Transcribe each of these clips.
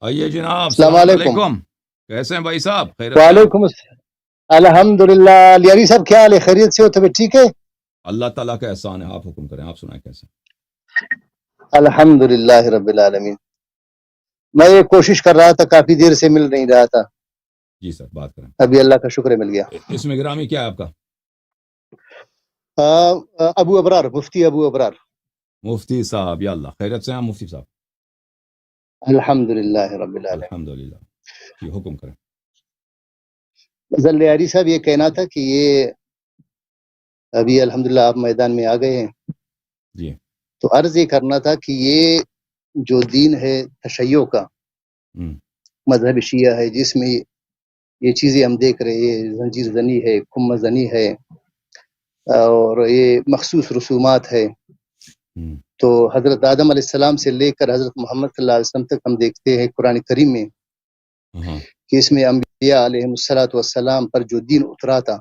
آئیے جناب، السلام السلام علیکم۔ علیکم، کیسے ہیں بھائی صاحب؟ خیریت سے؟ وعلیکم السلام، الحمدللہ۔ لیاری صاحب کیا حال ہے؟ خیریت سے ہو؟ طبیعت ٹھیک ہے؟ اللہ تعالیٰ کا احسان ہے، آپ حکم کریں، آپ سنائیں کیسے؟ الحمدللہ رب العالمین۔ میں یہ کوشش کر رہا تھا، کافی دیر سے مل نہیں رہا تھا، جی سر بات کریں۔ ابھی اللہ کا شکر ہے مل گیا۔ اس میں گرامی کیا ہے آپ کا؟ ابو ابرار، مفتی ابو ابرار۔ مفتی صاحب، یا اللہ، خیریت سے ہیں مفتی صاحب؟ الحمدللہ رب العالمین۔ الحمدللہ، جی حکم کریں۔ فضل لیاری صاحب یہ کہنا تھا کہ یہ ابھی الحمدللہ آپ میدان میں آ گئے ہیں، جی تو عرض یہ کرنا تھا کہ یہ جو دین ہے تشیع کا، مذہب شیعہ ہے، جس میں یہ چیزیں ہم دیکھ رہے ہیں، زنجیر زنی ہے، کم زنی ہے، اور یہ مخصوص رسومات ہے، تو حضرت آدم علیہ السلام سے لے کر حضرت محمد صلی اللہ علیہ وسلم تک ہم دیکھتے ہیں قرآن کریم میں کہ اس میں انبیاء علیہ السلام پر جو دین اترا تھا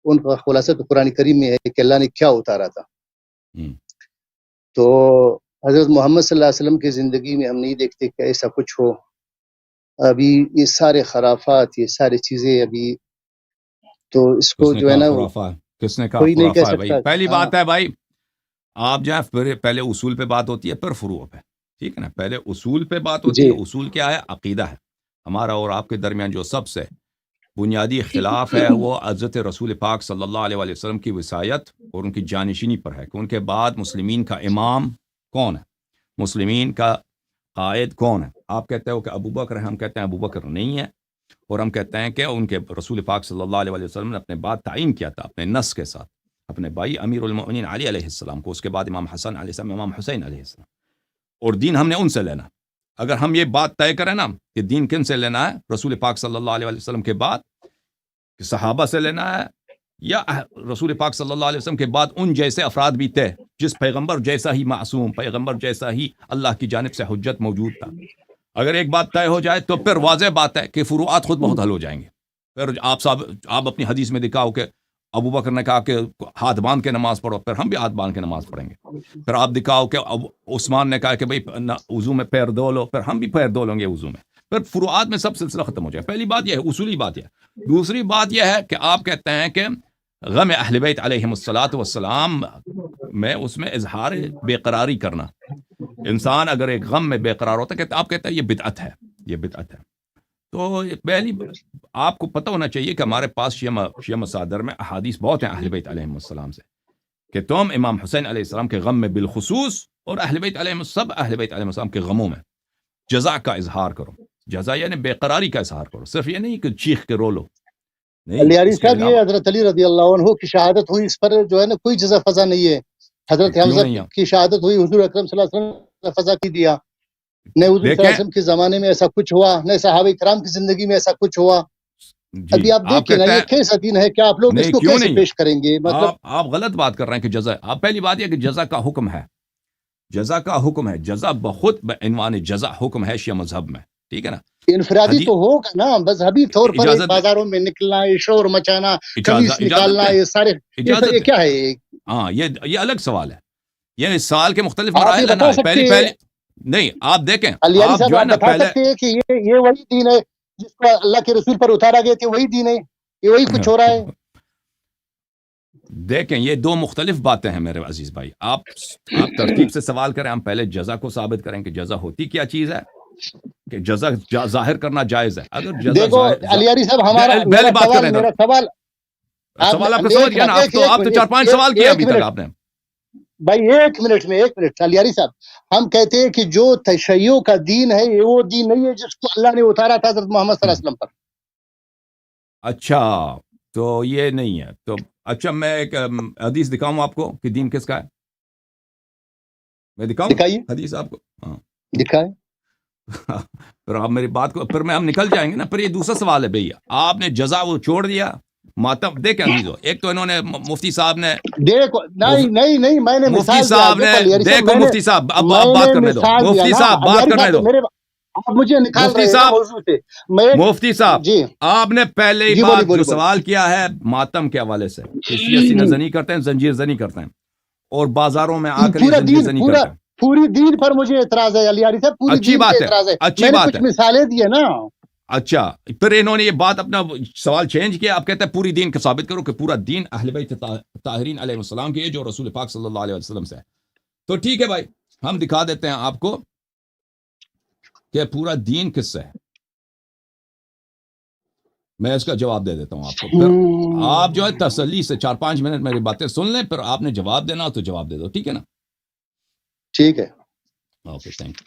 ان کا خلاصہ تو قرآن کریم میں ہے کہ اللہ نے کیا اتارا تھا۔ تو حضرت محمد صلی اللہ علیہ وسلم کی زندگی میں ہم نہیں دیکھتے کہ ایسا کچھ ہو۔ ابھی یہ سارے خرافات، یہ ساری چیزیں ابھی تو اس کو جو ہے نا کس نے کہا کوئی نہیں کہہ خرافہ ہے بھائی؟ سکتا۔ پہلی بات ہے بھائی، آپ جو ہے پہلے اصول پہ بات ہوتی ہے پھر فروع پہ، ٹھیک ہے نا؟ پہلے اصول پہ بات ہوتی ہے۔ اصول کیا ہے؟ عقیدہ ہے ہمارا اور آپ کے درمیان جو سب سے بنیادی اختلاف ہے وہ حضرت رسول پاک صلی اللہ علیہ وآلہ وسلم کی وصایت اور ان کی جانشینی پر ہے کہ ان کے بعد مسلمین کا امام کون ہے، مسلمین کا قائد کون ہے۔ آپ کہتے ہو کہ ابو بکر ہے، ہم کہتے ہیں ابو بکر نہیں ہے، اور ہم کہتے ہیں کہ ان کے رسول پاک صلی اللہ علیہ وآلہ وسلم نے اپنے بعد تعین کیا تھا اپنے نص کے ساتھ اپنے بھائی امیر المؤمنین علی علیہ السلام کو، اس کے بعد امام حسن علیہ السلام، امام حسین علیہ السلام، اور دین ہم نے ان سے لینا۔ اگر ہم یہ بات طے کریں نا کہ دین کن سے لینا ہے، رسول پاک صلی اللہ علیہ وسلم کے بعد کہ صحابہ سے لینا ہے، یا رسول پاک صلی اللہ علیہ وسلم کے بعد ان جیسے افراد بھی تھے جس پیغمبر جیسا ہی معصوم، پیغمبر جیسا ہی اللہ کی جانب سے حجت موجود تھا۔ اگر ایک بات طے ہو جائے تو پھر واضح بات ہے کہ فروعات خود بہت حل ہو جائیں گے۔ پھر آپ اپنی حدیث میں دکھاؤ کہ ابو بکر نے کہا کہ ہاتھ باندھ کے نماز پڑھو، پھر ہم بھی ہاتھ باندھ کے نماز پڑھیں گے۔ پھر آپ دکھاؤ کہ عثمان نے کہا کہ بھئی وضو میں پیر دھو لو، پھر ہم بھی پیر دھو لیں گے وضو میں۔ پھر فروعات میں سب سلسلہ ختم ہو جائے۔ پہلی بات یہ ہے، اصولی بات یہ ہے۔ دوسری بات یہ ہے کہ آپ کہتے ہیں کہ غم اہل بیت علیہم السلام میں اس میں اظہار بے قراری کرنا، انسان اگر ایک غم میں بے قرار ہوتا ہے، آپ کہتے ہیں یہ بدعت ہے، یہ بدعت ہے۔ تو پہلی آپ کو پتہ ہونا چاہیے کہ ہمارے پاس شیعہ مصادر میں احادیث بہت ہیں اہل بیت علیہم السلام سے کہ تم امام حسین علیہ السلام کے غم میں بالخصوص اور اہل بیت علیہم السلام کے غموں میں جزا کا اظہار کرو۔ جزا یعنی بے قراری کا اظہار کرو، صرف یہ نہیں کہ چیخ کے رو لو۔ لیاری صاحب یہ حضرت علی رضی اللہ عنہ کی شہادت ہوئی، اس پر جو ہے نا کوئی جزا فضا نہیں ہے۔ حضرت حمزہ کی شہادت ہوئی، حضور اکرم صلی اللہ علیہ وسلم نے فضا کی دیا۔ نہ حضور صلی اللہ علیہ وسلم کے زمانے میں ایسا کچھ ہوا، نہ صحابہ کرام کی زندگی میں ایسا کچھ ہوا۔ ابھی آپ دیکھیں نا یہ کیسا دین ہے کہ آپ لوگ اس کو کیسے پیش کریں گے؟ مطلب آپ غلط بات کر رہے ہیں کہ جزا، آپ پہلی بات یہ کہ جزا کا حکم ہے، جزا کا حکم ہے، جزا بخود بعنوان جزا حکم ہے شیعہ مذہب میں، ٹھیک ہے نا؟ انفرادی تو ہوگا نا، مذہبی طور پر بازاروں میں نکلنا، شور مچانا، قمیص نکالنا، یہ سارے یہ کیا ہے؟ ہاں یہ الگ سوال ہے، یہ سال کے مختلف مراحل ہیں نا۔ پہلے نہیں، آپ دیکھیں، آپ جو ہے نا پہلے کہ یہ وہی دین ہے جس کو اللہ کے رسول پر اتارا گیا تھا، وہی دین ہے، یہ وہی کچھ ہو رہا ہے؟ دیکھیں یہ دو مختلف باتیں ہیں میرے عزیز بھائی۔ آپ ترتیب سے سوال کریں، ہم پہلے جزا کو ثابت کریں کہ جزا ہوتی کیا چیز ہے، کہ جزا ظاہر کرنا جائز ہے۔ اگر جزا دیکھو علیاری صاحب، ہمارا سوال آپ کو سمجھ گیا نا؟ آپ تو 4-5 سوال کیا ابھی تک آپ نے بھائی۔ ایک منٹ علیاری صاحب، ہم کہتے ہیں کہ جو تشیع کا دین ہے یہ وہ دین نہیں ہے جس کو اللہ نے اتارا تھا حضرت محمد صلی اللہ علیہ وسلم پر۔ اچھا تو یہ نہیں ہے تو اچھا، میں ایک حدیث دکھاؤں آپ کو کہ دین کس کا ہے؟ میں دکھاؤں حدیث آپ کو؟ ہاں دکھائیں۔ پھر آپ میری بات کو، پھر میں ہم نکل جائیں گے نا۔ پھر یہ دوسرا سوال ہے بھیا، آپ نے جزا وہ چھوڑ دیا، ماتم دیکھیں عزیزو، ایک تو انہوں نے مفتی صاحب نے دیکھو نہیں میں نے مفتی صاحب نے دیکھو مفتی صاحب اب بات کرنے دو، مفتی صاحب بات کرنے دو، مجھے نکال مفتی صاحب مفتی صاحب آپ نے پہلے ہی بات جو سوال کیا ہے ماتم کے حوالے سے کہ شیعہ سینہ زنی کرتے ہیں، زنجیر زنی کرتے ہیں، اور بازاروں میں آ کر زنجیر زنی کرتے ہیں۔ پوری دین پر مجھے اعتراض ہے، علی صاحب، پوری اچھی دین بات پہ ہے، اعتراض ہے. اچھی میں نے بات کچھ ہے. مثالیں دی ہیں نا. اچھا پھر انہوں نے یہ بات اپنا سوال چینج کیا، آپ کہتے ہیں پوری دین کو ثابت کرو کہ پورا دین اہل بیت طاہرین علیہ السلام کی ہے جو رسول پاک صلی اللہ علیہ وسلم سے ہے. تو ٹھیک ہے بھائی، ہم دکھا دیتے ہیں آپ کو کہ پورا دین کس سے ہے. میں اس کا جواب دے دیتا ہوں آپ کو، پھر آپ جو ہے تسلی سے 4-5 منٹ میری باتیں سن لیں، پھر آپ نے جواب دینا تو جواب دے دو، ٹھیک ہے نا؟ ٹھیک ہے. Okay, thank you.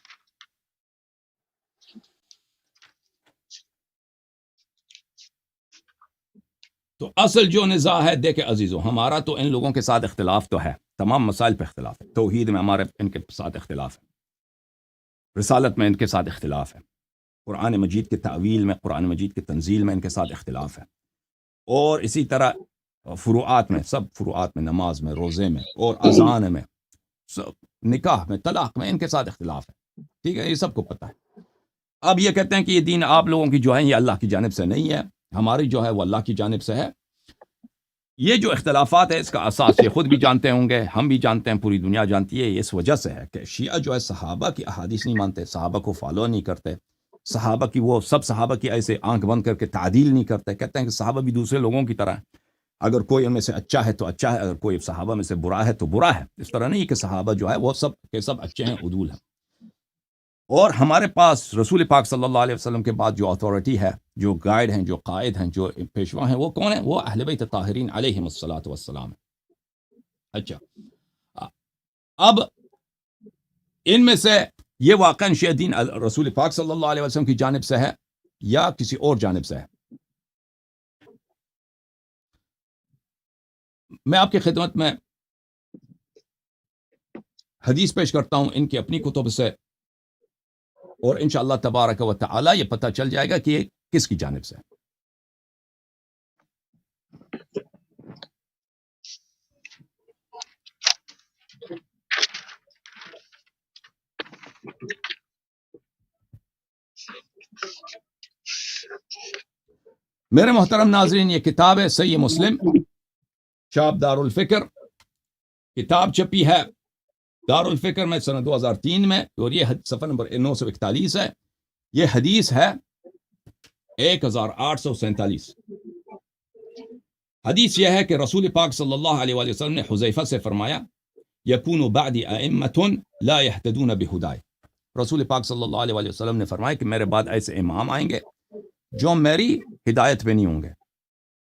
تو اصل جو نزاع ہے، دیکھیں عزیزو، ہمارا تو ان لوگوں کے ساتھ اختلاف تو ہے، تمام مسائل پہ اختلاف ہے. توحید میں ہمارے ان کے ساتھ اختلاف ہے، رسالت میں ان کے ساتھ اختلاف ہے، قرآن مجید کے تعویل میں، قرآن مجید کے تنزیل میں ان کے ساتھ اختلاف ہے، اور اسی طرح فروعات میں، سب فروعات میں، نماز میں، روزے میں، اور اذان میں، نکاح میں، طلاق میں ان کے ساتھ اختلاف ہے. ٹھیک ہے، یہ سب کو پتہ ہے. اب یہ کہتے ہیں کہ یہ دین آپ لوگوں کی جو ہے یہ اللہ کی جانب سے نہیں ہے، ہماری جو ہے وہ اللہ کی جانب سے ہے. یہ جو اختلافات ہے اس کا اساس یہ خود بھی جانتے ہوں گے، ہم بھی جانتے ہیں، پوری دنیا جانتی ہے. یہ اس وجہ سے ہے کہ شیعہ جو ہے صحابہ کی احادیث نہیں مانتے، صحابہ کو فالو نہیں کرتے، صحابہ کی وہ سب صحابہ کی ایسے آنکھ بند کر کے تعدیل نہیں کرتے. کہتے ہیں کہ صحابہ بھی دوسرے لوگوں کی طرح ہیں، اگر کوئی ان میں سے اچھا ہے تو اچھا ہے، اگر کوئی صحابہ میں سے برا ہے تو برا ہے. اس طرح نہیں کہ صحابہ جو ہے وہ سب کے سب اچھے ہیں، عدول ہیں. اور ہمارے پاس رسول پاک صلی اللہ علیہ وسلم کے بعد جو اتھارٹی ہے، جو گائیڈ ہیں، جو قائد ہیں، جو پیشوا ہیں، وہ کون ہیں؟ وہ اہل بیت طاہرین علیہم الصلوۃ والسلام. اچھا، اب ان میں سے یہ واقعاً شیعہ دین رسول پاک صلی اللہ علیہ وسلم کی جانب سے ہے یا کسی اور جانب سے ہے؟ میں آپ کی خدمت میں حدیث پیش کرتا ہوں ان کی اپنی کتب سے، اور انشاءاللہ تبارک و تعالی یہ پتہ چل جائے گا کہ یہ کس کی جانب سے ہے. میرے محترم ناظرین، یہ کتاب ہے صحیح مسلم، چھاپ دار الفکر، کتاب چھپی ہے دار الفکر میں سنہ 2003 میں، اور یہ صفحہ نمبر 941 ہے. یہ حدیث ہے 1847. حدیث یہ ہے کہ رسول پاک صلی اللہ علیہ وآلہ وسلم نے حذیفہ سے فرمایا، یکون بعدی ائمۃ لا یہتدون بہدای. رسول پاک صلی اللہ علیہ وآلہ وسلم نے فرمایا کہ میرے بعد ایسے امام آئیں گے جو میری ہدایت پہ نہیں ہوں گے،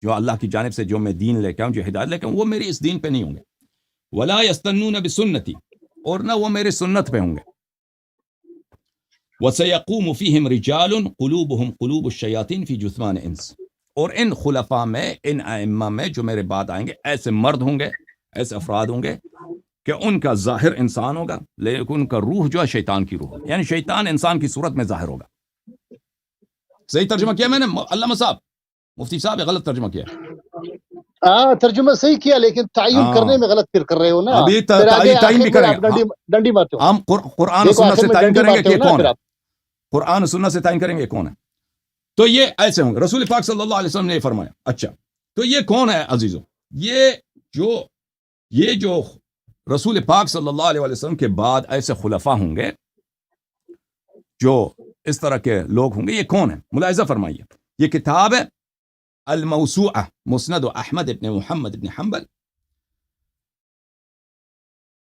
جو اللہ کی جانب سے جو میں دین لے کے آؤں، جو ہدایت لے کے آؤں، وہ میری اس دین پہ نہیں ہوں گے. ولا یستنون بسنتی، اور نہ وہ میرے سنت پہ ہوں گے. وسیقوم فیہم رجال قلوبہم قلوب الشیاطین فی جثمان انس، اور ان خلفاء میں، ان ائمہ میں جو میرے بعد آئیں گے، ایسے مرد ہوں گے، ایسے افراد ہوں گے کہ ان کا ظاہر انسان ہوگا لیکن ان کا روح جو ہے شیطان کی روح، یعنی شیطان انسان کی صورت میں ظاہر ہوگا. صحیح ترجمہ کیا میں نے علامہ صاحب؟ مفتی صاحب یہ غلط ترجمہ کیا ہے. ترجمہ صحیح کیا، لیکن تعین کرنے میں غلط پھر کر رہے ہو نا. ابھی تعین بھی کریں گے، ڈنڈی مارتے ہو. ہم قرآن و سنت سے تعین کریں گے کہ کون ہے، قرآن و سنت سے تعین کریں گے کون ہے. تو یہ ایسے ہوں گے. رسول پاک صلی اللہ علیہ وسلم نے یہ فرمایا. اچھا، تو یہ کون ہے عزیزو؟ یہ جو رسول پاک صلی اللہ علیہ وسلم کے بعد ایسے خلفاء ہوں گے، جو اس طرح کے لوگ ہوں گے، یہ کون ہیں؟ ملاحظہ فرمائیے. یہ کتاب ہے الموسوعہ مسند احمد ابن محمد ابن حنبل،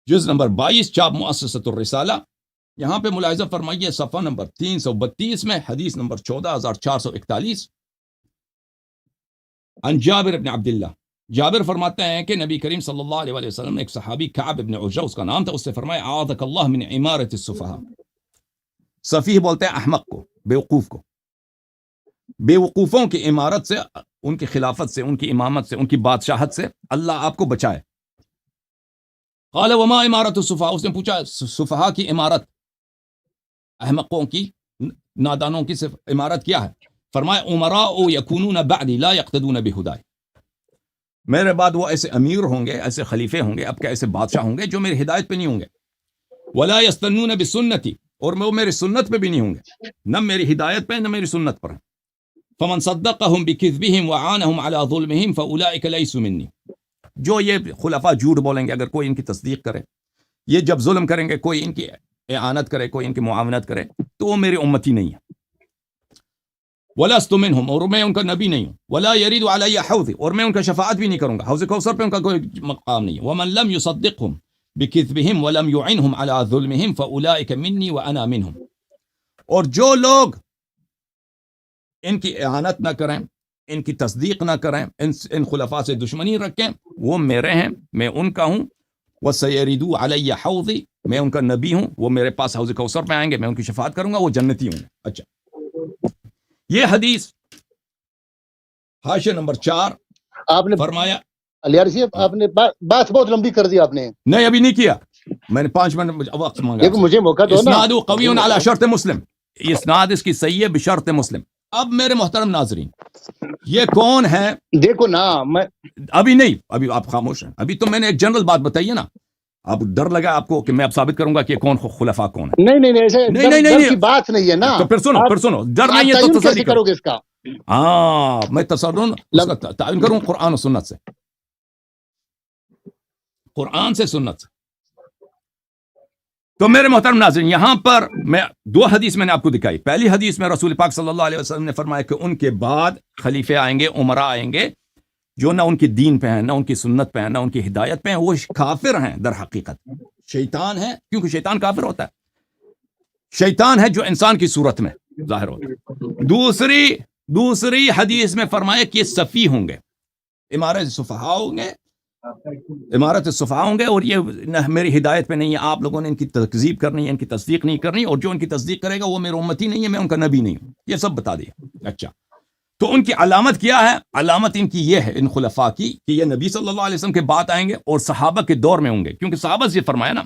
جز نمبر 22، چھاپ مؤسسۃ الرسالہ. یہاں پہ ملاحظہ فرمائیے صفحہ نمبر 332 میں، حدیث نمبر 14441. عن جابر ابن عبداللہ، جابر فرماتے ہیں کہ نبی کریم صلی اللہ علیہ وسلم نے ایک صحابی کعب ابن عجرہ اس کا نام تھا، اس سے فرمایا اعاذک اللہ من عمارت السفہاء. سفیہ بولتے ہیں احمق کو، بیوقوف کو. بیوقوفوں کی عمارت سے، ان کی خلافت سے، ان کی امامت سے، ان کی بادشاہت سے اللہ آپ کو بچائے. قال وما عمارت السفہاء، اس نے پوچھا سفہاء کی عمارت، احمقوں کی، نادانوں کی عمارت کیا ہے؟ فرمایا امراء یکونون بعدی لا یقتدون بہدای، میرے بعد وہ ایسے امیر ہوں گے، ایسے خلیفے ہوں گے، اب کے ایسے بادشاہ ہوں گے جو میری ہدایت پہ نہیں ہوں گے. ولا یستنون بسنتی، اور وہ میری سنت پہ بھی نہیں ہوں گے، نہ میری ہدایت پہ نہ میری سنت پر. فمن صدقهم بکذبهم وعانهم على ظلمهم فاولئک لیسوا منی، جو یہ خلفاء جھوٹ بولیں گے، اگر کوئی ان کی تصدیق کرے یہ جب ظلم کریں گے, کوئی ان کی اعانت کرے, کوئی ان کی معاونت کرے, تو وہ میری امتی نہیں ہے. وَلَسْتُ مِنْهُمْ, اور میں ان کا نبی نہیں ہوں. وَلَا يَرِيدُ عَلَيَّ حَوْضِ, اور میں ان کا شفاعت بھی نہیں کروں گا. حوض کوثر پہ ان کا کوئی مقام نہیں ہے. وَمَنْ لَمْ يُصَدِّقْهُمْ بِكِذْبِهِمْ وَلَمْ يُعِنْهُمْ عَلَى ظُلْمِهِمْ فَأُولَئِكَ مِنِّي وَأَنَا مِنْهُمْ. اور جو لوگ ان کی اعانت نہ کریں, ان کی تصدیق نہ کریں, ان خلفاء سے دشمنی رکھیں, وہ میرے ہیں, میں ان کا ہوں. وَسَيَرِدُوا عَلَيَّ حَوْضِ, میں ان کا نبی ہوں, وہ میرے پاس حوض کوثر پہ آئیں گے, میں ان کی شفاعت کروں گا, وہ جنتی ہوں گے. اچھا, یہ حدیث حاشیہ نمبر 4 آپ نے فرمایا. علیاری صاحب, آپ نے بات بہت لمبی کر دی آپ نے. نہیں, ابھی نہیں کیا, میں نے 5 منٹ وقت مانگا. دیکھو مجھے موقع دو نا. اسناد قوی علی شرط مسلم, اسناد اس کی صحیح ہے بشرط مسلم. اب میرے محترم ناظرین, یہ کون ہے؟ دیکھو نا, میں ابھی نہیں, ابھی آپ خاموش ہیں. ابھی تو میں نے ایک جنرل بات بتائی ہے نا. اب ڈر لگا آپ کو کہ میں اب ثابت کروں گا کہ کون خلفاء کون ہے. نہیں ایسے ڈر کی بات نہیں ہے نا. تو پھر سنو, ڈر نہیں ہے تو تسلی کرو گے اس کا. ہاں, میں تعین کروں قرآن و سنت سے, قرآن سے, سنت سے. تو میرے محترم ناظرین, یہاں پر میں 2 حدیث میں نے آپ کو دکھائی. پہلی حدیث میں رسول پاک صلی اللہ علیہ وسلم نے فرمایا کہ ان کے بعد خلیفے آئیں گے, عمراء آئیں گے, جو نہ ان کی دین پہ ہیں, نہ ان کی سنت پہ ہیں, نہ ان کی ہدایت پہ ہیں, وہ کافر ہیں در حقیقت, شیطان ہے. کیونکہ شیطان کافر ہوتا ہے, شیطان ہے جو انسان کی صورت میں ظاہر ہوتا ہے. دوسری حدیث میں فرمایا کہ یہ صفی ہوں گے, امارت صفحہ ہوں گے, اور یہ میری ہدایت پہ نہیں ہے. آپ لوگوں نے ان کی تکذیب کرنی ہے, ان کی تصدیق نہیں کرنی, اور جو ان کی تصدیق کرے گا وہ میرا امتی نہیں ہے, میں ان کا نبی نہیں ہوں. یہ سب بتا دیا. اچھا, تو ان کی علامت کیا ہے؟ علامت ان کی یہ ہے, ان خلفاء کی, کہ یہ نبی صلی اللہ علیہ وسلم کے بعد آئیں گے اور صحابہ کے دور میں ہوں گے. کیونکہ صحابہ سے فرمایا نا,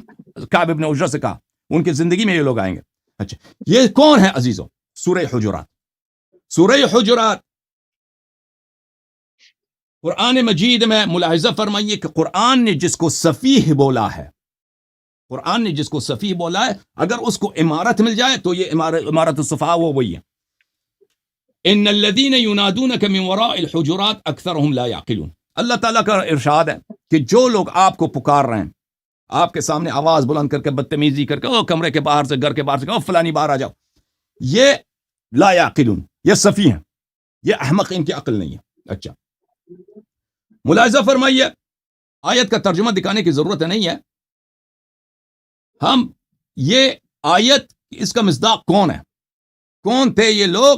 کعب ابن عجرہ سے کہا, ان کی زندگی میں یہ لوگ آئیں گے. اچھا, یہ کون ہے عزیزو؟ سورہ حجرات. سورہ حجرات قرآن مجید میں ملاحظہ فرمائیے کہ قرآن نے جس کو سفیہ بولا ہے, قرآن نے جس کو سفیہ بولا ہے, اگر اس کو امارت مل جائے تو یہ امارت الصفحاء وہی ہے. ان الذين ينادونك من وراء الحجرات اکثرهم لا يعقلون. اللہ تعالیٰ کا ارشاد ہے کہ جو لوگ آپ کو پکار رہے ہیں, آپ کے سامنے آواز بلند کر کے, بدتمیزی کر کے, کمرے کے باہر سے, گھر کے باہر سے, فلانی باہر آ جاؤ, یہ لا يعقلون, یہ سفیہ ہیں, یہ احمق, ان کی عقل نہیں ہے. اچھا, ملاحظہ فرمائیے, آیت کا ترجمہ دکھانے کی ضرورت نہیں ہے. ہم یہ آیت, اس کا مصداق کون ہے, کون تھے یہ لوگ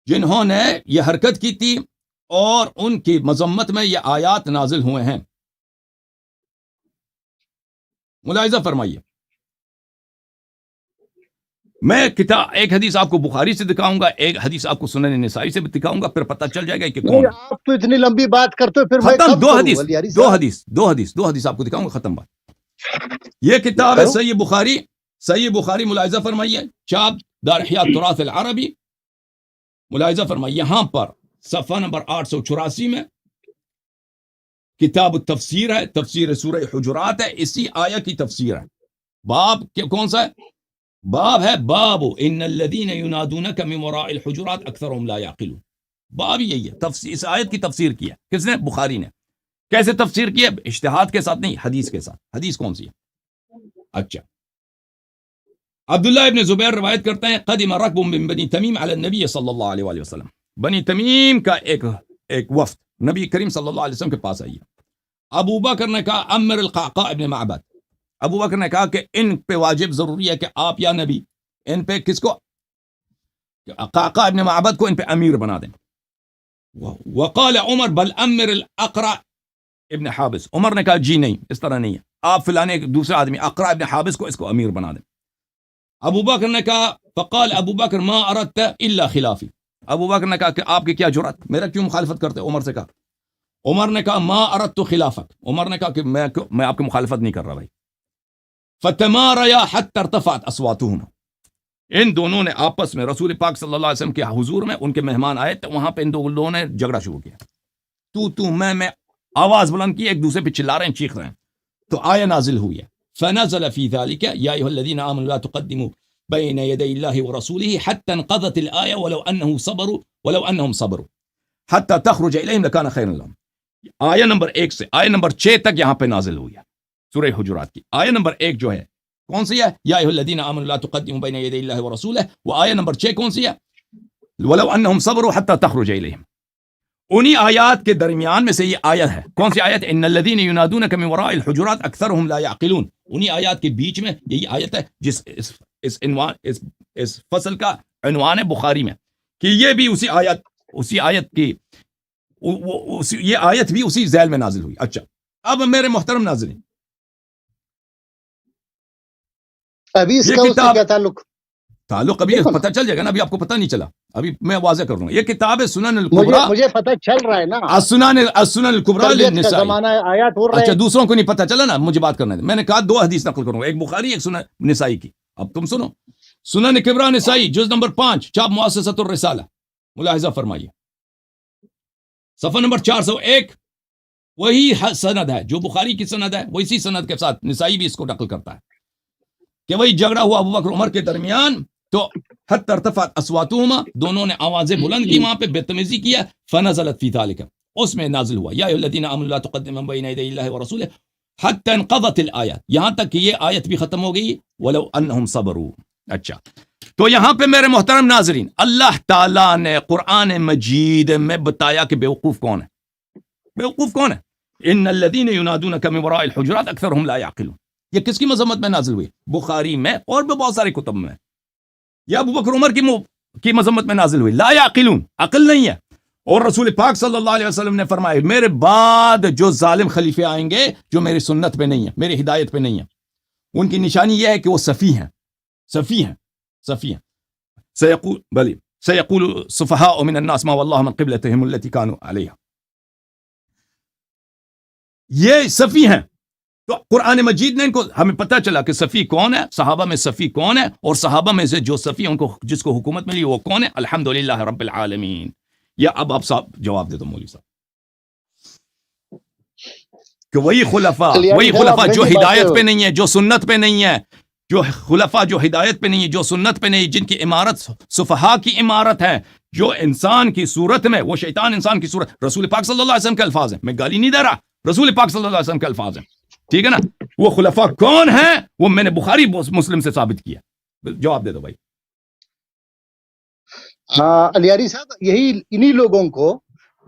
جنہوں نے یہ حرکت کی تھی اور ان کی مذمت میں یہ آیات نازل ہوئے ہیں. ملاحظہ فرمائیے, میں ایک حدیث آپ کو بخاری سے دکھاؤں گا, ایک حدیث آپ کو سنن نسائی سے بھی دکھاؤں گا, پھر پتہ چل جائے گا کہ کون. آپ تو اتنی لمبی بات کرتے ہو, پھر ختم. دو حدیث آپ کو دکھاؤں گا, ختم بات. یہ کتاب ہے صحیح بخاری. صحیح بخاری ملاحظہ فرمائیے, چاپ دار احیاء التراث العربی. ملاحظہ فرمائیے, یہاں پر صفحہ نمبر 884 میں کتاب التفسیر ہے, تفسیر سورہ حجرات ہے, اسی آیہ کی تفسیر ہے. باب کون سا ہے؟ باب ہے باب ان الذین ینادونک من وراء الحجرات اکثرهم لا یعقلون. باب یہی ہے, اس آیت کی تفسیر کی ہے. کس نے؟ بخاری نے. کیسے تفسیر کی ہے؟ اجتہاد کے ساتھ نہیں, حدیث کے ساتھ. حدیث کون سی ہے؟ اچھا, عبداللہ ابن زبیر روایت کرتے ہیں, قدم رکب من بنی تمیم علی النبی صلی اللہ علیہ وآلہ وسلم. بنی تمیم کا ایک وفد نبی کریم صلی اللہ علیہ وسلم کے پاس آئی. ابو بکر نے کہا امر القعقاع ابن معبد. ابو بکر نے کہا کہ ان پہ واجب ضروری ہے کہ آپ یا نبی ان پہ کس کو؟ قعقاع ابن معبد کو ان پہ امیر بنا دیں. وقال عمر بل امر الاقرع ابن حابس. عمر نے کہا جی نہیں, اس طرح نہیں ہے, آپ فلانے دوسرا آدمی اقرع ابن حابس کو اس کو امیر بنا دیں. ابو بکر نے کہا فقال ابو بکر ما اردت الا خلافی. ابو بکر نے کہا کہ آپ کی کیا جرأت, میرا کیوں مخالفت کرتے؟ عمر سے کہا. عمر نے کہا ما اردت خلافک. عمر نے کہا کہ میں آپ کی مخالفت نہیں کر رہا بھائی. فتماریا حتی ارتفعت اصواتهما. ان دونوں نے آپس میں, رسول پاک صلی اللہ علیہ وسلم کے حضور میں, ان کے مہمان آئے تو وہاں پہ ان دونوں نے جھگڑا شروع کیا. تو میں آواز بلند کی, ایک دوسرے پہ چلا رہے ہیں, چیخ رہے ہیں. تو آیہ نازل ہوئی ہے, فنزل فی ذلك یا ایھا الذین آمنوا لا تقدموا بین یدی اللہ ورسولہ حتی انقضت الآیہ ولو انہم صبروا حتی تخرج الیہم لکان خیرا لہم. آیہ نمبر 1 سے آیہ نمبر 6 تک یہاں پہ نازل ہوئی ہے. سورہ حجرات کی آیت نمبر 1 جو ہے کون سی ہے؟ یا ایھا الذین آمنوا لا تقدموا بین یدی اللہ ورسولہ. وہ آیت نمبر 6 کون سی ہے؟ ولو انہم صبروا حتی تخرج الیہم. انہی آیات کے درمیان میں سے یہ آیت ہے. کون سی آیت؟ ان الذین ینادونک من وراء الحجرات اکثرهم لا یعقلون. انہی آیات کے بیچ میں یہی آیت ہے جس اس فصل کا عنوان ہے بخاری میں کہ یہ بھی اسی آیت کی یہ آیت بھی اسی ذیل میں نازل ہوئی. اچھا اب میرے محترم ناظرین ابھی اس کا اس سے کیا تعلق ابھی پتہ چل جائے گا نا. ابھی آپ کو پتہ نہیں چلا. ابھی میں واضح کر دوں گا. یہ کتاب ہے سنن الکبریٰ. مجھے پتہ چل رہا ہے نا. السنن الکبریٰ للنسائی. آیات ہو رہا ہے. اچھا دوسروں کو نہیں پتہ چلا نا. مجھے بات کرنا ہے. میں نے کہا 2 حدیث نقل کروں گا, ایک بخاری ایک سنن نسائی کی. اب تم سنو. سنن کبریٰ نسائی جز نمبر 5 چاپ مؤسسۃ الرسالہ. ملاحظہ فرمائیے صفحہ نمبر 401. وہی سند ہے جو بخاری کی سند ہے, وہی سند کے ساتھ نسائی بھی اس کو نقل کرتا ہے کہ وہی جھگڑا ہوا ابو بکر عمر کے درمیان تو حتی ارتفعت اصواتهما, دونوں نے آوازیں بلند کی, وہاں پہ بدتمیزی کیا. فنزلت فی ذلک, اس میں نازل ہوا یا ایھا الذین آمنوا لا تقدموا بین یدی اللہ ورسولہ حتی انقضت الآیات, یہاں تک کہ یہ آیت بھی ختم ہو گئی. ولو انہم صبروا. اچھا تو یہاں پہ میرے محترم ناظرین اللہ تعالیٰ نے قرآن مجید میں بتایا کہ بیوقوف کون ہے. بیوقوف کون ہے؟ ان الذین ینادونک من وراء الحجرات اکثرهم لا یعقلون. یہ کس کی مذمت میں نازل ہوئی؟ بخاری میں اور بھی بہت سارے کتب میں. یا ابو بکر عمر کی مذمت میں نازل ہوئی. لا یعقلون, عقل نہیں ہے. اور رسول پاک صلی اللہ علیہ وسلم نے فرمایا میرے بعد جو ظالم خلیفے آئیں گے جو میری سنت پہ نہیں ہیں, میری ہدایت پہ نہیں ہیں, ان کی نشانی یہ ہے کہ وہ سفیہ ہیں. سیقول السفہاء من الناس ما واللہ من قبلتهم التي كانوا علیہا. یہ سفیہ ہیں. تو قرآن مجید نے ان کو, ہمیں پتہ چلا کہ صفی کون ہے, صحابہ میں صفی کون ہے, اور صحابہ میں سے جو صفی ان کو جس کو حکومت ملی وہ کون ہے. الحمدللہ رب العالمین. یا اب آپ صاحب جواب دے دو مولوی صاحب کہ وہی خلفاء جو ہدایت پہ نہیں ہے, جو سنت پہ نہیں ہے, جو خلفاء جو ہدایت پہ نہیں ہے, جو سنت پہ نہیں, جن کی عمارت صفحاء کی عمارت ہے, جو انسان کی صورت میں, وہ شیطان انسان کی صورت. رسول پاک صلی اللہ علیہ وسلم کے الفاظ ہیں, میں گالی نہیں دے رہا, رسول پاک صلی اللہ علیہ وسلم کے الفاظ ہیں, ٹھیک ہے نا. وہ خلفاء کون ہیں وہ میں نے بخاری مسلم سے ثابت کیا. جواب دے دو بھائی. علیاری صاحب یہی انہی لوگوں کو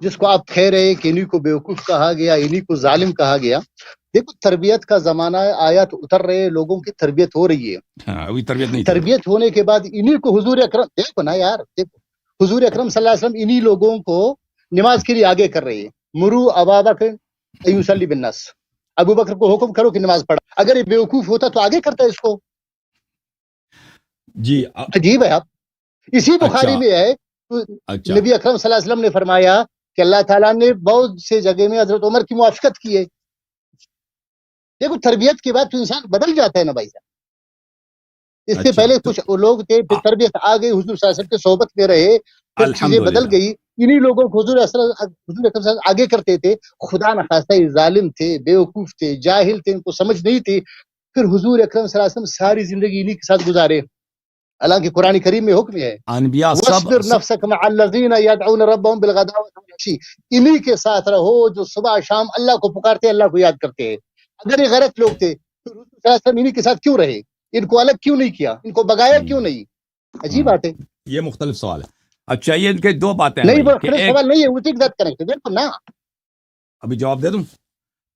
جس کو آپ کہہ رہے کہ انہی کو بیوقوف کہا گیا, انہی کو ظالم کہا گیا. دیکھو تربیت کا زمانہ ہے, آیات اتر رہے ہیں, لوگوں کی تربیت ہو رہی ہے. ابھی تربیت نہیں, تربیت ہونے کے بعد انہی کو حضور اکرم, دیکھو نا یار, دیکھو حضور اکرم صلی اللہ علیہ وسلم انہی لوگوں کو نماز کے لیے آگے کر رہے ہیں. مرو ابا بکر ایصلی بالناس, ابو بکر کو حکم کرو کہ نماز پڑھا. اگر یہ بیوقوف ہوتا تو آگے کرتا اس کو. جی عجیب ہے. آپ اسی بخاری میں ہے نبی اکرم صلی اللہ علیہ وسلم نے فرمایا کہ اللہ تعالیٰ نے بہت سے جگہ میں حضرت عمر کی موافقت کی ہے. دیکھو تربیت کے بعد تو انسان بدل جاتا ہے نا بھائی صاحب. اس سے پہلے کچھ لوگ تھے, پھر تربیت آ گئی, حضور صلی اللہ علیہ وسلم کے صحبت میں رہے, پھر چیزیں بدل گئی. انہی لوگوں کو حضور اکرم صلی اللہ علیہ وسلم آگے کرتے تھے. خدا نخواستہ یہ ظالم تھے, بیوقوف تھے, جاہل تھے, ان کو سمجھ نہیں تھی. پھر حضور اکرم صلی اللہ علیہ وسلم ساری زندگی انہی کے ساتھ گزارے. حالانکہ قرآن کریم میں حکم ہے انبیاء وَاصْبِرْ نَفْسَكَ مَعَ الَّذِينَ يَدْعُونَ رَبَّهُمْ بِالْغَدَاةِ وَالْعَشِيِّ. انہی کے ساتھ رہو جو صبح شام اللہ کو پکارتے, اللہ کو یاد کرتے ہیں. اگر یہ غلط لوگ تھے تو رسول صلی اللہ علیہ وسلم انہی کے ساتھ کیوں رہے, ان کو الگ کیوں نہیں کیا, ان کو بگایا کیوں نہیں؟ عجیب بات ہے. یہ مختلف سوال ہے. اچھا یہ ان کے 2 باتیں نہیں, سوال نہیں ہے, اسی کے ساتھ کنیکٹ. دیکھو نا ابھی جواب دے دوں.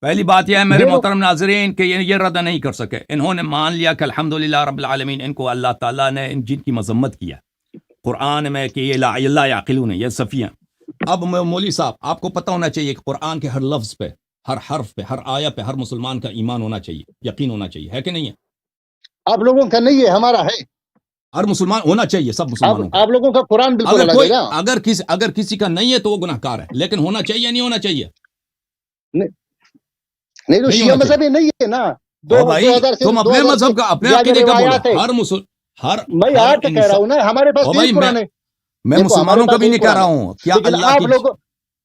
پہلی بات یہ ہے میرے محترم ناظرین کہ یہ رد نہیں کر سکے. انہوں نے مان لیا کہ الحمدللہ رب العالمین, ان کو اللہ تعالیٰ نے جن کی مذمت کیا قرآن میں کہ یہ لا یعقلون, یہ سفیہ. اب مولوی صاحب آپ کو پتہ ہونا چاہیے کہ قرآن کے ہر لفظ پہ, ہر حرف پہ, ہر آیہ پہ ہر مسلمان کا ایمان ہونا چاہیے, یقین ہونا چاہیے, ہے کہ نہیں ہے؟ آپ لوگوں کا نہیں ہے, ہمارا ہے. ہر مسلمان ہونا چاہیے, سب مسلمانوں کا. آپ لوگوں کا قرآن بالکل الگ ہے نا. اگر کسی کا نہیں ہے تو وہ گناہ کار ہے, لیکن ہونا چاہیے نہیں ہونا چاہیے. نہیں تو شیعہ مذہب نہیں ہے نا. تم اپنے مذہب کا اپنے عقیدے کا بولو. میں آپ کہہ رہا ہوں نا, ہمارے پاس یہ قرآن ہے. میں مسلمانوں کا بھی نہیں کہہ رہا ہوں. کیا اللہ کی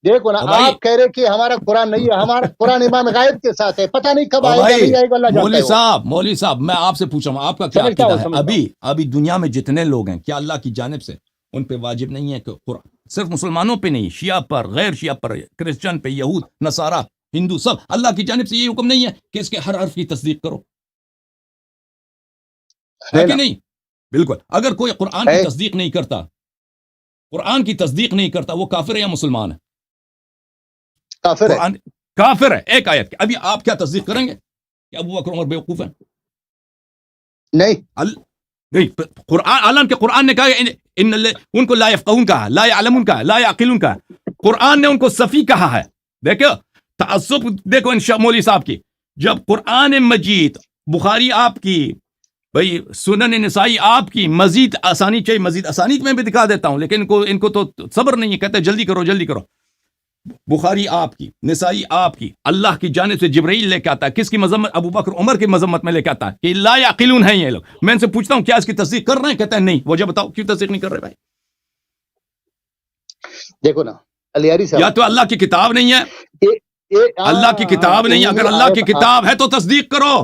دیکھو نا, آپ کہہ رہے کہ ہمارا قرآن نہیں ہے, ہمارا قرآن امام غائب کے ساتھ ہے, پتہ نہیں کب آئے گا نہیں آئے گا, اللہ جانتا ہے. مولوی صاحب میں آپ سے پوچھ رہا ہوں آپ کا کیا عقیدہ ہے؟ ابھی دنیا میں جتنے لوگ ہیں کیا اللہ کی جانب سے ان پہ واجب نہیں ہے کہ قرآن صرف مسلمانوں پہ نہیں, شیعہ پر, غیر شیعہ پر, کرسچن پہ, یہود, نصارہ, ہندو سب اللہ کی جانب سے یہ حکم نہیں ہے کہ اس کے ہر حرف کی تصدیق کرو، ہے کہ نہیں؟ بالکل. اگر کوئی قرآن کی تصدیق نہیں کرتا، قرآن کی تصدیق نہیں کرتا، وہ کافر ہے یا مسلمان ہے؟ کافر ہے. کافر ہے. ایک آیت ابھی آپ کیا تصدیق کریں گے کہ ابو بکر عمر بیوقوف ہیں؟ نہیں. قرآن اعلان کے قرآن نے کہا ان کو لا یفقہون کہا، لا یعلمون کہا، لا یعقلون کہا. قرآن نے ان کو صفی کہا ہے. دیکھو تعصب، دیکھو انشاء مولوی صاحب کی، جب قرآن مجید، بخاری آپ کی، بھائی سنن نسائی آپ کی، مزید آسانی چاہیے، مزید آسانی میں بھی دکھا دیتا ہوں، لیکن ان کو تو صبر نہیں ہے، کہتے ہیں جلدی کرو جلدی کرو. بخاری آپ کی، نسائی آپ کی، اللہ کی جانب سے جبرائیل لے کے آتا ہے. کس کی مذمت؟ ابو بکر عمر کی مذمت میں لے کے آتا ہے کہ لا یعقلون ہیں یہ لوگ. میں ان سے پوچھتا ہوں کیا اس کی تصدیق کر رہے ہیں؟ کہتے ہیں نہیں. وجہ بتاؤ کیوں تصدیق نہیں کر رہے بھائی؟ دیکھو نا علیاری صاحب، یا تو اللہ کی کتاب نہیں ہے، اللہ کی کتاب نہیں ہے. اگر اللہ کی کتاب ہے تو تصدیق کرو.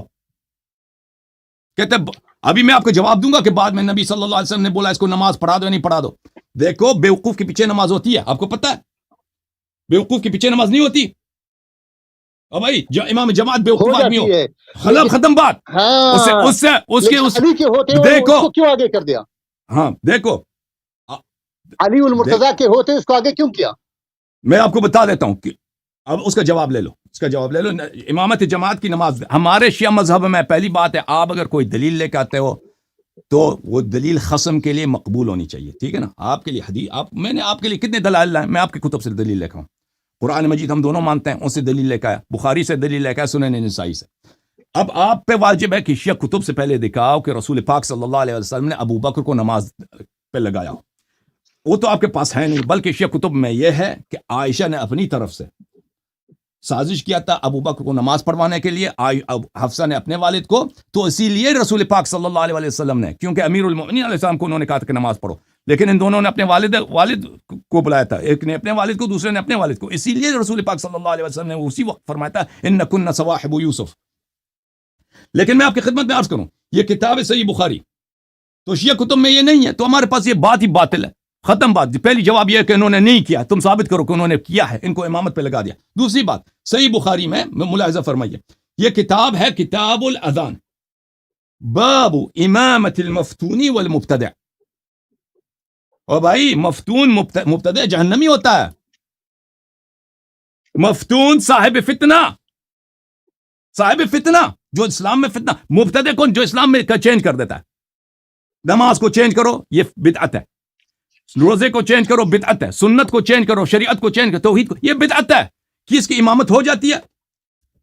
کہتے ابھی میں آپ کو جواب دوں گا کہ بعد میں نبی صلی اللہ علیہ وسلم نے بولا اس کو نماز پڑھا دو یا نہیں پڑھا دو. دیکھو بیوقوف کے پیچھے نماز ہوتی ہے، آپ کو پتہ ہے؟ بیوقوف کے پیچھے نماز نہیں ہوتی. اور بھائی امام جماعت بیوقوف آدمی ہو، خلل ختم بات. دیکھو کیوں آگے کر دیا؟ ہاں دیکھو علی المرتضیٰ کے ہوتے اس کو آگے کیوں کیا؟ میں آپ کو بتا دیتا ہوں کہ اب اس کا جواب لے لو، اس کا جواب لے لو. امامت جماعت کی نماز ہمارے شیعہ مذہب میں پہلی بات ہے، آپ اگر کوئی دلیل لے کے آتے ہو تو وہ دلیل خصم کے لیے مقبول ہونی چاہیے. ٹھیک ہے نا؟ آپ کے لیے حدیث، میں نے آپ کے لیے کتنے دلائل لائے؟ میں آپ کی کتب سے دلیل لے کے ہوں. قرآن مجید ہم دونوں مانتے ہیں، اس سے دلیل لے کے آیا، بخاری سے دلیل لے کے آیا، سنن نسائی سے. اب آپ پہ واجب ہے کہ شیعہ کتب سے پہلے دکھاؤ کہ رسول پاک صلی اللہ علیہ وسلم نے ابو بکر کو نماز پہ لگایا ہو. وہ تو آپ کے پاس ہے نہیں، بلکہ شیعہ کتب میں یہ ہے کہ عائشہ نے اپنی طرف سے سازش کیا تھا ابو بکر کو نماز پڑھوانے کے لیے، حفصہ نے اپنے والد کو. تو اسی لیے رسول پاک صلی اللہ علیہ وسلم نے، کیونکہ امیر المؤمنین علیہ السلام کو انہوں نے کہا تھا کہ نماز پڑھو، لیکن ان دونوں نے اپنے والد کو بلایا تھا، ایک نے اپنے والد کو، دوسرے نے اپنے والد کو. اسی لیے رسول پاک صلی اللہ علیہ وسلم نے اسی وقت فرمایا تھا انکن صواحب یوسف. لیکن میں آپ کی خدمت میں عرض کروں، یہ کتاب ہے صحیح بخاری، تو شیعہ کتب میں یہ نہیں ہے، تو ہمارے پاس یہ بات ہی باطل ہے. ختم بات. پہلی جواب یہ ہے کہ انہوں نے نہیں کیا، تم ثابت کرو کہ انہوں نے کیا ہے، ان کو امامت پہ لگا دیا. دوسری بات، صحیح بخاری میں ملاحظہ فرمائیے، یہ کتاب ہے کتاب الاذان، باب امامت المفتون والمبتدع. اور بھائی مفتون مبتدع جہنمی ہوتا ہے. مفتون صاحب فتنہ جو اسلام میں فتنہ. مبتدع کون؟ جو اسلام میں چینج کر دیتا ہے. نماز کو چینج کرو یہ بدعت ہے، روزے کو چینج کرو بدعت ہے، سنت کو چینج کرو، شریعت کو چینج کرو، توحید کو، یہ بدعت ہے. کس کی امامت ہو جاتی ہے؟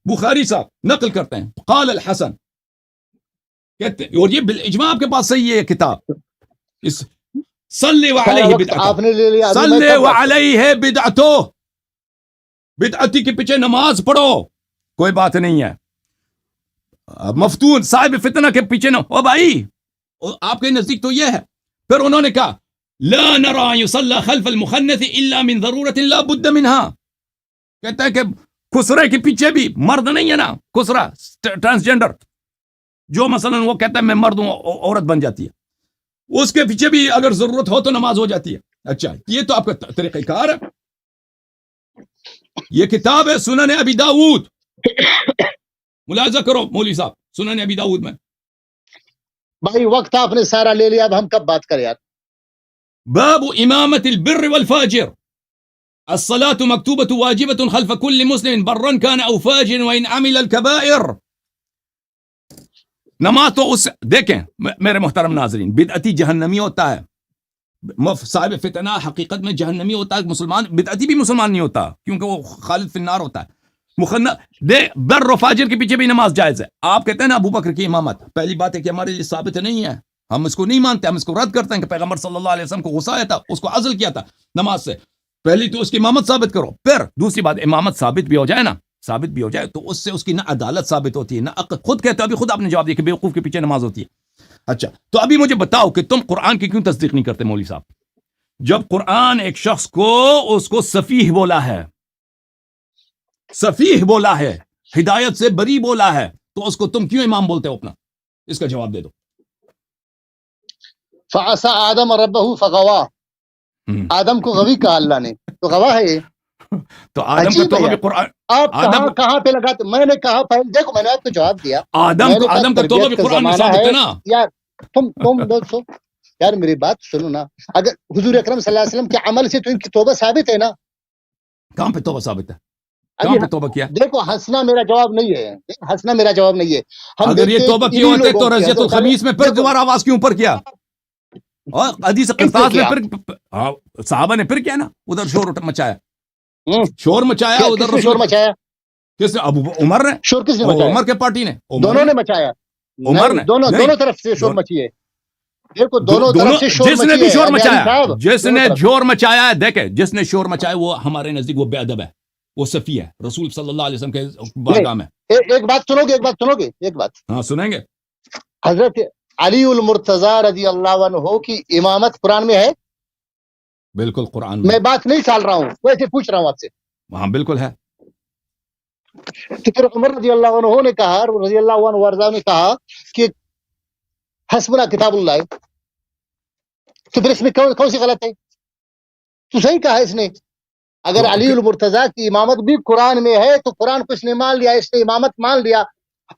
بخاری صاحب نقل کرتے ہیں، قال الحسن کہتے ہیں، اور یہ بالاجماع آپ کے پاس صحیح ہے یہ کتاب. صلی علیہ بدعتو، صلی علیہ بدعتو، بدعتی کے پیچھے نماز پڑھو، کوئی بات نہیں ہے. مفتون صاحب فتنہ کے پیچھے نہ. او بھائی آپ کے نزدیک تو یہ ہے. پھر انہوں نے کہا لا نرى يصلى خلف المخنث الا من ضرورة لا بد منها. کہتا ہے کہ خسرے کے پیچھے بھی، مرد نہیں ہے نا خسرا، ٹرانسجینڈر، جو مثلا وہ کہتا ہے میں مرد ہوں، عورت بن جاتی ہے، اس کے پیچھے بھی اگر ضرورت ہو تو نماز ہو جاتی ہے. اچھا یہ تو آپ کا طریقہ کار ہے. یہ کتاب ہے سنن ابی داؤد، ملاحظہ کرو مولوی صاحب، سنن ابی داؤد میں. بھائی وقت آپ نے سارا لے لیا، اب ہم کب بات کریں یار؟ باب امامت البر والفاجر، الصلاة مكتوبة واجبة خلف كل مسلم برا كان او فاجر وان عمل الكبائر. نماز تو اس دیکھیں میرے محترم ناظرین، بدعتی جہنمی ہوتا ہے، صاحب فتنہ حقیقت میں جہنمی ہوتا ہے. مسلمان بدعتی بھی مسلمان نہیں ہوتا، کیونکہ وہ خالد فی النار ہوتا ہے. بر و فاجر کے پیچھے بھی نماز جائز ہے. آپ کہتے ہیں نا ابو بکر کی امامت، پہلی بات ہے کہ ہمارے لیے ثابت نہیں ہے، ہم اس کو نہیں مانتے، ہم اس کو رد کرتے ہیں کہ پیغمبر صلی اللہ علیہ وسلم کو غصہ آیا تھا، اس کو عزل کیا تھا نماز سے. پہلی تو اس کی امامت ثابت کرو. پھر دوسری بات، امامت ثابت بھی ہو جائے نا، ثابت بھی ہو جائے تو اس سے اس کی نہ عدالت ثابت ہوتی ہے نہ عقل. خود کہتے ہو، ابھی خود آپ نے جواب دیا کہ بیوقوف کے پیچھے نماز ہوتی ہے. اچھا تو ابھی مجھے بتاؤ کہ تم قرآن کی کیوں تصدیق نہیں کرتے مولوی صاحب؟ جب قرآن ایک شخص کو اس کو سفیہ بولا ہے، سفیہ بولا ہے، ہدایت سے بری بولا ہے، تو اس کو تم کیوں امام بولتے ہو اپنا؟ اس کا جواب دے دو. فعصى آدم ربه فغوا، آدم کو غوی کہا اللہ نے، تو غوا ہے یہ. تو آدم کا توبہ بھی قرآن، آپ کہاں پہ لگاتے؟ میں نے کہا پہلے دیکھو میں نے آپ کو جواب دیا، آدم کا توبہ بھی قرآن میں ثابت ہے نا یار۔ تم دوستو یار میری بات سنو نا، اگر حضور اکرم صلی اللہ علیہ وسلم کے عمل سے تو ان کی توبہ ثابت ہے نا۔ کہاں پہ توبہ ثابت ہے؟ کہاں پہ توبہ کیا؟ دیکھو ہنسنا میرا جواب نہیں ہے، ہنسنا میرا جواب نہیں ہے۔ اگر یہ توبہ کی ہوتے تو رضیت الخمیس میں پھر دوبارہ آواز کیوں پر کیا؟ اور حدیث قرطاس میں پھر صحابہ نے پھر کیا نا ادھر شور مچایا، شور مچایا ادھر، شور مچایا کس نے؟ ابو عمر نے، شور کس نے مچایا؟ عمر کے پارٹی نے، دونوں نے مچایا، عمر نے، دونوں طرف سے شور مچی ہے۔ دیکھو دونوں طرف سے شور جس نے بھی شور مچایا، جس نے شور مچایا ہے، دیکھیں جس نے شور مچایا وہ ہمارے نزدیک وہ بے ادب ہے، وہ صفی ہے رسول صلی اللہ علیہ وسلم کے بارگاہ میں۔ ایک بات سنو گے، ایک بات ہاں سنیں گے۔ حضرت علی المرتضی رضی اللہ عنہ کی امامت قرآن میں ہے؟ بالکل قرآن میں بات نہیں ٹال رہا ہوں، ویسے پوچھ رہا ہوں آپ سے۔ ہاں بالکل ہے۔ تو پھر عمر رضی اللہ عنہ نے کہا، رضی اللہ عنہ وارضا نے کہا کہ حسبنا کتاب اللہ، تو پھر اس میں کون سی غلط ہے؟ تو صحیح کہا اس نے، اگر علی المرتضی کی امامت بھی قرآن میں ہے تو قرآن کو اس نے مان لیا، اس نے امامت مان لیا،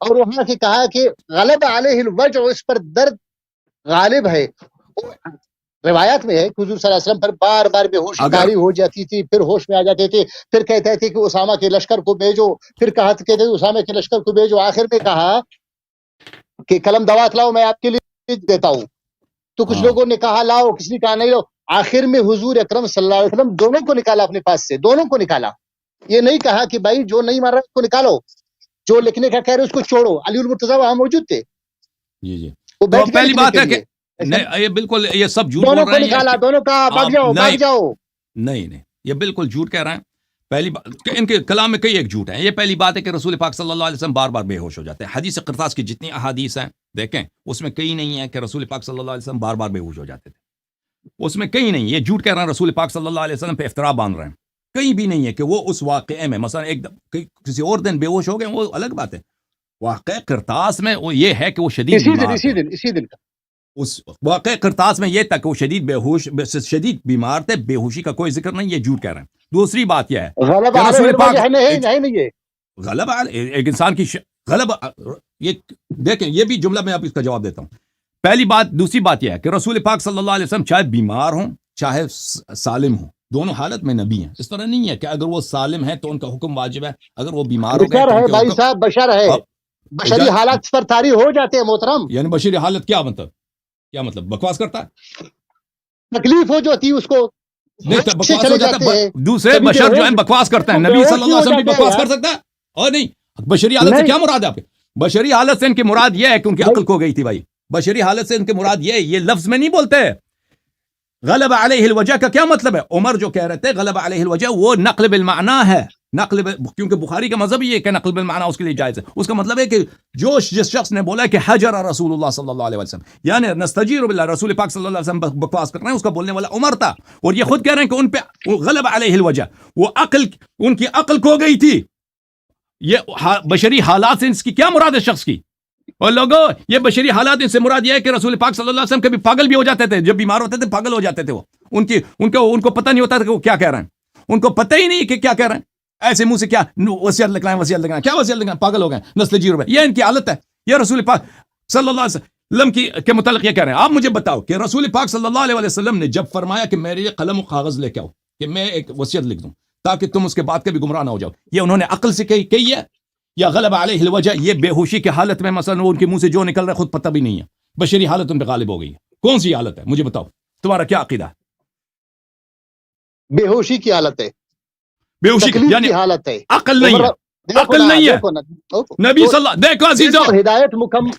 اور وہاں سے کہا کہ غلب علیہ الوجع، اس پر درد غالب ہے۔ روایات میں ہے کہ حضور صلی اللہ علیہ وسلم پر بار بار بے ہوشی طاری ہو جاتی تھی، پھر ہوش میں آ جاتے تھے، پھر کہتے تھے کہ اسامہ کے لشکر کو بھیجو، پھر کہتے تھے اسامہ کے لشکر کو بھیجو، آخر میں کہا کہ قلم دوات لاؤ میں آپ کے لیے دیتا ہوں، تو کچھ لوگوں نے کہا لاؤ، کسی نے کہا نہیں لاؤ، آخر میں حضور اکرم صلی اللہ علیہ وسلم دونوں کو نکالا اپنے پاس سے، دونوں کو نکالا۔ یہ نہیں کہا کہ بھائی جو نہیں مار رہا اس کو نکالو، جو لکھنے کا کہہ رہے اس کو چھوڑو۔ علی المرتضی وہاں موجود تھے، جی جی، وہ تو پہلی بات ہے کہ یہ بالکل یہ سب جھوٹ بول رہے ہیں، نکالا، دونوں کا بھاگ جاؤ بھاگ جاؤ۔ نہیں یہ بالکل جھوٹ کہہ رہے ہیں۔ پہلی بات کہ ان کے کلام میں کئی ایک جھوٹ ہے۔ یہ پہلی بات ہے کہ رسول پاک صلی اللہ علیہ وسلم بار بار بے ہوش ہو جاتے ہیں۔ حدیث قرطاس کی جتنی احادیث ہیں دیکھیں اس میں کئی نہیں ہے کہ رسول پاک صلی اللہ علیہ وسلم بار بار بے ہوش ہو جاتے تھے، اس میں کئی نہیں۔ یہ جھوٹ کہہ رہے ہیں، رسول پاک صلی اللہ علیہ وسلم پہ افترا باندھ رہے ہیں، کہیں بھی نہیں ہے کہ وہ اس واقعے میں مثلا ایک کسی اور دن بے ہوش ہو گئے، وہ الگ بات ہے۔ واقعہ قرطاس میں وہ یہ ہے کہ وہ شدید اسی دن کا اس واقع قرطاس میں یہ تھا کہ وہ شدید بیمار تھے، بے ہوشی کا کوئی ذکر نہیں، یہ جھوٹ کہہ رہے ہیں۔ دوسری بات یہ ہے غلب رسول پاک غلب ایک انسان کی غلب، یہ دیکھیں یہ بھی جملہ میں آپ اس کا جواب دیتا ہوں۔ پہلی بات، دوسری بات یہ ہے کہ رسول پاک صلی اللہ علیہ وسلم چاہے بیمار ہوں چاہے سالم ہوں، دونوں حالت میں نبی ہیں۔ اس طرح نہیں ہے کہ اگر وہ سالم ہے تو ان کا حکم واجب ہے، اگر وہ بیمار ہو گئے بھائی صاحب بشر ہے، بشری حالات پر طاری ہو جاتے ہیں محترم۔ یعنی بشری حالت کیا مطلب بکواس کرتا ہے، تکلیف ہو جاتی ہے اس کو، نہیں بکواس ہو جاتا ہے۔ دوسرے بشر جو ہیں بکواس کرتے ہیں، نبی صلی اللہ علیہ وسلم بھی بکواس کر سکتا ہے؟ اور نہیں، بشری حالت سے کیا مراد ہے آپ کے؟ بشری حالت سے ان کی مراد یہ ہے کہ ان کی عقل کھو گئی تھی۔ بھائی بشری حالت سے ان کی مراد یہ لفظ میں نہیں بولتے۔ غلب علیہ الوجع کا کیا مطلب ہے؟ عمر جو کہہ رہے تھے غلب علیہ الوجع، وہ نقل بالمعنی ہے، کیونکہ بخاری کا مذہب یہ ہے کہ نقل بالمعنی اس کے لیے جائز ہے۔ اس کا مطلب ہے کہ جس شخص نے بولا کہ حجر رسول اللہ صلی اللہ علیہ وسلم، یعنی نستجیر باللہ، رسول پاک صلی اللہ علیہ وسلم بکواس کر رہے ہیں، اس کا بولنے والا عمر تھا، اور یہ خود کہہ رہے ہیں کہ ان پہ غلب علیہ الوجع، وہ ان کی عقل کھو گئی تھی۔ یہ بشری حالات سے اس کی کیا مراد ہے شخص کی؟ اور لوگوں یہ بشری حالات ان سے مراد یہ ہے کہ رسول پاک صلی اللہ علیہ وسلم کبھی پاگل بھی ہو جاتے تھے، جب بیمار ہوتے تھے پاگل ہو جاتے تھے۔ وہ ان کو پتہ نہیں ہوتا تھا کہ وہ کیا کہہ رہے ہیں، ان کو پتہ ہی نہیں کہ کیا کہہ رہے ہیں، ایسے منہ سے کیا وصیت لکھنا ہے، کیا وصیت لکھنا ہے، پاگل ہو گئے، نسل جی روپے، یہ ان کی حالت ہے۔ یہ رسول پاک صلی اللہ علیہ وسلم کے متعلق یہ کہہ رہے ہیں۔ آپ مجھے بتاؤ کہ رسول پاک صلی اللہ علیہ وسلم نے جب فرمایا کہ میرے لیے قلم و کاغذ لے کے آؤ کہ میں ایک وصیت لکھ دوں تاکہ تم اس کے بعد کبھی گمراہ نہ ہو جاؤ، یہ انہوں نے عقل سے کہی ہے یا غلب علیہ الوجع یہ بے ہوشی کی حالت میں مثلا ان کے منہ سے جو نکل رہا ہے خود پتہ بھی نہیں ہے، بشری حالت ان پہ غالب ہو گئی ہے؟ کون سی حالت ہے مجھے بتاؤ، تمہارا کیا عقیدہ ہے؟ بے ہوشی کی حالت ہے، بے ہوشی یعنی حالت ہے، عقل نہیں ہے، عقل نہیں ہے۔ نبی صلی اللہ دیکھو عزیزو، ہدایت مکمل،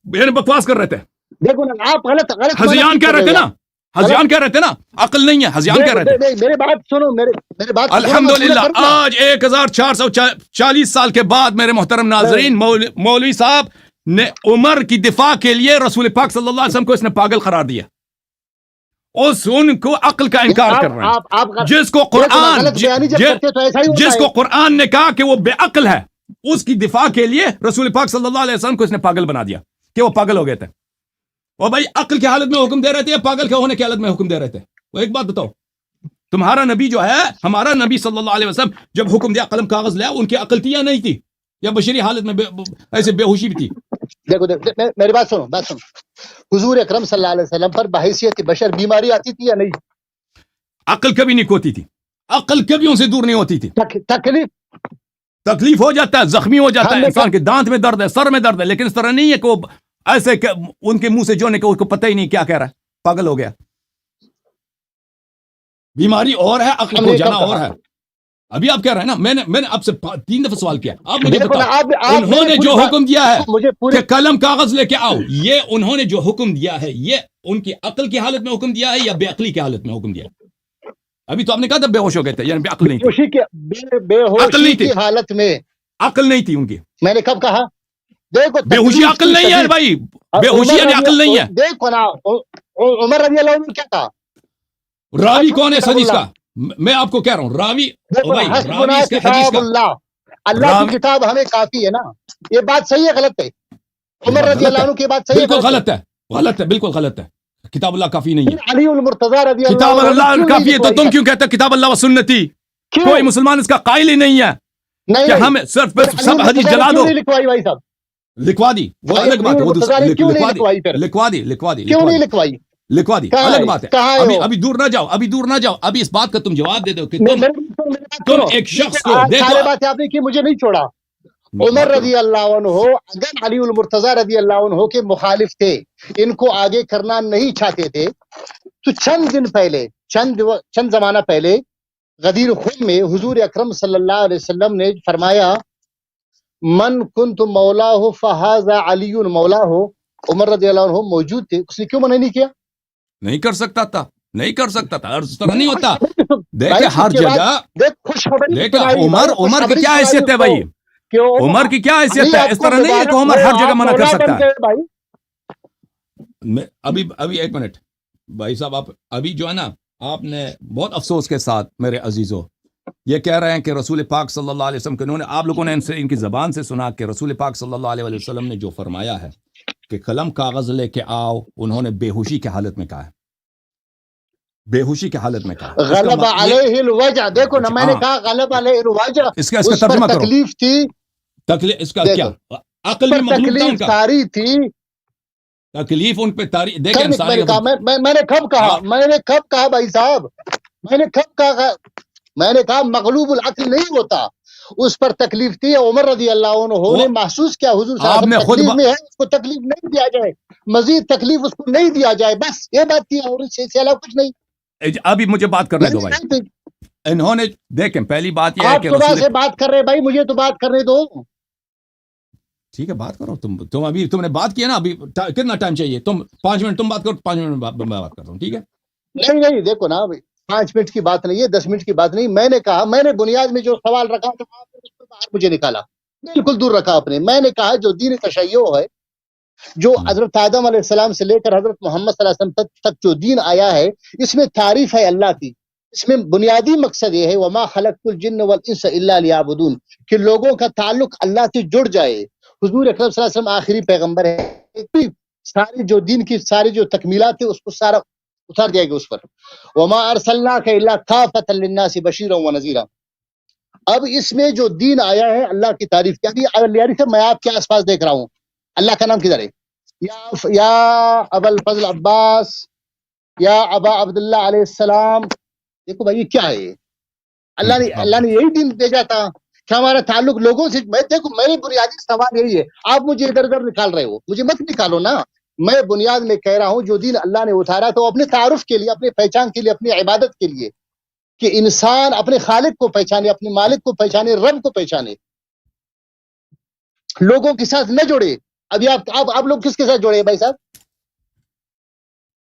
یعنی بکواس کر رہے تھے، دیکھو نا آپ غلط ہذیان کہہ رہے تھے نا، ہذیان کہہ رہے تھے نا، عقل نہیں ہے، ہذیان کہہ رہے تھے۔ میرے بات سنو، میرے بات الحمدللہ آج 1440 سال کے بعد میرے محترم ناظرین، مولوی صاحب نے عمر کی دفاع کے لیے رسول پاک صلی اللہ علیہ وسلم کو اس نے پاگل قرار دیا، ان کو عقل کا انکار کر رہے ہیں، جس کو قرآن نے کہا کہ وہ بے عقل ہے، اس کی دفاع کے لیے رسول پاک صلی اللہ علیہ وسلم کو اس نے پاگل بنا دیا کہ وہ پاگل ہو گئے تھے۔ اور بھائی عقل کی حالت میں حکم دے رہے تھے یا پاگل کے ہونے کی حالت میں حکم دے رہے تھے؟ وہ ایک بات بتاؤ، تمہارا نبی جو ہے، ہمارا نبی صلی اللہ علیہ وسلم جب حکم دیا قلم کاغذ لیا، ان کی عقل تھی یا نہیں تھی؟ یا بشری حالت میں ایسے بے ہوشی بھی تھی؟ دیکھو میری بات سنو. حضور اکرم صلی اللہ علیہ وسلم پر بحیثیت بشر بیماری آتی تھی یا نہیں؟ عقل کبھی نہیں کھوتی تھی، عقل کبھی ان سے دور نہیں ہوتی تھی. تکلیف ہو جاتا ہے، زخمی ہو جاتا ہے انسان کے، دانت میں درد ہے، سر میں درد ہے، لیکن اس طرح نہیں ہے کہ وہ ایسے ان کے منہ سے جو نکلے اس کو پتہ ہی نہیں کیا کہہ رہا ہے، پاگل ہو گیا. بیماری اور ہے، عقل کھو جانا اور ہے. ابھی آپ کہہ رہے ہیں نا، میں نے آپ سے 3 دفعہ سوال کیا، آپ مجھے بتاؤ انہوں نے جو حکم دیا ہے کہ قلم کاغذ لے کے آؤ، یہ انہوں نے جو حکم دیا ہے یہ ان کی عقل کی حالت میں حکم دیا ہے یا بے عقلی کی حالت میں حکم دیا ہے؟ ابھی تو آپ نے کہا تھا بے ہوش ہو گئے تھے، یعنی بے عقل نہیں تھی. بے ہوشی کی حالت میں عقل نہیں تھی ان کی. میں نے کب کہا؟ دیکھو بے ہوشی عقل نہیں ہے بھائی، بے ہوشی یعنی عقل نہیں ہے. دیکھو نا عمر رضی اللہ عنہ نے کیا کہا؟ راوی کون ہے اس حدیث کا؟ میں آپ کو کہہ رہا ہوں راوی کتاب اللہ کی کتاب ہمیں کافی ہے نا. یہ بات صحیح ہے غلط ہے؟ عمر رضی اللہ عنہ کی بات صحیح ہے؟ بالکل غلط ہے، غلط ہے، بالکل غلط ہے. کتاب اللہ کافی نہیں ہے. علی المرتضی رضی اللہ کتاب اللہ کافی ہے تو تم کیوں کہتے کتاب اللہ و سنتی؟ کوئی مسلمان اس کا قائل ہی نہیں ہے کہ ہم صرف سب حدیث جلا دو. لکھوائی بھائی صاحب، لکھوا دی، وہ الگ بات ہے. لکھوا دی کیوں نہیں لکھوائی؟ لکھوا دی، الگ بات ہے. ابھی دور نہ جاؤ، ابھی دور نہ جاؤ. ابھی اس بات کا تم جواب دے دو کہ تم ایک شخص کو دیکھو. بات آپ نے کی، مجھے نہیں چھوڑا. عمر رضی اللہ عنہ اگر علی المرتضی رضی اللہ عنہ کے مخالف تھے، ان کو آگے کرنا نہیں چاہتے تھے، تو چند دن پہلے، چند زمانہ پہلے غدیر خم میں حضور اکرم صلی اللہ علیہ وسلم نے فرمایا من کنت مولاہ فہذا علی مولاہ. عمر رضی اللہ عنہ موجود تھے، اس نے کیوں منع نہیں کیا؟ نہیں کر سکتا تھا، نہیں کر سکتا تھا. اس طرح نہیں ہوتا. دیکھیں ہر جگہ دیکھیں عمر کی کیا حیثیت ہے بھائی، عمر کی کیا حیثیت ہے؟ اس طرح نہیں ہے کہ عمر ہر جگہ منع کر سکتا ہے. ابھی ایک منٹ بھائی صاحب، آپ ابھی جو ہے نا، آپ نے بہت افسوس کے ساتھ میرے عزیزوں یہ کہہ رہے ہیں کہ رسول پاک صلی اللہ علیہ وسلم انہوں نے، آپ لوگوں نے ان کی زبان سے سنا کہ رسول پاک صلی اللہ علیہ وسلم نے جو فرمایا ہے کہ قلم کاغذ لے کے آؤ، انہوں نے بے ہوشی کی حالت میں کہا ہے. بے ہوشی کی حالت میں کہا غلب علیہ الوجع. دیکھو نا، میں نے کہا غلب علیہ الوجع. اس کا ترجمہ کرو. تکلیف تھی، تکلیف اس کا کیا؟ عقل بھی مخلوق تھا ان کا. تاری تھی تکلیف ان پہ تاری. دیکھیں میں نے کب کہا بھائی صاحب، میں نے کہا مغلوب العقل نہیں ہوتا، اس پر تکلیف تھی. عمر رضی اللہ عنہ نے محسوس کیا حضور صلی اللہ علیہ وسلم تکلیف میں ہے، اس کو تکلیف نہیں دیا جائے، مزید تکلیف اس کو نہیں دیا جائے، بس یہ بات تھی اور اس سے علاوہ کچھ نہیں. ابھی مجھے بات کرنے دو بھائی. انہوں نے دیکھیں پہلی بات یہ ہے کہ صبح سے بات کر رہے بھائی، مجھے تو بات کرنے دو. ٹھیک ہے بات کرو. تم ابھی تم نے بات کیا نا، ابھی کتنا ٹائم چاہیے؟ تم 5 منٹ تم بات کرو، 5 منٹ میں بات کرتا ہوں. ٹھیک ہے؟ نہیں دیکھو نا، 5 منٹ کی بات نہیں ہے، 10 منٹ کی بات نہیں. میں نے کہا، میں نے بنیاد میں جو سوال رکھا تھا آپ نے اس کو باہر مجھے نکالا، بالکل دور رکھا آپ نے. میں نے کہا جو دین تشیع ہے، جو حضرت آدم علیہ السلام سے لے کر حضرت محمد صلی اللہ علیہ وسلم تک جو دین آیا ہے، اس میں تعریف ہے اللہ کی. اس میں بنیادی مقصد یہ ہے وما خلقت الجن والانس الا لیعبدون، کہ لوگوں کا تعلق اللہ سے جڑ جائے. حضور اکرم صلی اللہ علیہ وسلم آخری پیغمبر ہے، ساری جو دین کی ساری جو تکمیلات ہے اس کو سارا اتار دیا گیا اس پر. وما ارسلناک الا کافۃ للناس بشیرا ونذیرا. اب اس میں جو دین آیا ہے اللہ کی تعریف کی. ابھی سے میں آپ کے آس پاس دیکھ رہا ہوں، اللہ کا نام کدھر ہے؟ یا ابا الفضل عباس، یا ابا عبداللہ علیہ السلام. دیکھو بھائی یہ کیا ہے؟ اللہ نے یہی دین بھیجا تھا کہ ہمارا تعلق لوگوں سے. دیکھو میری بنیادی سوال یہی ہے، آپ مجھے ادھر ادھر نکال رہے ہو، مجھے مت نکالو نا. میں بنیاد میں کہہ رہا ہوں جو دین اللہ نے اتارا تو اپنے تعارف کے لیے، اپنے پہچان کے لیے، اپنی عبادت کے لیے، کہ انسان اپنے خالق کو پہچانے، اپنے مالک کو پہچانے، رب کو پہچانے، لوگوں کے ساتھ نہ جوڑے. ابھی آپ لوگ کس کے ساتھ جوڑے بھائی صاحب؟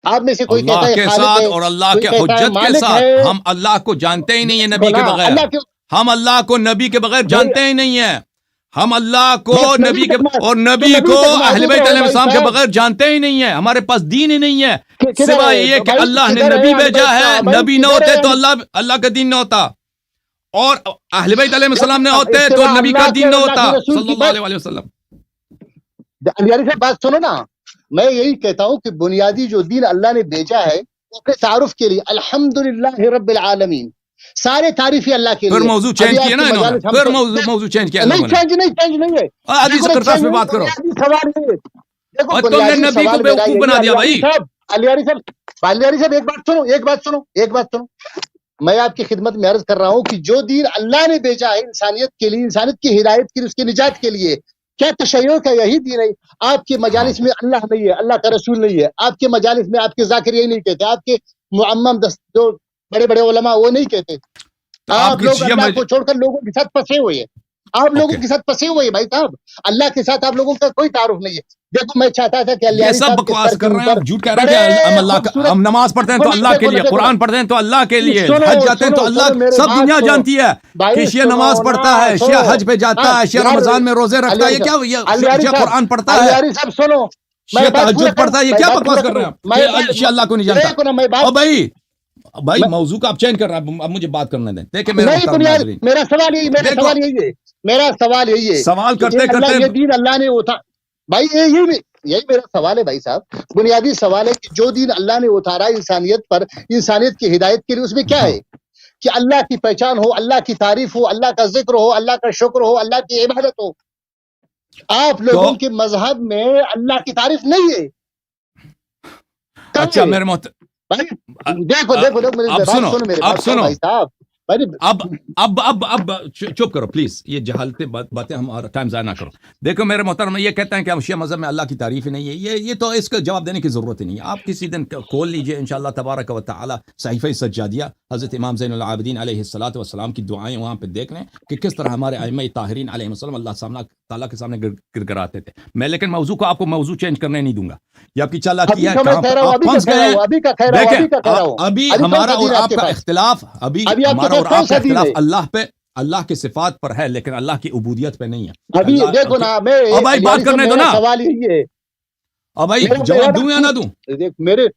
آپ میں سے کوئی کہتا ہے اللہ کے ساتھ اور اللہ کے حجت کے ساتھ. ہم اللہ کو جانتے ہی نہیں ہیں نبی کے بغیر. ہم اللہ کو نبی کے بغیر جانتے ہی نہیں ہیں. ہم اللہ کو نبی کے اور نبی کو اہل بیت علیہ السلام کے بغیر جانتے ہی نہیں ہیں. ہمارے پاس دین ہی نہیں ہے سوائے یہ کہ اللہ نے نبی بھیجا ہے. نبی نہ ہوتے تو اللہ کا دین نہ ہوتا، اور اہل بیت علیہ السلام نہ ہوتے تو نبی کا دین نہ ہوتا صلی اللہ علیہ وسلم. بات سنو نا، میں یہی کہتا ہوں کہ بنیادی جو دین اللہ نے بھیجا ہے اپنے تعارف کے لیے الحمدللہ رب العالمین، سارے تعریفیں اللہ کے لیے. پھر موضوع چینج کیا نا انہوں نے، پھر موضوع چینج کیا نہیں چینج نہیں ہے. حدیث کرتاس میں بات کرو. سوال یہ دیکھو اور تم نے نبی کو بیوقوف بنا دیا بھائی. علیاری صاحب ایک بات سنو. میں آپ کی خدمت میں عرض کر رہا ہوں کہ جو دین اللہ نے بھیجا ہے انسانیت کے لیے، انسانیت کی ہدایت کے لیے، اس کی نجات کے لیے، کیا تشیع کا یہی دین ہے؟ آپ کے مجالس میں اللہ نہیں ہے، اللہ کا رسول نہیں ہے. آپ کے مجالس میں آپ کے ذاکر یہی نہیں کہتے، آپ کے معمم جو بڑے بڑے علماء وہ نہیں کہتے. آپ لوگ اللہ کو چھوڑ کر لوگوں کے ساتھ پھنسے ہوئے ہیں. آپ لوگوں کے ساتھ پھنسے ہوئے ہیں بھائی صاحب. اللہ کے ساتھ آپ لوگوں کا کوئی تعارف نہیں ہے. دیکھو میں چاہتا تھا کہ یہ سب بکواس کر رہے ہیں، جھوٹ کہہ رہے ہیں. ہم نماز پڑھتے ہیں تو اللہ کے لیے، قرآن پڑھتے ہیں تو اللہ کے لیے، حج جاتے ہیں تو اللہ، سب دنیا جانتی ہے کہ شیعہ نماز پڑھتا ہے، شیعہ حج پہ جاتا ہے، شیعہ رمضان میں روزے رکھتا ہے. یہ کیا؟ شیعہ قرآن پڑھتا ہے، شیعہ تہجد پڑھتا ہے. یہ کیا بکواس کر رہے ہیں کہ شیعہ اللہ کو نہیں جانتا؟ او بھائی موضوع کا آپ چینج کر رہے ہیں. اب مجھے بات کرنے دیں. دیکھیں میرا سوال یہی ہے، سوال کرتے کرتے یہ دین اللہ نے اتارا. بھائی یہی میرا سوال ہے بھائی صاحب. بنیادی سوال ہے کہ جو دین اللہ نے اتارا انسانیت پر، انسانیت کی ہدایت کے لیے، اس میں کیا ہے کہ اللہ کی پہچان ہو، اللہ کی تعریف ہو، اللہ کا ذکر ہو، اللہ کا شکر ہو، اللہ کی عبادت ہو. آپ لوگوں کے مذہب میں اللہ کی تعریف نہیں ہے. اچھا میرے دیکھو اب سنو بھائی صاحب. اب چپ کرو پلیز. یہ جہالتیں باتیں ہمارا ٹائم ضائع نہ کرو. دیکھو میرے محترم، یہ کہتے ہیں کہ ہم شیعہ مذہب میں اللہ کی تعریف ہی نہیں ہے. یہ تو اس کا جواب دینے کی ضرورت ہی نہیں ہے. آپ کسی دن کھول لیجئے انشاءاللہ تبارک و تعالی صحیفہ سجادیہ، حضرت امام زین العابدین علیہ الصلوۃ والسلام کی دعائیں وہاں پہ دیکھ لیں کہ کس طرح ہمارے ائمہ طاہرین علیہ السلام اللہ تعالیٰ کے سامنے گڑگڑاتے تھے. میں لیکن موضوع کو آپ کو موضوع چینج کرنے نہیں دوں گا. یہ آپ کی چالاکی ہے. دیکھیں ابھی ہمارا اور آپ کا اختلاف، ابھی ہمارا اور آپ کا اختلاف اللہ پہ، اللہ کے صفات پر ہے، لیکن اللہ کی عبودیت پہ نہیں ہے. ابھی دیکھو نا، بھائی بات کرنے دو نا. سوال یہی ہے. بھائی جواب دوں یا نہ دوں؟ میرے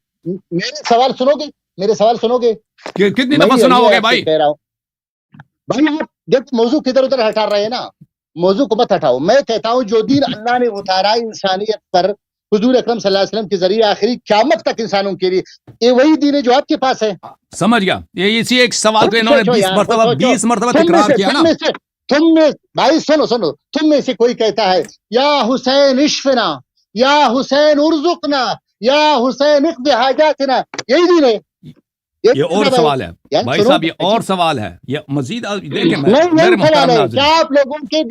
سوال سنو گے کتنی دفعہ سنا ہوگے بھائی؟ بھائی آپ دیکھ موضوع کدھر ادھر ہٹا رہے ہیں نا. موضوع کو مت ہٹاؤ. میں کہتا ہوں جو دین اللہ نے اتارا انسانیت پر حضور اکرم صلی اللہ علیہ وسلم کے ذریعے آخری قیامت تک انسانوں کے لیے، یہ وہی دین ہے جو آپ کے پاس ہے. سمجھ گیا. یہ اسی ایک سوال کو انہوں نے 20 مرتبہ تکرار کیا نا. تم میں بھائی سنو تم میں سے کوئی کہتا ہے یا حسین اشفنا، یا حسین ارزقنا، یا حسین اقض حاجاتنا، یہی دین ہے. یہ اور سوال ہے بھائی صاحب، یہ اور سوال ہے. یہ مزید دیکھیں میرے محترم ناظرین، کیا آپ لوگوں کے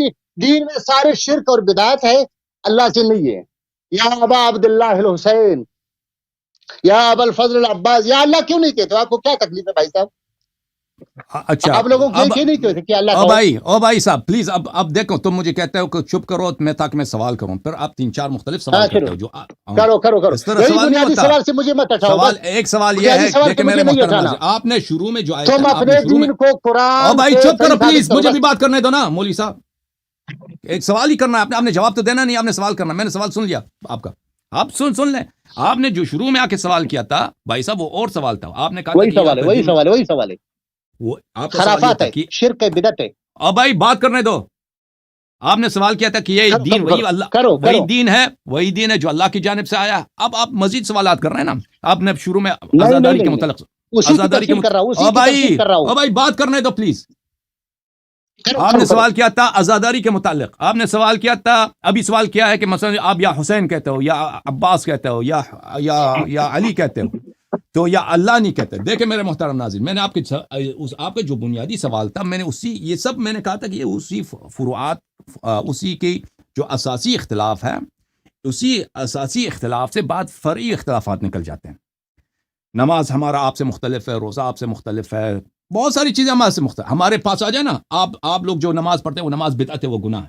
دین میں سارے شرک اور بدعت ہے؟ اللہ سے نہیں ہے. یا ابا عبداللہ الحسین، یا ابا الفضل العباس، یا اللہ کیوں نہیں کہتے؟ آپ کو کیا تکلیف ہے بھائی صاحب؟ اچھا آپ لوگوں کو یہ نہیں کہتے کہ اللہ او بھائی صاحب پلیز. اب دیکھو، تم مجھے کہتے ہو کہ چپ کرو میں تاکہ میں سوال کروں، پھر آپ 3-4 مختلف سوال کرتے ہو. جو کرو اس طرح سوال سے مجھے مت ہٹاؤ. ایک سوال یہ ہے کہ میرے محترم آپ نے شروع میں جو تم اپنے دین کو قرآن، بھائی چپ کرو پلیز، مجھے بھی بات کرنے دو نا مولوی صاحب. ایک سوال ہی کرنا ہے آپ نے جواب تو دینا نہیں. آپ نے سوال کرنا، میں نے سوال سن لیا آپ کا. آپ سن لیں. آپ نے جو شروع میں آ کے سوال کیا تھا بھائی صاحب، وہ اور سوال تھا. آپ نے کہا وہی سوال ہے وہ آپ خرافات ہے، شرک ہے، بدعت ہے. اب بھائی بات کرنے دو. آپ نے سوال کیا تھا کہ یہ دین وہی دین ہے جو اللہ کی جانب سے آیا. اب آپ مزید سوالات کر رہے ہیں نا. آپ نے شروع میں آزاداری کے متعلق بھائی بات کرنے دو پلیز. آپ نے سوال کیا تھا آزاداری کے متعلق. آپ نے سوال کیا تھا، ابھی سوال کیا ہے کہ مثلا آپ یا حسین کہتے ہو، یا عباس کہتے ہو، یا علی کہتے ہو، تو یا اللہ نہیں کہتے. دیکھیں میرے محترم ناظرین، میں نے آپ کا جو بنیادی سوال تھا، میں نے یہ سب میں نے کہا تھا کہ یہ اسی فروعات، اسی کے جو اساسی اختلاف ہے، اسی اساسی اختلاف سے بعد فرعی اختلافات نکل جاتے ہیں. نماز ہمارا آپ سے مختلف ہے، روزہ آپ سے مختلف ہے، بہت ساری چیزیں ہمارے سے مختلف. ہمارے پاس آ جائے نا، آپ لوگ جو نماز پڑھتے ہیں وہ نماز بدعت ہے، وہ گناہ ہے.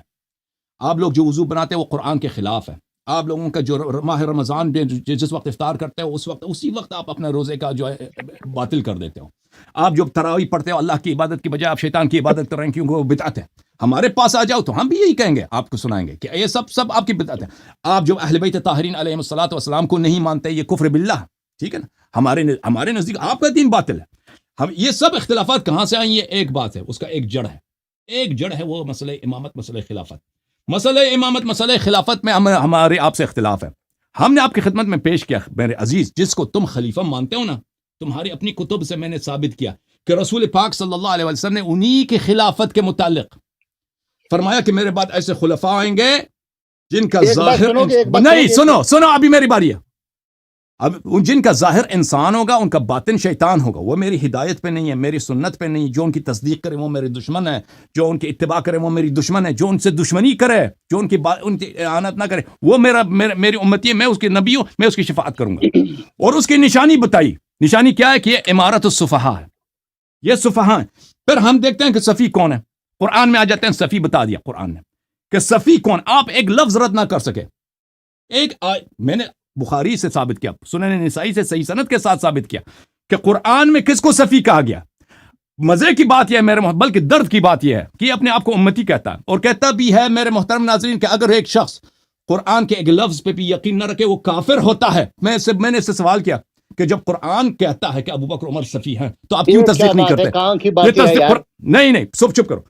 آپ لوگ جو وضو بناتے ہیں وہ قرآن کے خلاف ہے. آپ لوگوں کا جو ماہ رمضان میں جس وقت افطار کرتے ہو اسی وقت آپ اپنے روزے کا جو ہے باطل کر دیتے ہو. آپ جو تراویح پڑھتے ہو اللہ کی عبادت کی بجائے آپ شیطان کی عبادت کر رہے ہیں، کیونکہ وہ بدعت ہے. ہمارے پاس آ جاؤ تو ہم بھی یہی کہیں گے، آپ کو سنائیں گے کہ یہ سب آپ کی بدعت ہے. آپ جو اہل بیت طاہرین علیہم الصلوۃ والسلام کو نہیں مانتے، یہ کفر باللہ. ٹھیک ہے نا. ہمارے نزدیک آپ کا دین باطل ہے. ہم یہ سب اختلافات کہاں سے آئیں؟ یہ ایک بات ہے، اس کا ایک جڑ ہے وہ مسئلہ امامت، مسئلہ خلافت. مسئلہ خلافت میں ہمارے آپ سے اختلاف ہے. ہم نے آپ کی خدمت میں پیش کیا میرے عزیز، جس کو تم خلیفہ مانتے ہو نا، تمہاری اپنی کتب سے میں نے ثابت کیا کہ رسول پاک صلی اللہ علیہ وسلم نے انہی کی خلافت کے متعلق فرمایا کہ میرے بعد ایسے خلفاء آئیں گے جن کا ظاہر نہیں سنو ابھی میری باری ہے. اب جن کا ظاہر انسان ہوگا ان کا باطن شیطان ہوگا. وہ میری ہدایت پہ نہیں ہے, میری سنت پہ نہیں. جو ان کی تصدیق کرے وہ میرے دشمن ہے, جو ان کی اتباع کرے وہ میری دشمن ہے. جو ان سے دشمنی کرے, جو ان کی اعانت نہ کرے, وہ میری امتی ہے. میں اس کی نبی ہوں, میں اس کی شفاعت کروں گا. اور اس کی نشانی بتائی. نشانی کیا ہے کہ یہ امارت الصفحاء ہے, یہ صفحاء ہیں. پھر ہم دیکھتے ہیں کہ صفی کون ہے. قرآن میں آ جاتے ہیں, صفی بتا دیا قرآن نے کہ صفی کون. آپ ایک لفظ رد نہ کر سکے. میں نے بخاری سے ثابت کیا, سنن نسائی سے صحیح سند کے ساتھ ثابت کیا کہ قرآن میں کس کو صفی کہا گیا. مزے کی بات یہ ہے میرے محترم, بلکہ درد کی بات یہ ہے کہ اپنے آپ کو امتی کہتا ہے, اور کہتا بھی ہے میرے محترم ناظرین کہ اگر ایک شخص قرآن کے ایک لفظ پہ بھی یقین نہ رکھے وہ کافر ہوتا ہے. میں نے اس سے سوال کیا کہ جب قرآن کہتا ہے کہ ابو بکر عمر صفی ہیں تو آپ کیوں تصدیق نہیں کرتے؟ نہیں چپ کرو.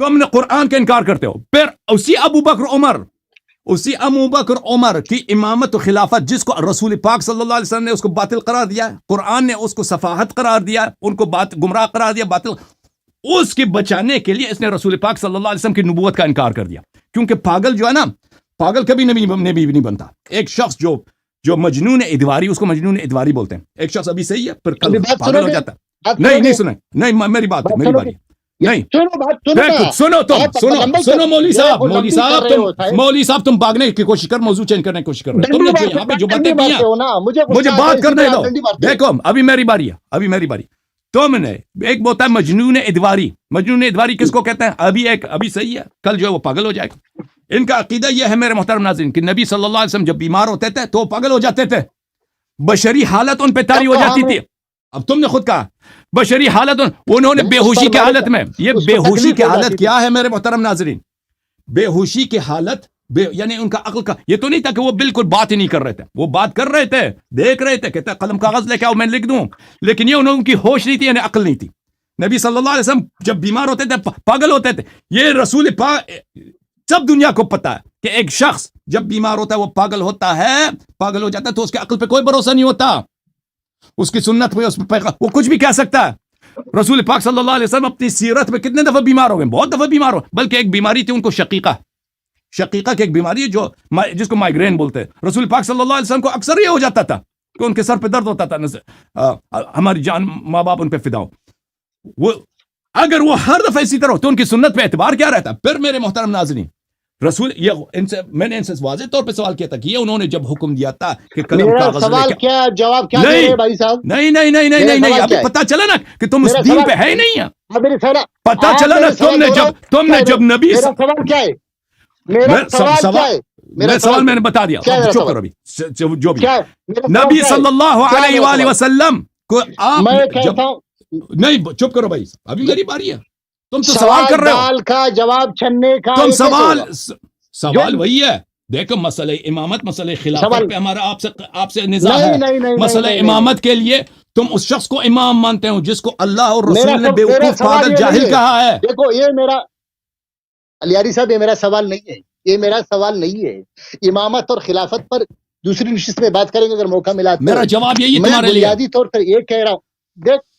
تم نے قرآن کا انکار کرتے ہو. پھر اسی ابو بکر عمر کی امامت و خلافت جس کو رسول پاک صلی اللہ علیہ وسلم نے اس کو باطل قرار دیا ہے, قرآن نے اس کو سفاہت قرار دیا, ان کو گمراہ قرار دیا, باطل, اس کے بچانے کے لیے اس نے رسول پاک صلی اللہ علیہ وسلم کی نبوت کا انکار کر دیا. کیونکہ پاگل جو ہے نا, پاگل کبھی نبی نہیں بنتا. ایک شخص جو مجنون ادواری, اس کو مجنون ادواری بولتے ہیں. ایک شخص ابھی صحیح ہے پھر کل پاگل ہو جاتا ہے. نہیں سنیں, نہیں میری بات میری باری نہیں. سنو مولوی صاحب تم بھاگنے کی کوشش کر, موضوع چینج کرنے کی کوشش کر رہے ہو. تم نے جو یہاں پہ جو باتیں کی ہیں, مجھے بات کرنے دو. دیکھو ابھی میری باری ہے. تم نے ایک بولتا ہے مجنون ادواری. مجنون ادواری کس کو کہتے ہیں؟ ابھی صحیح ہے, کل جو ہے وہ پاگل ہو جائے گا. ان کا عقیدہ یہ ہے میرے محترم ناظرین کہ نبی صلی اللہ علیہ وسلم جب بیمار ہوتے تھے تو وہ پاگل ہو جاتے تھے, بشری حالت ان پہ طاری ہو جاتی تھی. اب تم نے خود کہا بشری حالت, انہوں نے بے ہوشی کی حالت میں, یہ بے ہوشی کی حالت کیا ہے میرے محترم ناظرین؟ بے ہوشی کی حالت یعنی ان کا عقل کا یہ تو نہیں تھا کہ وہ بالکل بات ہی نہیں کر رہے تھے. وہ بات کر رہے تھے, دیکھ رہے تھے, کہتے قلم کاغذ لے کے آؤ میں لکھ دوں, لیکن یہ ان کی ہوش نہیں تھی, یعنی عقل نہیں تھی. نبی صلی اللہ علیہ وسلم جب بیمار ہوتے تھے پاگل ہوتے تھے. یہ رسول پاک سب دنیا کو پتا ہے کہ ایک شخص جب بیمار ہوتا ہے وہ پاگل ہوتا ہے, پاگل ہو جاتا ہے, تو اس کے عقل پہ کوئی بھروسہ نہیں ہوتا, اس کی سنت پہ, اس پہ وہ کچھ بھی کہہ سکتا ہے. رسول پاک صلی اللہ علیہ وسلم اپنی سیرت میں کتنے دفعہ بیمار ہو گئے, بہت دفعہ بیمار ہو, بلکہ ایک بیماری تھی ان کو شقیقہ کی ایک بیماری ہے جس کو مائگرین بولتے ہیں. رسول پاک صلی اللہ علیہ وسلم کو اکثر یہ ہو جاتا تھا کہ ان کے سر پہ درد ہوتا تھا, ہماری جان ماں باپ ان پہ فدا ہو. وہ اگر وہ ہر دفعہ اسی طرح ہو تو ان کی سنت پہ اعتبار کیا رہتا؟ پھر میرے محترم ناظرین, میں نے ان سے واضح طور پہ سوال کیا تھا کہ یہ انہوں نے جب حکم دیا تھا کہ قلم کاغذ سوال کیا جواب کیا دے رہے بھائی صاحب؟ نہیں ابھی پتہ چلا نا کہ تم اس دین پہ ہے نہیں ہے. پتہ چلا نا تم نے جب نبی, میرا سوال کیا ہے؟ میرا سوال میں نے بتا دیا. چپ کرو ابھی, جو بھی نبی صلی اللہ علیہ وآلہ وسلم کو آپ نہیں, چپ کرو بھائی, ابھی میری باری ہے. تم تو سوال کر رہے ہو, سوال کا جواب چھننے کا, تم سوال وہی ہے. دیکھو مسئلہ امامت, مسئلہ خلافت پہ ہمارا آپ سے نزاع ہے. مسئلہ امامت کے لیے تم اس شخص کو امام مانتے ہو جس کو اللہ اور رسول نے بیوقوف پاگل جاہل کہا ہے. دیکھو یہ میرا علیاری صاحب, یہ میرا سوال نہیں ہے, یہ میرا سوال نہیں ہے. امامت اور خلافت پر دوسری نشست میں بات کریں گے اگر موقع ملا. میرا جواب یہی ہے تمہارے لیے. بنیادی طور پر یہ کہہ رہا ہوں,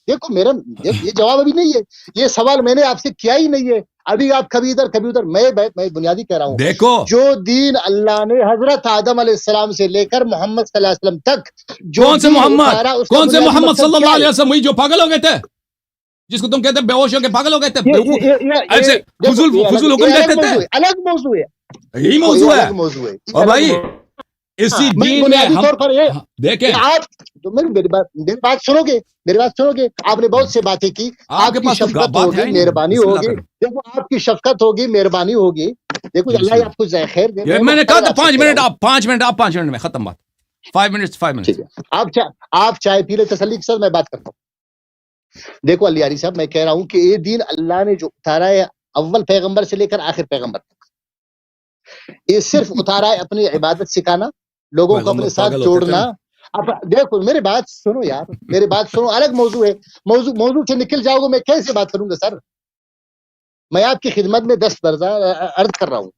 دیکھو میرا یہ جواب ابھی نہیں ہے, یہ سوال میں نے آپ سے کیا ہی نہیں ہے. ابھی آپ کبھی ادھر میں بنیادی کہہ رہا ہوں. دیکھو جو دین اللہ نے حضرت آدم علیہ السلام سے لے کر محمد صلی اللہ علیہ وسلم تک, کون سے محمد صلی اللہ علیہ وسلم, وہی جو پاگل ہو گئے تھے, جس کو تم کہتے ہیں بے ہوش ہو کے پاگل ہو گئے تھے, ایسے فضول حکم دیتے تھے. الگ موضوع ہے, یہی موضوع ہے. اور بھائی اسی دین میں دیکھیں, آپ میری بات سنو گے, آپ نے بہت سے باتیں کی. آپ کی شفقت ہوگی, مہربانی ہوگی. دیکھو آپ کی شفقت ہوگی, مہربانی ہوگی. دیکھو اللہ آپ کو خیر دے. میں نے کہا تھا 5 منٹ میں ختم بات. 5 منٹ. آپ چائے پی لے تسلی کے ساتھ, میں بات کرتا ہوں. دیکھو علیاری صاحب, میں کہہ رہا ہوں کہ یہ دین اللہ نے جو اتارا ہے اول پیغمبر سے لے کر آخر پیغمبر تک, یہ صرف اتارا ہے اپنی عبادت سکھانا, لوگوں کو اپنے ساتھ جوڑنا. اب دیکھو میری بات سنو یار, میری بات سنو. الگ موضوع ہے, موضوع سے نکل جاؤ گے, میں کیسے بات کروں گا سر؟ میں آپ کی خدمت میں 10 درجہ عرض کر رہا ہوں.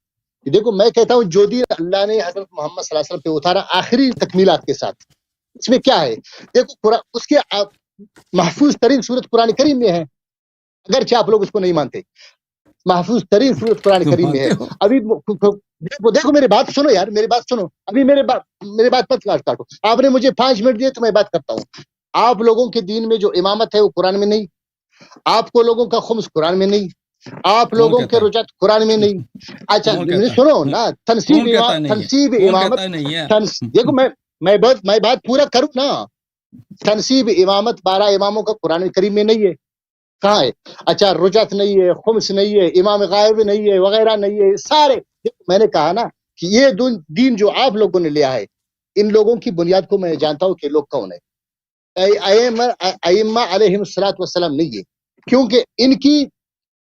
دیکھو میں کہتا ہوں جو دین اللہ نے حضرت محمد صلی اللہ علیہ وسلم پہ اتارا آخری تکمیلات کے ساتھ, اس میں کیا ہے؟ دیکھو اس کے محفوظ ترین صورت قرآن کریم میں ہے، اگرچہ آپ لوگ اس کو نہیں مانتے، محفوظ ترین صورت قرآن کریم میں ہے. ابھی دیکھو میری بات سنو یار، میری بات سنو، ابھی میری بات مت کاٹو. آپ نے مجھے 5 منٹ دیے تو میں بات کرتا ہوں. آپ لوگوں کے دین میں جو امامت ہے وہ قرآن میں نہیں، آپ کو لوگوں کا خمس قرآن میں نہیں، آپ لوگوں کے رجعت قرآن میں نہیں. اچھا سنو نا، تنصیب امامت، دیکھو میں بات پورا کروں نا. تنصیب امامت 12 اماموں کا قرآن کریم میں نہیں ہے. کہاں ہے؟ اچھا رجعت نہیں ہے، خمس نہیں ہے، امام غائب نہیں ہے، وغیرہ نہیں ہے. سارے میں نے کہا نا کہ یہ دین جو آپ لوگوں نے لیا ہے، ان لوگوں کی بنیاد کو میں جانتا ہوں کہ لوگ کون ہے. ائمہ علیہم الصلوۃ والسلام نہیں ہے، کیونکہ ان کی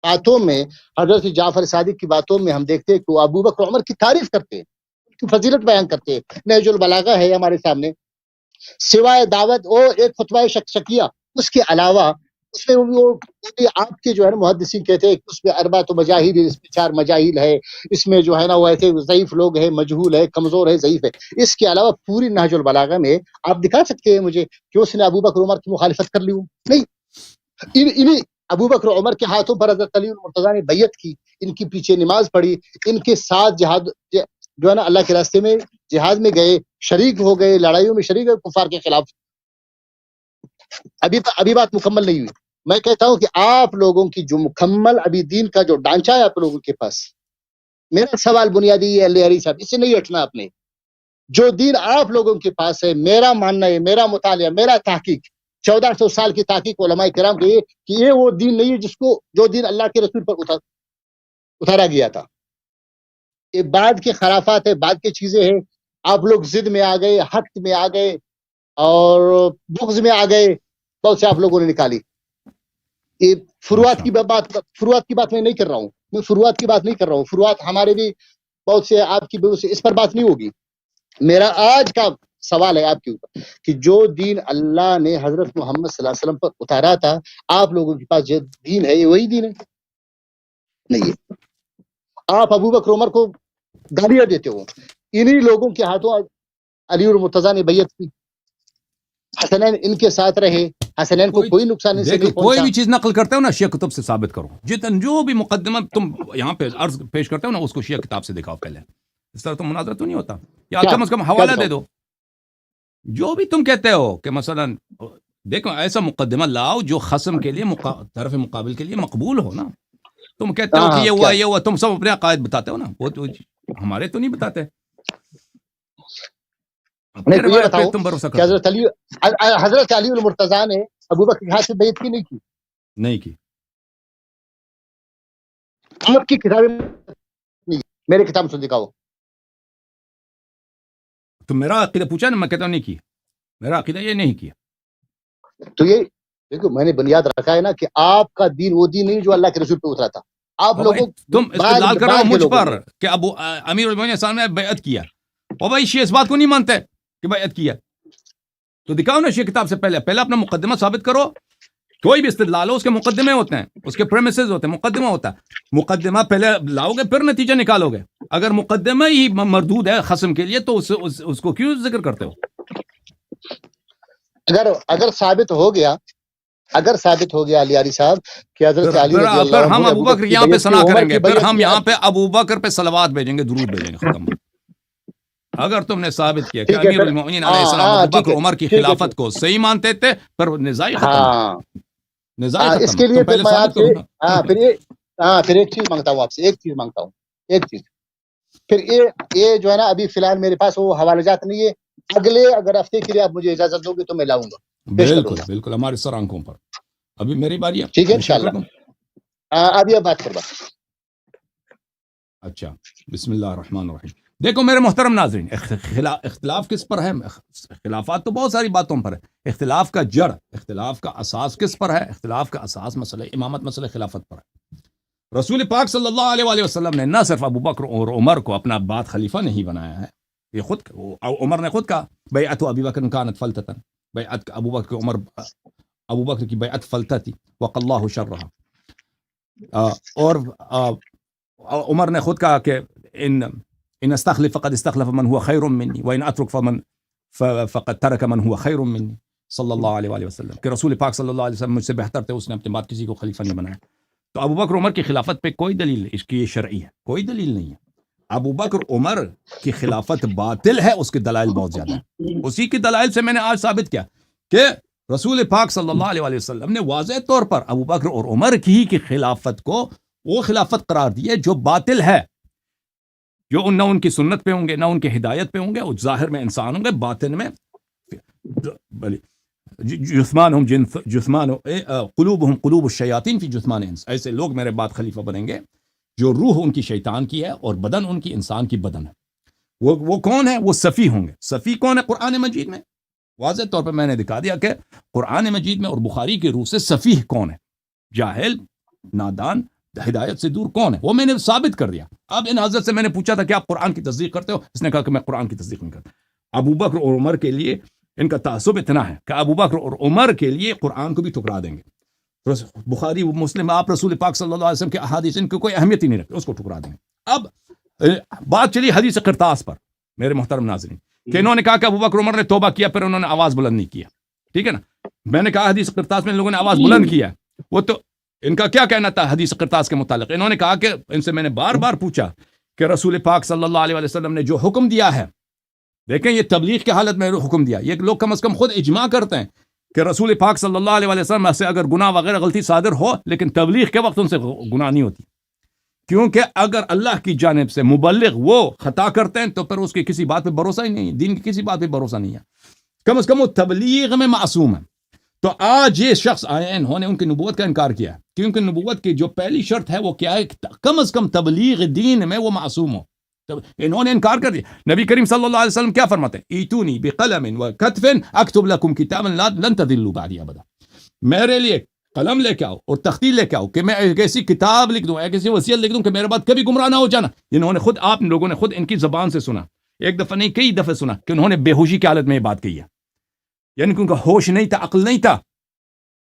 باتوں میں، حضرت جعفر صادق کی باتوں میں ہم دیکھتے ہیں کہ وہ ابو بکر عمر کی تعریف کرتے ہیں، ان کی فضیلت بیان کرتے ہیں. نہج البلاغہ ہے ہمارے سامنے، سوائے دعوت اور ایک خطبہ شکیہ، اس کے علاوہ اس میں وہ آپ کے جو ہے نا محدثین کہتے ہیں کہ اس میں اربعۃ مجاہیل، اس میں 4 مجاہیل ہے، اس میں جو ہے نا وہ ایسے ضعیف لوگ ہیں، مجہول ہے، کمزور ہے، ضعیف ہے. اس کے علاوہ پوری نہج البلاغہ میں آپ دکھا سکتے ہیں مجھے کہ اس نے ابو بکر عمر کی مخالفت کر لی ہوں؟ نہیں. انہیں ابو بکر عمر کے ہاتھوں پر حضرت علی المرتضیٰ نے بیعت کی، ان کے پیچھے نماز پڑھی، ان کے ساتھ جہاد جو ہے نا اللہ کے راستے میں جہاد میں گئے، شریک ہو گئے، لڑائیوں میں شریک ہوئے کفار کے خلاف. ابھی بات مکمل نہیں ہوئی. میں کہتا ہوں کہ آپ لوگوں کی جو مکمل ابھی دین کا جو ڈھانچہ ہے آپ لوگوں کے پاس، میرا سوال بنیادی یہ ہے علی صاحب، اسے نہیں ہٹنا آپ نے. جو دین آپ لوگوں کے پاس ہے، میرا ماننا ہے، میرا مطالعہ، میرا تحقیق، 1400 سال کی تحقیق علماء کرام کی کہ یہ وہ دین نہیں ہے جو دین اللہ کے رسول پر اتارا گیا تھا. یہ بعد کے خرافات ہے، بعد کی چیزیں ہیں. آپ لوگ ضد میں آ گئے، حق میں آ گئے اور بغض میں آ گئے، بہت سے آپ لوگوں نے نکالی. یہ فروعات کی بات میں نہیں کر رہا ہوں، میں فروعات کی بات نہیں کر رہا ہوں. فروعات ہمارے بھی بہت سے، آپ کی بہت سے، اس پر بات نہیں ہوگی. میرا آج کا سوال ہے آپ کے اوپر کہ جو دین اللہ نے حضرت محمد صلی اللہ علیہ وسلم پر اتارا تھا، آپ لوگوں کے پاس جو دین ہے یہ وہی دین ہے؟ نہیں ہے. آپ ابو بکر عمر کو گالیاں دیتے ہو، انہی لوگوں کے ہاتھوں علی المرتضیٰ نے بیعت کی، حسنین ان کے ساتھ رہے، حسنین کو کوئی نقصان سے نہیں پہنچا. کوئی بھی چیز نقل کرتے ہو نا شیعہ کتب سے ثابت کرو. جو بھی مقدمہ تم یہاں پہ عرض پیش کرتے ہو نا، اس کو شیعہ کتاب سے دکھاؤ پہلے. اس طرح تو مناظرہ تو نہیں ہوتا. یا کم از کم حوالہ دے دو. جو بھی تم کہتے ہو کہ مثلا دیکھو ایسا مقدمہ لاؤ جو خصم کے لیے طرف مقابل کے لیے مقبول ہو نا. تم کہتے ہو کہ یہ ہوا تم سب اپنے عقائد بتاتے ہو نا، وہ تو ہمارے تو نہیں بتاتے. تم بھروسہ کرتے حضرت علی المرتضیٰ نے ابو بکر کے ہاتھ سے بیعت کی نہیں کی. آپ کی کتابیں میرے کتاب سے دکھاؤ. تو میرا عقیدہ پوچھا نا، میں کہتا ہوں نہیں کی. میرا عقیدہ یہ نہیں کیا. تو یہ دیکھو میں نے بنیاد رکھا ہے نا کہ آپ کا دین وہ دین نہیں جو اللہ کے رسول پہ اترا تھا. آپ لوگوں تم استدلال کر رہے ہو مجھ پر کہ ابو امیر المومنین صاحب نے بیعت کیا، اور بھائی شیعہ اس بات کو نہیں مانتے کہ بیعت کیا. تو دکھاؤ نا شیعہ کتاب سے پہلے اپنا مقدمہ ثابت کرو. کوئی بھی استدلال ہو اس کے مقدمے ہوتے ہیں، اس کے پریمیسز ہوتے ہیں، مقدمہ ہوتا ہے. مقدمہ پہلے لاؤ گے پھر نتیجہ نکالو گے. اگر مقدمہ ہی مردود ہے خصم کے لیے تو اس کو کیوں ذکر کرتے ہو؟ اگر ثابت ہو گیا علی صاحب کہ حضرت علی رضی اللہ عنہ، ہم ابو بکر یہاں پہ ثنا کریں گے، پھر ہم یہاں پہ ابو بکر پہ صلوات بھیجیں گے، درود بھیجیں گے. ختم. اگر تم نے ثابت کیا کہ امیر المومنین علیہ السلام ابو بکر عمر کی خلافت کو صحیح مانتے تھے، پھر نزاعی ختم. اس کے لیے پھر ایک چیز مانگتا ہوں آپ سے، ایک چیز. پھر یہ جو ہے نا ابھی فی الحال میرے پاس وہ حوالہ جات نہیں ہے. اگر ہفتے کے لیے آپ مجھے اجازت دو گے تو میں لاؤں گا. بالکل ہمارے سر آنکھوں پر. ابھی میری باری ہے. ٹھیک ہے انشاءاللہ. ابھی بات کروا. اچھا بسم اللہ الرحمن الرحیم. دیکھو میرے محترم ناظرین، اختلاف کس پر ہے؟ خلافات تو بہت ساری باتوں پر ہے. اختلاف کا جڑ، اختلاف کا اساس کس پر ہے؟ اختلاف کا اساس مسئلہ امامت، مسئلہ خلافت پر ہے. رسول پاک صلی اللہ علیہ وسلم نے نہ صرف ابو بکر اور عمر کو اپنا بعد خلیفہ نہیں بنایا ہے، یہ خود عمر نے خود کہا بیعت ابی بکر کانت فلتتا، بیعت ابو بکر کی بیعت فلتہ تھی، وقی اللہ شرها. اور عمر نے خود کہا کہ ان استخلف فقد استخلف من هو خیر منی وان اترک فقد ترک من هو خیر منی صلی اللہ علیہ وآلہ وسلم، کہ رسول پاک صلی اللہ علیہ وسلم مجھ سے بہتر تھے، اس نے اپنے بعد کسی کو خلیفہ نہیں بنایا۔ تو ابو بکر عمر کی خلافت پہ کوئی دلیل اس کی یہ شرعی ہے، کوئی دلیل نہیں ہے۔ ابو بکر عمر کی خلافت باطل ہے، اس کے دلائل بہت زیادہ ہیں۔ اسی کی دلائل سے میں نے آج ثابت کیا کہ رسول پاک صلی اللہ علیہ وآلہ وسلم نے واضح طور پر ابو بکر اور عمر کی خلافت کو وہ خلافت قرار دی ہے جو باطل ہے، جو نہ ان کی سنت پہ ہوں گے، نہ ان کی ہدایت پہ ہوں گے، اور ظاہر میں انسان ہوں گے، باطن میں جثمانہم جثمان قلوبہم قلوب الشیاطین فی جثمان انس، ایسے لوگ میرے بعد خلیفہ بنیں گے جو روح ان کی شیطان کی ہے اور بدن ان کی انسان کی بدن ہے۔ وہ کون ہے؟ وہ صفی ہوں گے۔ صفی کون ہے؟ قرآن مجید میں واضح طور پہ میں نے دکھا دیا کہ قرآن مجید میں اور بخاری کی روح سے صفیح کون ہے، جاہل، نادان، ہدایت سے دور کون ہے، وہ میں نے ثابت کر دیا۔ اب ان حضرت سے میں نے پوچھا تھا کہ آپ قرآن کی تصدیق کرتے ہو؟ اس نے کہا کہ میں قرآن کی تصدیق نہیں کرتا۔ ابو بکر اور عمر کے لیے ان کا تعصب اتنا ہے کہ ابو بکر اور عمر کے لیے قرآن کو بھی ٹکرا دیں گے۔ بخاری مسلم آپ رسول پاک صلی اللہ علیہ وسلم کے احادیث ان کو کوئی اہمیت ہی نہیں رکھتے، اس کو ٹکرا دیں گے۔ اب بات چلی حدیث قرطاس پر میرے محترم ناظرین، کہ انہوں نے کہا کہ ابو بکر عمر نے توبہ کیا پھر انہوں نے آواز بلند نہیں کیا، ٹھیک ہے نا۔ میں نے کہا حدیث قرطاس میں ان لوگوں نے آواز بلند کیا، وہ تو ان کا کیا کہنا تھا حدیث قرطاس کے متعلق؟ انہوں نے کہا کہ ان سے میں نے بار بار پوچھا کہ رسول پاک صلی اللہ علیہ وسلم نے جو حکم دیا ہے، دیکھیں یہ تبلیغ کی حالت میں حکم دیا، یہ لوگ کم از کم خود اجماع کرتے ہیں کہ رسول پاک صلی اللہ علیہ وسلم سے اگر گناہ وغیرہ غلطی صادر ہو لیکن تبلیغ کے وقت ان سے گناہ نہیں ہوتی، کیونکہ اگر اللہ کی جانب سے مبلغ وہ خطا کرتے ہیں تو پھر اس کی کسی بات پہ بھروسہ ہی نہیں ہے، دین کی کسی بات پہ بھروسہ نہیں ہے، کم از کم وہ تبلیغ میں معصوم ہے۔ تو آج یہ شخص آئے ہیں، انہوں نے ان کی نبوت کا انکار کیا ہے، کیونکہ نبوت کی جو پہلی شرط ہے وہ کیا ہے؟ کم از کم تبلیغ دین میں وہ معصوم ہو۔ انہوں نے انکار کر دیا۔ نبی کریم صلی اللہ علیہ وسلم کیا فرماتے ہیں؟ ایتونی بقلم وکتف اکتب لکم کتابا لن تضلوا بعدی ابدا، میرے لیے قلم لے کے آؤ اور تختی لے کے آؤ کہ میں ایک ایسی کتاب لکھ دوں، ایک ایسی وصیت لکھ دوں کہ میرے بعد کبھی گمراہ نہ ہو جانا۔ انہوں نے خود، آپ لوگوں نے خود ان کی زبان سے سنا، ایک دفعہ نہیں کئی دفعہ سنا کہ انہوں نے بے ہوشی کی حالت میں یہ بات کہی ہے، یعنی کہ ان کا ہوش نہیں تھا، عقل نہیں تھا،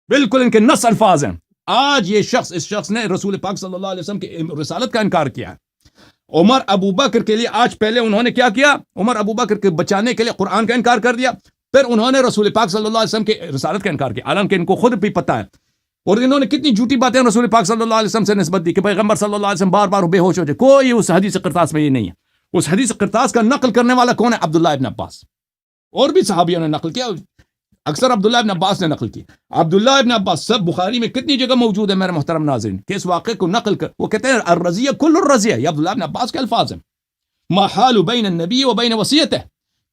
بالکل ان کے نص الفاظ ہیں۔ آج یہ شخص، اس شخص نے رسول پاک صلی اللہ علیہ وسلم کی رسالت کا انکار کیا ہے۔ عمر ابو بکر کے لیے آج پہلے انہوں نے کیا کیا؟ عمر ابو بکر کے بچانے کے لیے قرآن کا انکار کر دیا، پھر انہوں نے رسول پاک صلی اللہ علیہ وسلم کی رسالت کا انکار کیا، حالانکہ ان کو خود بھی پتہ ہے۔ اور انہوں نے کتنی جھوٹی باتیں رسول پاک صلی اللہ علیہ وسلم سے نسبت دی کہ پیغمبر صلی اللہ علیہ وسلم بار بار بے ہوش ہو جائے، کوئی اس حدیث قرطاس میں یہ نہیں ہے۔ اس حدیث قرطاس کا نقل کرنے والا کون ہے؟ عبداللہ ابن عباس، اور بھی صحابیوں نے نقل کیا، اکثر عبداللہ ابن عباس نے نقل کی۔ عبداللہ ابن عباس سب بخاری میں کتنی جگہ موجود ہے میرے محترم ناظرین، کہ اس واقعے کو نقل کر وہ کہتے ہیں الرضیہ کل الرضیہ، یہ عبداللہ ابن عباس کے الفاظ ہیں۔ ما حال بین النبی و بین وصیتہ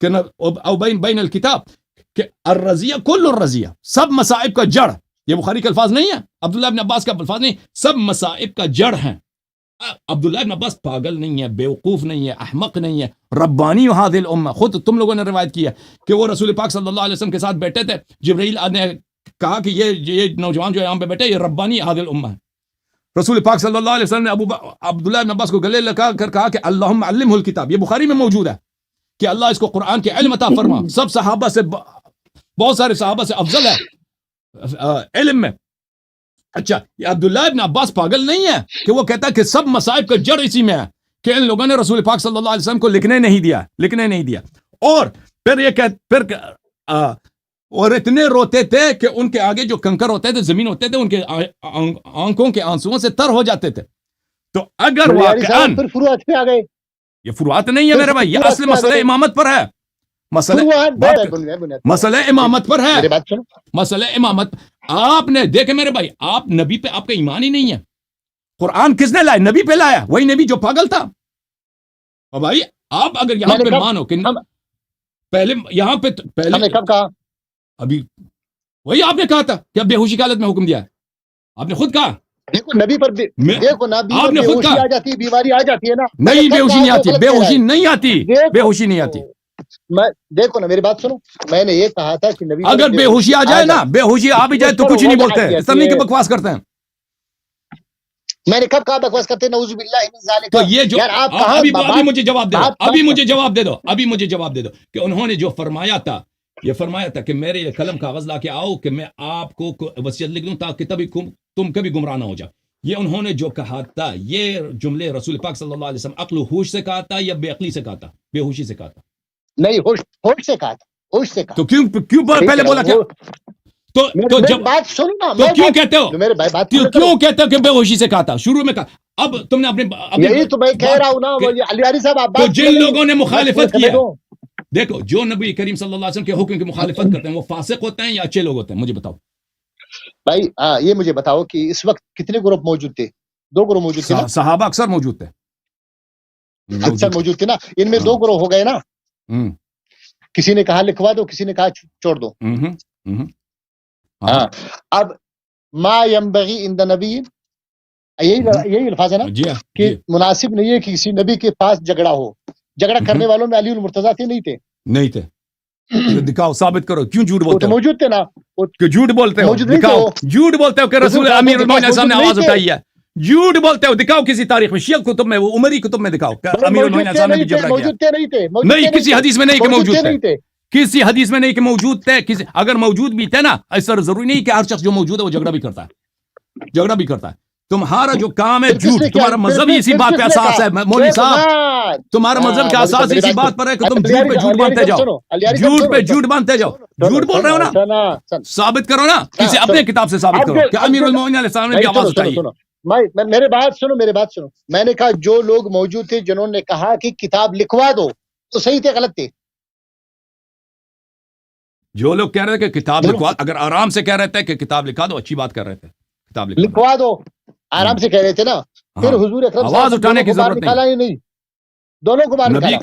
او بین الکتاب، کہ الرضیہ کل الرضیہ، سب مصائب کا جڑ، یہ بخاری کے الفاظ نہیں ہے، عبداللہ ابن عباس کا الفاظ نہیں، سب مصائب کا جڑ ہیں۔ عبداللہ ابن عباس پاگل نہیں ہے، بیوقوف نہیں ہے، احمق نہیں ہے، ربانی هذه الامہ، خود تم لوگوں نے روایت کی ہے کہ وہ رسول پاک صلی اللہ علیہ وسلم کے ساتھ بیٹھے تھے، جبرائیل نے کہا کہ یہ نوجوان جو یہاں پہ بیٹھے یہ ربانی هذه الامہ ہے۔ رسول پاک صلی اللہ علیہ وسلم نے عبداللہ ابن عباس کو گلے لگا کر کہا کہ اللہم علمہ الکتاب، یہ بخاری میں موجود ہے کہ اللہ اس کو قرآن کے علم عطا فرما، سب صحابہ سے، بہت سارے صحابہ سے افضل ہے علم میں۔ اچھا، یہ عبداللہ ابن عباس پاگل نہیں ہے کہ وہ کہتا ہے کہ سب مصائب کا جڑ اسی میں ہے، کہ ان لوگوں نے رسول پاک صلی اللہ علیہ وسلم کو لکھنے نہیں دیا، اور پھر یہ اور اتنے روتے تھے کہ ان کے آگے جو کنکر ہوتے تھے، زمین ہوتے تھے، ان کے آنکھوں کے آنسوؤں سے تر ہو جاتے تھے۔ تو اگر واقعاً پھر فروعات پہ آ گئے، یہ فروعات نہیں ہے میرے بھائی، یہ اصل مسئلہ امامت پر ہے، مسئلہ امامت پر ہے، مسئلہ امامت۔ آپ نے دیکھے میرے بھائی، آپ نبی پہ آپ کا ایمان ہی نہیں ہے۔ قرآن کس نے لایا؟ نبی پہ لایا، وہی نبی جو پاگل تھا۔ اور بھائی آپ اگر یہاں پہ مانو کہ پہلے یہاں پہ پہلے کب کہا؟ ابھی وہی آپ نے کہا تھا کہ اب بے ہوشی کی حالت میں حکم دیا ہے، آپ نے خود کہا۔ دیکھو نبی پر دیکھو نا، آپ نے خود کہا آ جاتی ہے، بیماری آ جاتی ہے نا، نہیں بے ہوشی نہیں آتی، بے ہوشی نہیں آتی، بے ہوشی نہیں آتی۔ میں دیکھو نا، میری بات سنو، میں نے یہ کہا تھا کہ نبی اگر بے ہوشی آ جائے نا، بے ہوشی آ بھی جائے تو کچھ نہیں بولتے ہیں، اس طرح نہیں کہ بکواس کرتے ہیں۔ میں نے کب کہا بکواس کرتے ہیں؟ نعوذ باللہ من ذالک۔ تو یہ جو ابھی مجھے جواب دے دو، ابھی مجھے جواب دے دو کہ انہوں نے جو فرمایا تھا، یہ فرمایا تھا کہ میرے یہ قلم کاغذ لا کے آؤ کہ میں آپ کو وصیت لکھ دوں تاکہ تم کبھی گمراہ نہ ہو جاؤ۔ یہ انہوں نے جو کہا تھا، یہ جملے رسول پاک صلی اللہ علیہ وسلم عقل و ہوش سے کہا تھا یا بے عقلی سے کہا تھا، بے ہوشی سے کہا تھا؟ نہیں، ہوش سے کہا تھا، ہوش سے کہا. تو کیوں پہلے بولا کیا؟ تو جب بات سنو نا، تو کیوں کہتے ہو میرے بھائی بات کیوں کہتے ہو کہ بے ہوشی سے کہا تھا؟ شروع میں کہا. اب تم نے اپنے یہی تو میں کہہ رہا ہوں نا. علی صاحب آپ تو جن لوگوں نے مخالفت کی ہے، دیکھو جو نبی کریم صلی اللہ علیہ وسلم کے حکم کی مخالفت کرتے ہیں وہ فاسق ہوتے ہیں یا اچھے لوگ ہوتے ہیں؟ مجھے بتاؤ بھائی. یہ مجھے بتاؤ کہ اس وقت کتنے گروپ موجود تھے؟ 2 گروپ موجود تھے نا. صحابہ اکثر موجود تھے، اکثر موجود تھے نا. ان میں 2 گروہ ہو گئے نا. کسی نے کہا لکھوا دو، کسی نے کہا چھوڑ دو. ہاں. اب ما ينبغي عند نبی، یہی الفاظ ہے نا کہ مناسب نہیں ہے کہ کسی نبی کے پاس جھگڑا ہو. جھگڑا کرنے والوں میں علی المرتضیٰ تھے نہیں تھے؟ دکھاؤ، ثابت کرو. کیوں جھوٹ بولتے ہو؟ موجود تھے نا. کہ جھوٹ بولتے ہو؟ دکھاؤ. جھوٹ بولتے ہو کہ رسول امیر المومنین صاحب نے آواز اٹھائی ہے. جھوٹ بولتے ہو. دکھاؤ کسی تاریخ میں، شیعہ کتب میں، وہ عمری کتب میں دکھاؤ کہ امیر المومنین صاحب نے بھی جھگڑا کیا. نہیں، کسی حدیث میں نہیں کہ موجود تھے. کسی حدیث میں نہیں کہ موجود تھے. اگر موجود بھی تھے نا، ایسا ضروری نہیں کہ ہر شخص جو موجود ہے وہ جھگڑا بھی کرتا ہے. تمہارا جو کام ہے جھوٹ. تمہارا مذہب ہی اسی بات پہ اساس ہے مولوی صاحب. تمہارا مذہب کا اساس اسی بات پر ہے کہ تم جھوٹ پہ جھوٹ باندھتے جاؤ. جھوٹ پہ جھوٹ باندھتے جاؤ. جھوٹ بول رہے ہو نا، ثابت کرو نا. کسی اپنے کتاب سے ثابت کرو کہ امیر المومنین علیہ السلام نے بھی آواز اٹھائی ہے. میرے بات سنو. میں نے کہا جو لوگ موجود تھے جنہوں نے کہا کہ کتاب لکھوا دو، تو صحیح تھے غلط تھے؟ جو لوگ کہہ رہے تھے کہ کتاب لکھوا، اگر آرام سے کہہ رہے تھے کہ کتاب لکھا دو، اچھی بات کر رہے تھے. کتاب لکھوا دو آرام سے کہہ رہے تھے نا. پھر حضور اکرم آواز اٹھانے کی ضرورت نکالا ہی نہیں. دونوں کو باہر نکالا.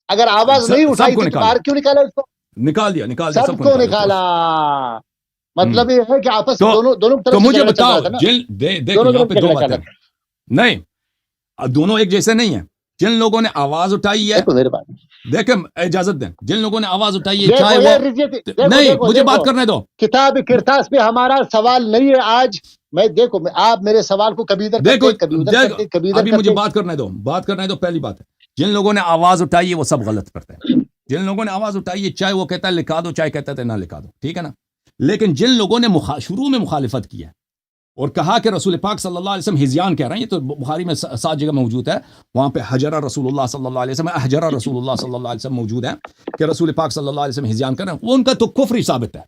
اگر آواز نہیں اٹھائی تو باہر کیوں نکالا؟ اس کو نکال دیا. سب کو نکالا. مطلب یہ ہے کہ آپس دونوں طرف. تو مجھے بتاؤ، دیکھو یہاں پہ 2 باتیں نہیں، دونوں ایک جیسے نہیں ہیں. جن لوگوں نے آواز اٹھائی ہے، دیکھیں اجازت دیں، جن لوگوں نے آواز اٹھائی ہے، چاہے وہ نہیں، مجھے بات کرنے دو. کتاب کرتاس پہ ہمارا سوال نہیں ہے آج. میں دیکھو، آپ میرے سوال کو کبھی ادھر دیکھو، ابھی مجھے بات کرنے دو. پہلی بات ہے، جن لوگوں نے آواز اٹھائی ہے وہ سب غلط کرتے ہیں. جن لوگوں نے آواز اٹھائی ہے، چاہے وہ کہتا ہے لکھا دو، چاہے کہتا ہے نہ لکھا دو، ٹھیک ہے نا. لیکن جن لوگوں نے شروع میں مخالفت کی ہے اور کہا کہ رسول پاک صلی اللہ علیہ وسلم ہزیان کہہ رہے ہیں، یہ تو بخاری میں 7 جگہ موجود ہے. وہاں پہ حجر رسول اللہ صلی اللہ علیہ وسلم، حجر رسول اللہ صلی اللہ علیہ وسلم موجود ہے کہ رسول پاک صلی اللہ علیہ وسلم ہزیان کر رہے ہیں. وہ ان کا تو کفر ثابت ہے.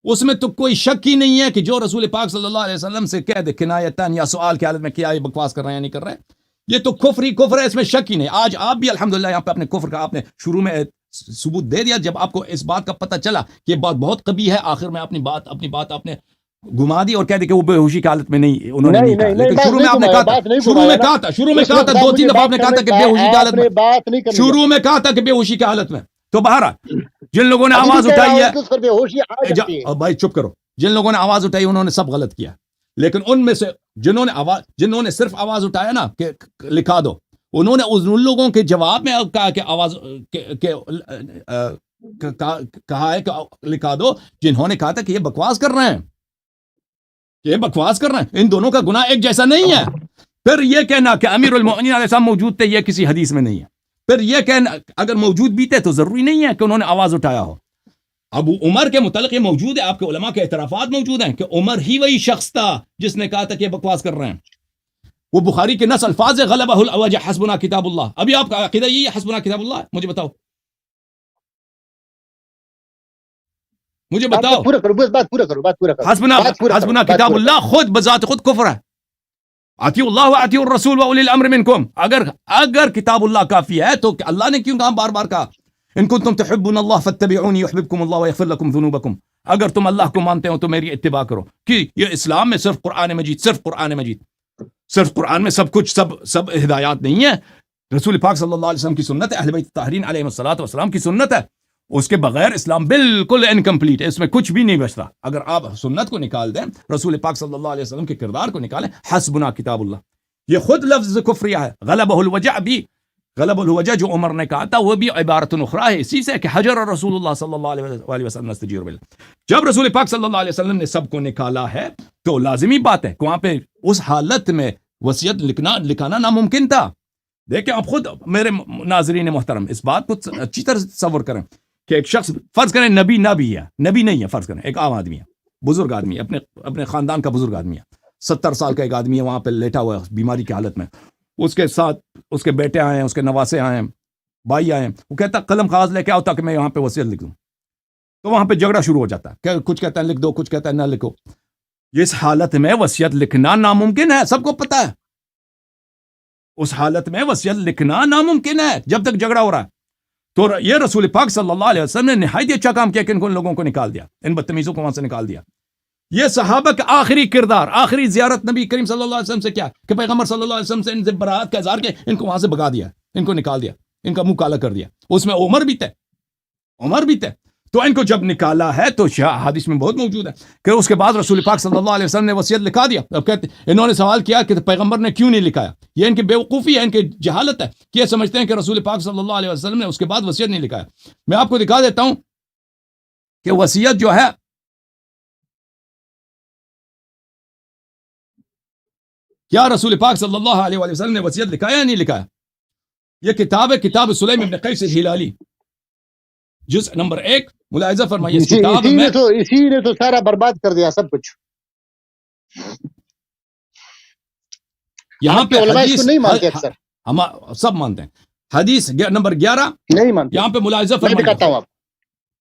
اس میں تو کوئی شک ہی نہیں ہے کہ جو رسول پاک صلی اللہ علیہ وسلم سے کہہ دے کنایتاً یا سوال کی حالت میں کیا یہ بکواس کر رہے ہیں یا نہیں کر رہے ہیں، یہ تو کفر ہے. اس میں شک ہی نہیں. آج آپ بھی الحمدللہ یہاں پہ اپنے کفر کا آپ نے شروع میں ثبوت دے دیا. جب آپ کو اس بات کا پتہ چلا کہ یہ بات بہت قبیح ہے، آخر میں اپنی بات آپ نے گھما دی اور کہہ دی کہ وہ بے ہوشی کی حالت میں نہیں، انہوں نے نہیں کہا. لیکن شروع میں آپ نے کہا تھا، شروع میں کہا تھا 2-3 دفعہ آپ نے کہا تھا کہ بے ہوشی کی حالت میں، شروع میں کہا تھا کہ بے ہوشی کی حالت میں. تو بہرحال جن لوگوں نے آواز اٹھائی ہے، بھائی چپ کرو، جن لوگوں نے آواز اٹھائی انہوں نے سب غلط کیا. لیکن ان میں سے جنہوں نے صرف آواز اٹھایا نا کہ لکھا دو، انہوں نے ان لوگوں کے جواب میں کہا کہ آواز کہا ہے کہ لکھا دو، جنہوں نے کہا تھا کہ یہ بکواس کر رہے ہیں، ان دونوں کا گناہ ایک جیسا نہیں ہے. پھر یہ کہنا کہ امیر المومنین علیہ السلام موجود تھے، یہ کسی حدیث میں نہیں ہے. پھر یہ کہنا اگر موجود بھی تھے تو ضروری نہیں ہے کہ انہوں نے آواز اٹھایا ہو. ابو عمر کے متعلق یہ موجود ہے، آپ کے علماء کے اعترافات موجود ہیں کہ عمر ہی وہی شخص تھا جس نے کہا تھا کہ یہ بکواس کر رہے ہیں. وہ بخاری کے نص الفاظ ہے، غلبہ الاوجع حسبنا کتاب اللہ. ابھی آپ کا عقیدہ یہی ہے حسبنا کتاب اللہ؟ مجھے بتاؤ حسبنا کتاب اللہ خود بذات خود کفر ہے. اطیعوا اللہ واطیعوا الرسول واولی الامر منکم. اگر کتاب اللہ کافی ہے تو اللہ نے کیوں کہا بار بار کہا ان کنتم تحبون اللہ فاتبعونی یحببکم اللہ ویغفر لکم ذنوبکم. اگر تم اللہ کو مانتے ہو تو میری اتباع کرو. کہ یہ اسلام میں صرف قرآن میں سب کچھ سب ہدایات نہیں ہے. رسول پاک صلی اللہ علیہ وسلم کی سنت ہے، اہل بیت الطاہرین علیہم الصلوۃ والسلام کی سنت ہے. اس کے بغیر اسلام بالکل انکمپلیٹ ہے، اس میں کچھ بھی نہیں بچتا. اگر آپ سنت کو نکال دیں، رسول پاک صلی اللہ علیہ وسلم کے کردار کو نکالیں، حسبنا کتاب اللہ، یہ خود لفظ کفریہ ہے. غلبہ الوجع جو عمر نے کہا تھا وہ بھی عبارت اخرى ہے اسی سے کہ حجر رسول اللہ صلی اللہ علیہ وسلم نستجیر بالله. جب رسول پاک صلی اللہ علیہ وسلم نے سب کو نکالا ہے تو لازمی بات ہے کہ وہاں پہ اس حالت میں وصیت لکھانا ناممکن تھا. دیکھیں آپ خود میرے ناظرین محترم اس بات کو اچھی طرح تصور کریں کہ ایک شخص فرض کریں نبی نہیں ہے، فرض کریں ایک عام آدمی ہے، بزرگ آدمی ہے، اپنے خاندان کا بزرگ آدمی ہے، 70 سال کا ایک آدمی ہے، وہاں پہ لیٹا ہوا ہے بیماری کی حالت میں. اس کے ساتھ اس کے بیٹے آئے ہیں، اس کے نواسے آئے ہیں، بھائی آئے ہیں. وہ کہتا قلم کاغذ لے کے آؤ تاکہ میں یہاں پہ وصیت لکھ دوں. تو وہاں پہ جھگڑا شروع ہو جاتا ہے کہ کچھ کہتا ہے لکھ دو, کچھ کہتا ہے نہ لکھو. اس حالت میں وصیت لکھنا ناممکن ہے, سب کو پتا ہے. اس حالت میں وصیت لکھنا ناممکن ہے جب تک جھگڑا ہو رہا ہے. تو یہ رسول پاک صلی اللہ علیہ وسلم نے نہایت اچھا کام کیا کہ ان لوگوں کو نکال دیا, ان بدتمیزوں کو وہاں سے نکال دیا. یہ صحابہ کا آخری کردار, آخری زیارت نبی کریم صلی اللہ علیہ وسلم سے کیا کہ پیغمبر صلی اللہ علیہ وسلم سے ان سے برات کا اظہار کیا, ان کو وہاں سے بھگا دیا, ان کو نکال دیا, ان کا منہ کالا کر دیا. اس میں عمر بھی تھے. تو ان کو جب نکالا ہے تو حدیث میں بہت موجود ہے کہ اس کے بعد رسول پاک صلی اللہ علیہ وسلم نے وصیت لکھا دیا. اب کہتے انہوں نے سوال کیا کہ پیغمبر نے کیوں نہیں لکھایا. یہ ان کی بیوقوفی ہے, ان کی جہالت ہے کہ یہ سمجھتے ہیں کہ رسول پاک صلی اللہ علیہ وسلم نے اس کے بعد وصیت نہیں لکھایا. میں آپ کو دکھا دیتا ہوں کہ وصیت جو ہے کیا رسول پاک صلی اللہ علیہ وسلم نے وصیت لکھایا یا نہیں لکھایا. یہ کتاب ہے, کتاب سلیم ابن قیس الہلالی, جز نمبر 1. ملاحظہ فرمائیے اس کتاب میں اسی نے تو سارا برباد کر دیا سب کچھ. یہاں پہ حدیث نہیں مانتے اکثر, ہم سب مانتے ہیں. حدیث نمبر 11 نہیں مانتے. یہاں پہ ملاحظہ میں دکھاتا ہوں آپ,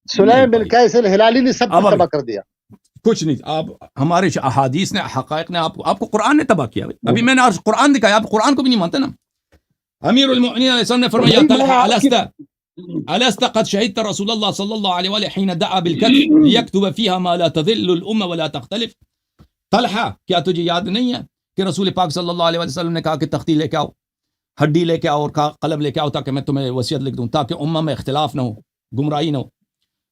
سلیم بن قیس الہلالی نے سب کو تباہ کر دیا. کچھ نہیں, آپ ہمارے احادیث نے حقائق نے آپ کو قرآن نے تباہ کیا. ابھی میں نے آج قرآن دکھایا, آپ قرآن کو بھی نہیں مانتے نا. امیر المؤمنین علیہ السلام نے فرمایا طلحہ ألست قد شهدت رسول الله صلى الله عليه وآله حين دعا بالكتف ليكتب فيها ما لا تضل الأمة ولا تختلف. طلحہ کیا تجھے یاد نہیں ہے کہ رسول پاک صلی اللہ علیہ وسلم نے کہا کہ تختی لے کے آؤ, ہڈی لے کے آؤ اور قلم لے کے آؤ تاکہ میں تمہیں وصیت لکھ دوں تاکہ امہ میں اختلاف نہ ہو, گمراہی نہ ہو.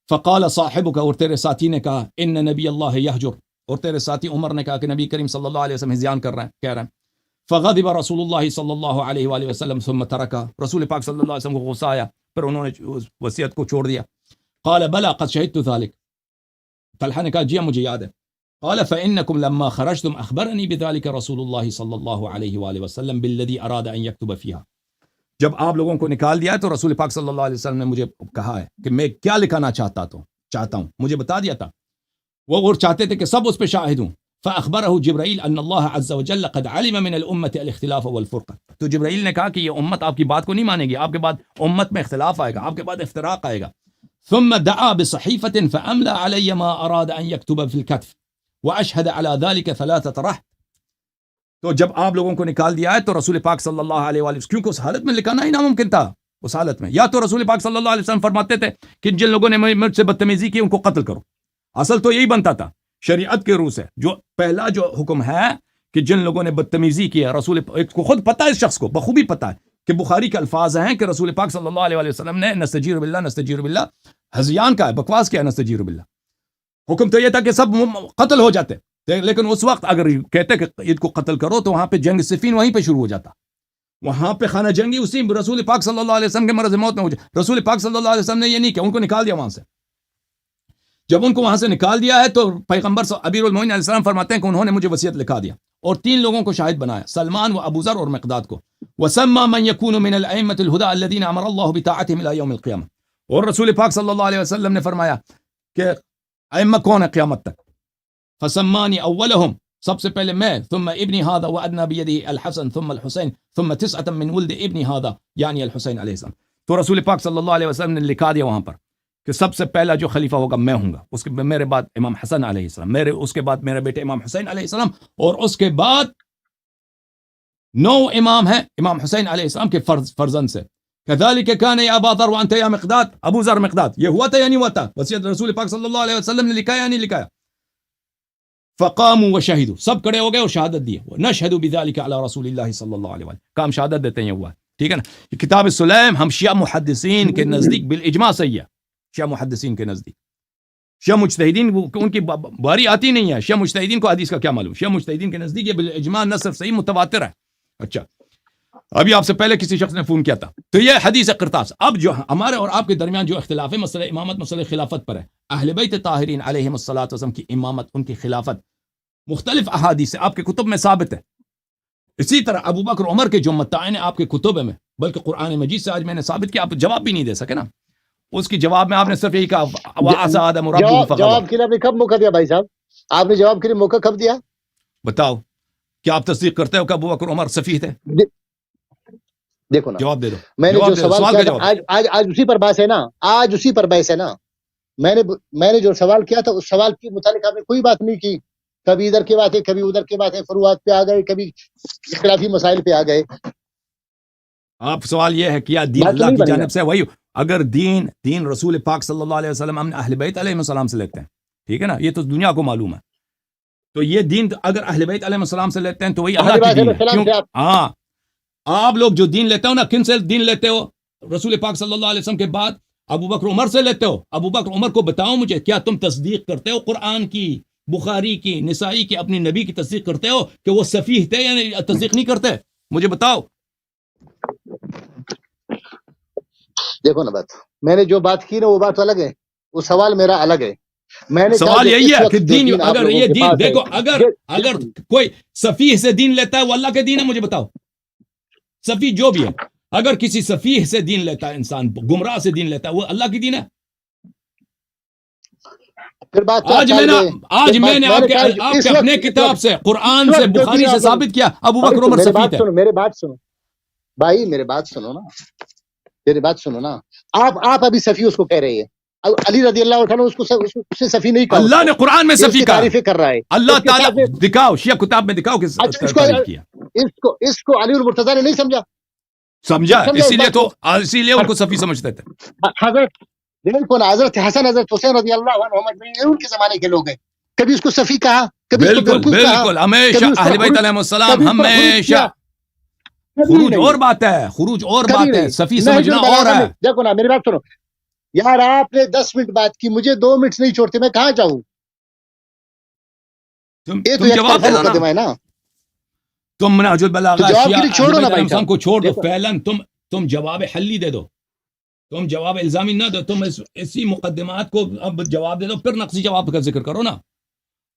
فقال صاحبک, اور تیرے ساتھی نے کہا ان نبی اللہ یہجر, اور تیرے ساتھی عمر نے کہا کہ نبی کریم صلی اللہ علیہ وسلم ہذیان کر رہے ہیں, کہہ رہے ہیں. فغضب رسول اللہ صلی اللہ علیہ وآلہ وسلم ثم ترکا, رسول پاک صلی اللہ علیہ وسلم کو غصہ آیا پھر انہوں نے وصیت کو چھوڑ دیا. قال بلا قد شهدت ذلك, طلحہ نے کہا جی مجھے یاد ہے. قال فإنكم لما خرجتم أخبرني بذلك رسول الله صلى الله عليه وآله وسلم بالذي أراد أن يكتب فيها. جب آپ لوگوں کو نکال دیا تو رسول پاک صلی اللہ علیہ وسلم نے مجھے کہا ہے کہ میں کیا لکھانا چاہتا ہوں, مجھے بتا دیا تھا. وہ اور چاہتے تھے کہ سب اس پہ شاہد ہوں. فأخبره جبرائیل ان اللہ عز وجل قد علم من الامت الاختلاف والفرقہ. تو جبرائیل نے کہا کہ یہ امت آپ کی بات کو نہیں مانے گی, آپ کے بعد امت میں اختلاف آئے گا, آپ کے بعد افتراق آئے گا. ثم دعا بصحیفة فأملى علي ما أراد أن يكتب في الكتف وأشهد على ذلك 3 رهط. تو جب آپ لوگوں کو نکال دیا ہے تو رسول پاک صلی اللہ علیہ وسلم, کیونکہ اس حالت میں لکھانا ہی ناممکن تھا. اس حالت میں یا تو رسول پاک صلی اللہ علیہ وسلم فرماتے تھے کہ جن لوگوں نے مجھ سے بدتمیزی کی ان کو قتل کرو. اصل تو یہی بنتا تھا شریعت کے روح سے. جو پہلا جو حکم ہے کہ جن لوگوں نے بدتمیزی کی ہے, رسول کو خود پتہ ہے, اس شخص کو بخوبی پتہ ہے کہ بخاری کے الفاظ ہیں کہ رسول پاک صلی اللہ علیہ وسلم نے نستجیر باللہ ہذیان کا ہے, بکواس کیا ہے نستجیر باللہ. حکم تو یہ تھا کہ سب قتل ہو جاتے, لیکن اس وقت اگر کہتے کہ عید کو قتل کرو تو وہاں پہ جنگ صفین وہیں پہ شروع ہو جاتا, وہاں پہ خانہ جنگی اسی رسول پاک صلی اللہ علیہ وسلم کے مرض موت میں ہو جائے. رسول پاک صلی اللہ علیہ وسلم نے یہ نہیں کیا, ان کو نکال دیا وہاں سے. جب ان کو وہاں سے نکال دیا ہے تو پیغمبر امیر المومنین علیہ السلام فرماتے ہیں کہ انہوں نے مجھے وصیت لکھا دیا اور 3 لوگوں کو شاہد بنایا, سلمان و ابو ذر اور مقداد کو. وسمى من يكون من الائمه الهدى الذين امر الله بطاعتهم الى يوم القيامه. اور رسول پاک صلی اللہ علیہ وسلم نے فرمایا کہ ائمہ کون ہے قیامت تک. فسماني اولهم, سب سے پہلے میں, ثم ابني هذا وادنى بيده الحسن ثم الحسين ثم 9 من ولد ابني هذا يعني الحسين علیہ السلام. تو رسول پاک صلی اللہ علیہ وسلم نے لکھا دیا وہاں پر کہ سب سے پہلا جو خلیفہ ہوگا میں ہوں گا, اس کے میرے بعد امام حسن علیہ السلام, اس کے بعد میرے بیٹے امام حسین علیہ السلام, اور اس کے بعد 9 امام ہیں امام حسین علیہ السلام کے فرزند سے. كذلك كان يا ابا ذر وانت يا مقداد, ابو ذر مقداد, یہ ہوا تھا یا نہیں ہوا تھا؟ وصیت رسول پاک صلی اللہ علیہ وسلم نے لکھا یا نہیں لکھا؟ فقاموا وشهدوا, سب کھڑے ہو گئے اور شہادت دی. نشهد بذلك على رسول الله صلی اللہ علیہ وسلم, کام شہادت دیتے ہیں. یہ ہوا, ٹھیک ہے نا. یہ کتاب السلیم ہم شیعہ محدثین کے نزدیک بالاجماع صحیح ہے. شیعہ محدثین کے نزدیک, شیعہ مجتہدین ان کی باری آتی نہیں ہے. شیعہ مجتہدین کو حدیث کا کیا معلوم, شیعہ مجتہدین کے نزدیک یہ بالاجماع نصر صحیح متواتر ہے. اچھا, ابھی آپ سے پہلے کسی شخص نے فون کیا تھا, تو یہ حدیث قرطاس. اب جو ہمارے اور آپ کے درمیان جو اختلاف ہے مسئلہ امامت, مسئلہ خلافت پر ہے. اہل بیت طاہرین علیہم الصلوۃ والسلام کی امامت, ان کی خلافت مختلف احادیث سے آپ کے کتب میں ثابت ہے. اسی طرح ابو بکر عمر کے جو متعین آپ کے کتب میں, بلکہ قرآن مجید سے آج میں نے ثابت کیا, آپ جواب بھی نہیں دے سکے نا. اس کی جواب میں آپ نے صرف یہی کہا جواب کے لیے آپ نے کب موقع دیا بھائی صاحب؟ آپ نے جواب کے لیے موقع کب دیا؟ بتاؤ, کیا آپ تصدیق کرتے ہو کہ ابو بکر عمر سفیہ تھے؟ دیکھو نا, جواب دے دو. میں نے جو سوال کیا آج اسی پر بحث ہے نا, آج اسی پر بحث ہے نا. میں نے جو سوال کیا تھا اس سوال کے متعلق آپ نے کوئی بات نہیں کی. کبھی ادھر کی باتیں کبھی ادھر کی باتیں فروعات پہ آ گئے, کبھی اختلافی مسائل پہ آ گئے. آپ سوال یہ ہے کیا دین اللہ کی جانب سے وہی اگر دین رسول پاک صلی اللہ علیہ وسلم ہم اہل بیت علیہ السلام سے لیتے ہیں, ٹھیک ہے نا, یہ تو دنیا کو معلوم ہے, تو یہ دین اگر اہل بیت علیہ السلام سے لیتے ہیں تو وہی اللہ کی دین ہے. ہاں آپ لوگ جو دین لیتے ہو نا, کن سے دین لیتے ہو؟ رسول پاک صلی اللہ علیہ وسلم کے بعد ابو بکر عمر سے لیتے ہو. ابو بکر عمر کو بتاؤ مجھے, کیا تم تصدیق کرتے ہو قرآن کی, بخاری کی, نسائی کی, اپنی نبی کی تصدیق کرتے ہو کہ وہ سفیہ تھے یا تصدیق نہیں کرتے؟ مجھے بتاؤ. دیکھو نا بات, میں نے جو بات کی نا وہ بات الگ ہے, وہ سوال میرا الگ ہے. میں نے سوال یہی ہے کہ دین اگر یہ دین دیکھو اگر کوئی سفیہ سے دین لیتا ہے وہ اللہ کے دین ہے. مجھے بتاؤ, سفیہ جو بھی ہے اگر کسی سفیہ سے دین لیتا ہے, انسان گمراہ سے دین لیتا ہے, وہ اللہ کی دین ہے. آج میں نے آپ کے اپنے کتاب سے, قرآن سے, بخاری سے ثابت کیا ابو بکر عمر سفیہ تھے. میرے بات سنو بھائی, میرے بات سنو نا, میری بات سنو نا. آپ ابھی سفیہ اس کو کہہ رہے ہیں, علی رضی اللہ عنہ اس کو سفیہ نہیں کہا. اللہ نے قرآن میں سفیہ کہا, تعریفیں کر رہا ہے اللہ تعالیٰ. دکھاؤ شیعہ کتاب میں دکھاؤ کس تعریف کیا. اس کو علی المرتضیٰ نے نہیں سمجھا, اسی لیے ان کو سفیہ سمجھتے تھے. حضرت حسن حضرت حسین رضی اللہ عنہ ان کے زمانے کے لوگ ہیں, کبھی اس کو سفیہ کہا, کبھی بالکل ہمیشہ اہل بیت علیہ السلام ہمیشہ. خروج اور بات ہے, خروج اور بات ہے, سفیہ سمجھنا اور ہے. دیکھو نا میری بات سنو یار, آپ نے 10 منٹ بات کی, مجھے 2 منٹ نہیں چھوڑتے, میں کہاں جاؤں؟ یہ تو جواب ہے نا. تم منہج البلاغہ شیعہ کو چھوڑ دو فعلاً, تم جواب حلی دے دو, تم جواب الزامی نہ دو. تم اسی مقدمات کو اب جواب دے دو, پھر نقصی جواب کا ذکر کرو نا.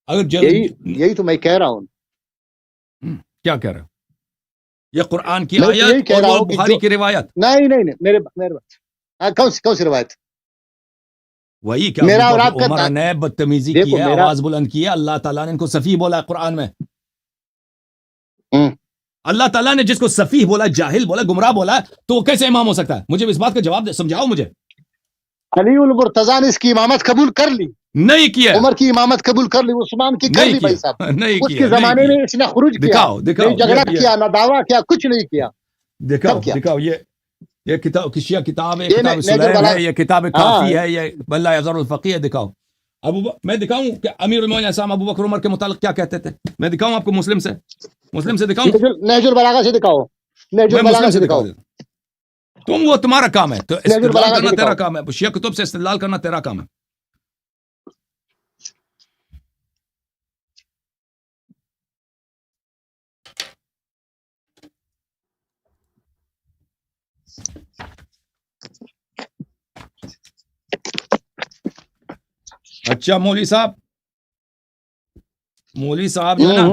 اگر یہی تو میں کہہ رہا ہوں. کیا کہہ رہا ہوں؟ یہ قرآن کی آیت اور بخاری کی روایت. نہیں میرے بات, کون سی روایت؟ وہی کیا میرا اور آپ کا عمر نے بدتمیزی کی ہے, آواز بلند کی ہے, اللہ تعالیٰ نے ان کو سفیہ بولا ہے قرآن میں. اللہ تعالیٰ نے جس کو سفیہ بولا, جاہل بولا, گمراہ بولا, تو وہ کیسے امام ہو سکتا ہے؟ مجھے اس بات کا جواب سمجھاؤ مجھے. علی المرتضیٰ نے اس کی امامت قبول کر لی, نہیں کیا. عمر کی امامت قبول کر لی, عثمان کی کر لی. بھائی صاحب نہیں اس کے زمانے میں اس نے خروج کیا, جھگڑا کیا, نہ دعویٰ کیا, کچھ نہیں کیا. دکھاؤ یہ کتاب شیعہ کتاب ہے, کتاب سلیم ہے, یہ کتاب کافی ہے, یہ بلّہ یظہر الفقیہ. دکھاؤ میں دکھاؤں کہ امیر المومنین اسلام ابو بکر عمر کے متعلق کیا کہتے تھے. میں دکھاؤں آپ کو مسلم سے دکھاؤں, نہج البلاغہ سے دکھاؤ, نہج البلاغہ سے دکھاؤ. تم وہ تمہارا کام ہے, تو استدلال کرنا تیرا کام ہے, شیعہ کتب سے استدلال کرنا تیرا کام ہے. اچھا مولوی صاحب جو ہے نا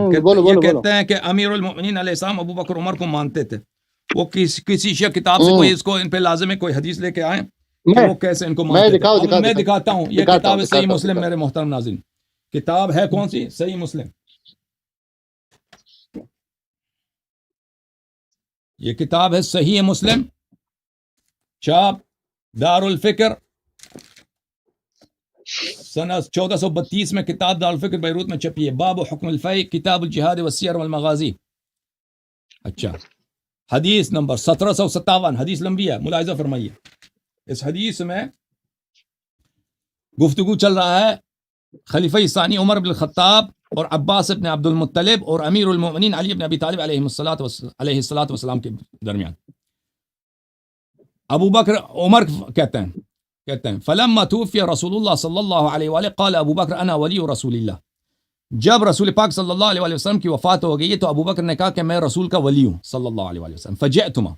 یہ کہتے ہیں کہ امیر المؤمنین علیہ السلام ابو بکر عمر کو مانتے تھے. وہ کسی شیعہ کتاب سے کوئی اس کو ان پہ لازم ہے کوئی حدیث لے کے آئیں کہ وہ کیسے ان کو مانتے تھے. میں دکھاتا ہوں, یہ کتاب ہے صحیح مسلم. میرے محترم ناظرین, کتاب ہے کون سی؟ صحیح مسلم. یہ کتاب ہے صحیح مسلم, چاپ دار الفکر, سنہ 1432 میں کتاب دار الفکر بیروت میں چھپی ہے. باب حکم الفیء, کتاب الجہاد والسیر والمغازی. اچھا, حدیث نمبر 1757, حدیث لمبی ہے, ملاحظہ فرمائیے. اس حدیث میں گفتگو چل رہا ہے خلیفہ ثانی عمر بن الخطاب اور عباس ابن عبد المطلب اور امیر المؤمنین علی ابن ابی طالب علیہ الصلاۃ والسلام کے درمیان. ابو بکر عمر کہتے ہیں فلما توفی رسول اللہ صلی اللہ علیہ وآلہ قال ابو بکر انا ولی رسول اللہ. جب رسول پاک صلی اللہ علیہ وسلم کی وفات ہو گئی تو ابو بکر نے کہا کہ میں رسول کا ولی ہوں صلی اللہ علیہ وسلم. فجئتما,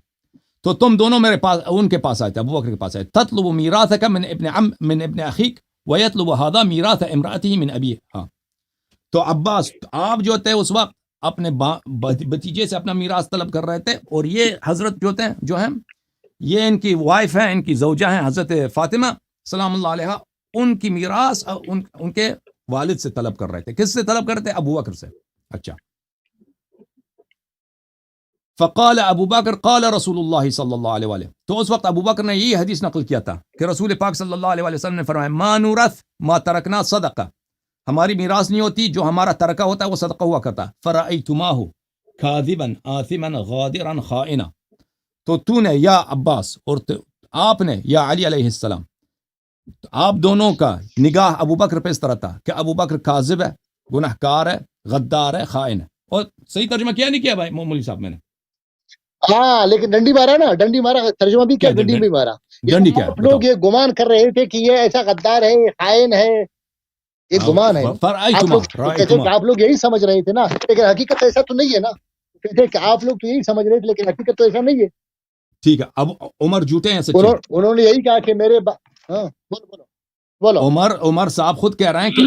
تو تم دونوں میرے پاس, ان کے پاس آئے تھے, ابو بکر کے پاس آئے. تطلب میراثک من ابن اخیک ویطلب هذا میراث امرأته من ابی. ہاں, تو عباس آپ جو تھے اس وقت اپنے بھتیجے سے اپنا میراث طلب کر رہے تھے, اور یہ حضرت جو ہیں یہ ان کی وائف ہیں, ان کی زوجہ ہیں حضرت فاطمہ سلام اللہ علیہا, ان کی میراث ان کے والد سے طلب کر رہے تھے. کس سے طلب کر رہے تھے؟ ابو بکر سے. اچھا, فقال ابو بکر قال رسول اللہ صلی اللہ علیہ وآلہ، تو اس وقت ابو بکر نے یہی حدیث نقل کیا تھا کہ رسول پاک صلی اللہ علیہ وسلم نے فرمایا ما نورث ما ترکنا صدقہ، ہماری میراث نہیں ہوتی، جو ہمارا ترکہ ہوتا ہے وہ صدقہ ہوا کرتا. فرأیتماہ کاذبا آثما غادرا خائنا، تو نے یا عباس اور آپ نے یا علی علیہ السلام، آپ دونوں کا نگاہ ابو بکر پہ اس طرح تھا کہ ابو بکر کاذب ہے، گناہ کار ہے، غدار ہے، خائن ہے. اور صحیح ترجمہ کیا نہیں کیا بھائی مولوی صاحب میں نے؟ ہاں لیکن ڈنڈی مارا نا، ڈنڈی مارا، ترجمہ بھی کیا ڈنڈی بھی مارا. ڈنڈی کیا آپ لوگ یہ گمان کر رہے تھے کہ یہ ایسا غدار ہے، خائن ہے، یہ گمان ہے. آپ لوگ یہی سمجھ رہے تھے نا، لیکن حقیقت ایسا تو نہیں ہے نا. کہتے کہ آپ لوگ تو یہی سمجھ رہے تھے لیکن حقیقت تو ایسا نہیں ہے. ٹھیک ہے، اب عمر جھوٹے ہیں سچے؟ انہوں نے یہی کہا کہ میرے ہاں بولو. عمر صاحب خود کہہ رہے ہیں کہ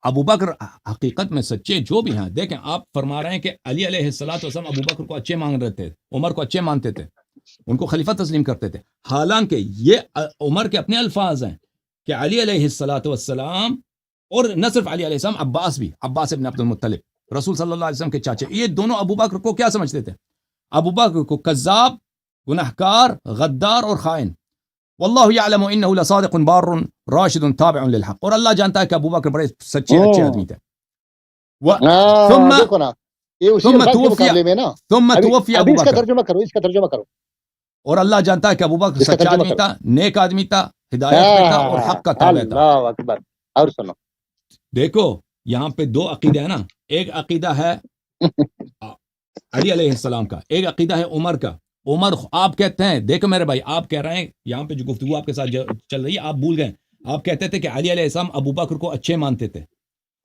ابو بکر حقیقت میں سچے جو بھی ہیں. دیکھیں آپ فرما رہے ہیں کہ علی علیہ الصلوۃ والسلام ابو بکر کو اچھے مان رہے تھے، عمر کو اچھے مانتے تھے، ان کو خلیفہ تسلیم کرتے تھے. حالانکہ یہ عمر کے اپنے الفاظ ہیں کہ علی علیہ الصلوۃ والسلام، اور نہ صرف علی علیہ السلام، عباس بھی، عباس ابن عبد المطلب رسول صلی اللہ علیہ وسلم کے چاچے، یہ دونوں ابو بکر کو کیا سمجھتے تھے؟ ابو بکر کو کذاب، گنہکار، غدار اور خائن. واللہ یعلم انہ لصادق بار راشد تابع للحق، اور اللہ جانتا ہے کہ ابو بکر بڑے سچے اچھے آدمی تھے. ثم توفی ابو بکر، اس کا ترجمہ کرو. اور اللہ جانتا ہے کہ ابو بکر سچا آدمی تھا، نیک آدمی تھا، ہدایت پہ تھا اور حق کا تابع تھا. اللہ اکبر. اور سنو، دیکھو یہاں پہ دو عقیدہ ہے نا، ایک عقیدہ ہے علی علیہ السلام کا، ایک عقیدہ ہے عمر کا. عمر آپ کہتے ہیں، دیکھو میرے بھائی، آپ کہہ رہے ہیں یہاں پہ جو گفتگو آپ کے ساتھ چل رہی ہے، آپ بھول گئے. آپ کہتے تھے کہ علی علیہ السلام ابو بکر کو اچھے مانتے تھے،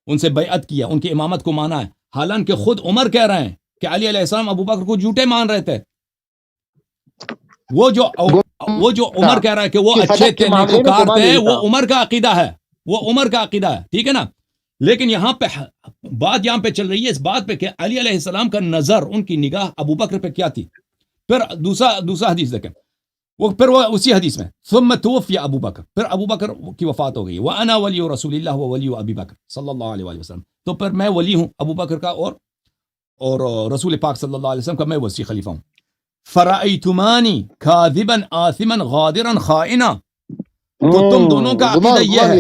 ان سے بیعت کیا، ان کی امامت کو مانا ہے. حالانکہ خود عمر کہہ رہے ہیں کہ علی علیہ السلام ابو بکر کو جھوٹے مان رہے تھے. وہ جو عمر کہہ رہا ہے کہ وہ اچھے تھے، نیکوکار تھے، وہ عمر کا عقیدہ ہے، وہ عمر کا عقیدہ ہے. ٹھیک ہے نا؟ لیکن یہاں پہ بات یہاں پہ چل رہی ہے اس بات پہ کہ علی علیہ السلام کا نظر، ان کی نگاہ ابو بکر پہ کیا تھی. پھر دوسرا حدیث دیکھیں، پھر وہ اسی حدیث میں ثم توفی ابو بکر، پھر ابو بکر کی وفات ہو گئی. وانا ولی رسول اللہ و ولی ابی بکر صلی اللہ علیہ وسلم، تو پھر میں ولی ہوں ابو بکر کا اور رسول پاک صلی اللہ علیہ وسلم کا میں وصی خلیفہ ہوں. فرأیتمانی کاذبا آثما غادرا خائنا، تو تم دونوں کا عقیدہ یہ ہے.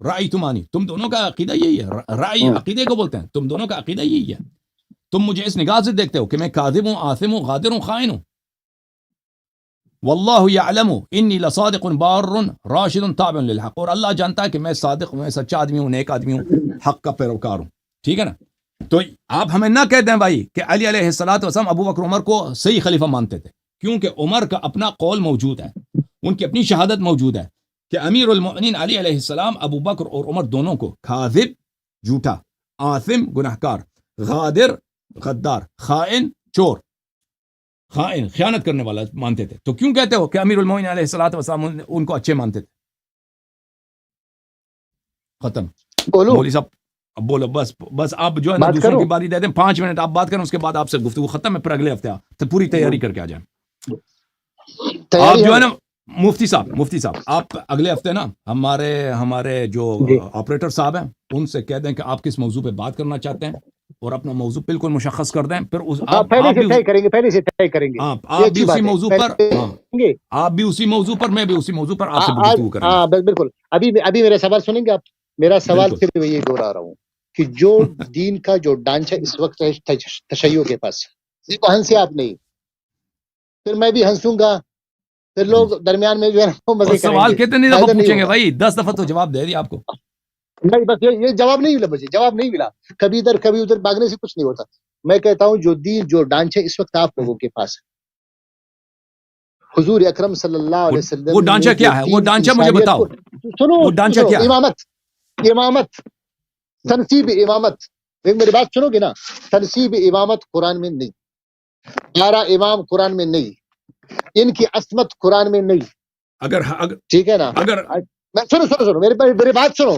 رأیتمانی، تم دونوں کا عقیدہ یہی ہے. رأی عقیدے کو بولتے ہیں. تم دونوں کا عقیدہ یہی ہے. تم مجھے اس نگاہ سے دیکھتے ہو کہ میں کاذب ہوں، آثم ہوں، غادر ہوں، خائن ہوں. واللہ یعلم انی لصادق بار راشد تابع للحق، اور اللہ جانتا ہے کہ میں صادق، میں سچا آدمی ہوں، نیک آدمی ہوں، حق کا پیروکار ہوں. ٹھیک ہے نا؟ تو آپ ہمیں نہ کہہ دیں بھائی کہ علی علیہ الصلوۃ والسلام ابو بکر عمر کو صحیح خلیفہ مانتے تھے، کیونکہ عمر کا اپنا قول موجود ہے، ان کی اپنی شہادت موجود ہے کہ امیر المؤمنین علی علیہ السلام ابو بکر اور عمر دونوں کو کاذب، جھوٹا، آثم، گنہکار، غادر، غدار، خائن، چور، خائن، خیانت کرنے والا مانتے تھے. تو کیوں کہتے ہو کہ امیر المؤمنین علیہ الصلوۃ والسلام ان کو اچھے مانتے تھے؟ ختم. مولوی صاحب اب بولو، بس آپ جو ہے نا دوسروں کی باری دے دیں، 5 منٹ آپ بات کریں، اس کے بعد آپ سے گفتگو ختم ہے. پھر اگلے ہفتے تو پوری تیاری کر کے آ جائیں. آپ جو ہے نا مفتی صاحب آپ اگلے ہفتے نا ہمارے جو آپریٹر صاحب ہیں ان سے کہہ دیں کہ آپ کس موضوع پہ بات کرنا چاہتے ہیں، اور اپنا موضوع بالکل مشخص کر دیں. پھر آپ بھی اسی موضوع پر میں بھی اسی موضوع پر آپ سے گفتگو کریں گے. ہاں بالکل. ابھی میرا سوال سنیں گے آپ؟ میرا سوال پھر میں یہ دوہرا رہا ہوں کہ جو دین کا جو ڈھانچہ اس وقت ہے تشیع کے پاس، دیکھو ہنسے آپ نہیں، پھر میں بھی ہنسوں گا، پھر لوگ درمیان میں جو ہے نا مزے کریں گے. سوال کتنے دفعہ پوچھیں گے بھائی؟ 10 دفعہ تو جواب دے دیا آپ کو. نہیں بس یہ جواب نہیں ملا، مجھے جواب نہیں ملا. کبھی ادھر کبھی ادھر بھاگنے سے کچھ نہیں ہوتا. میں کہتا ہوں جو دین جو ڈھانچہ اس وقت آپ لوگوں کے پاس ہے، حضور اکرم صلی اللہ علیہ وسلم، وہ ڈھانچہ کیا ہے؟ وہ ڈھانچہ مجھے بتاؤ. سنو، وہ ڈھانچہ کیا ہے؟ امامت، تنصیب امامت. میری بات سنو گے نا؟ تنصیب امامت قرآن میں نہیں، 11 امام قرآن میں نہیں، ان کی عصمت قرآن میں نہیں. اگر ٹھیک ہے نا؟ اگر سنو میری بات سنو.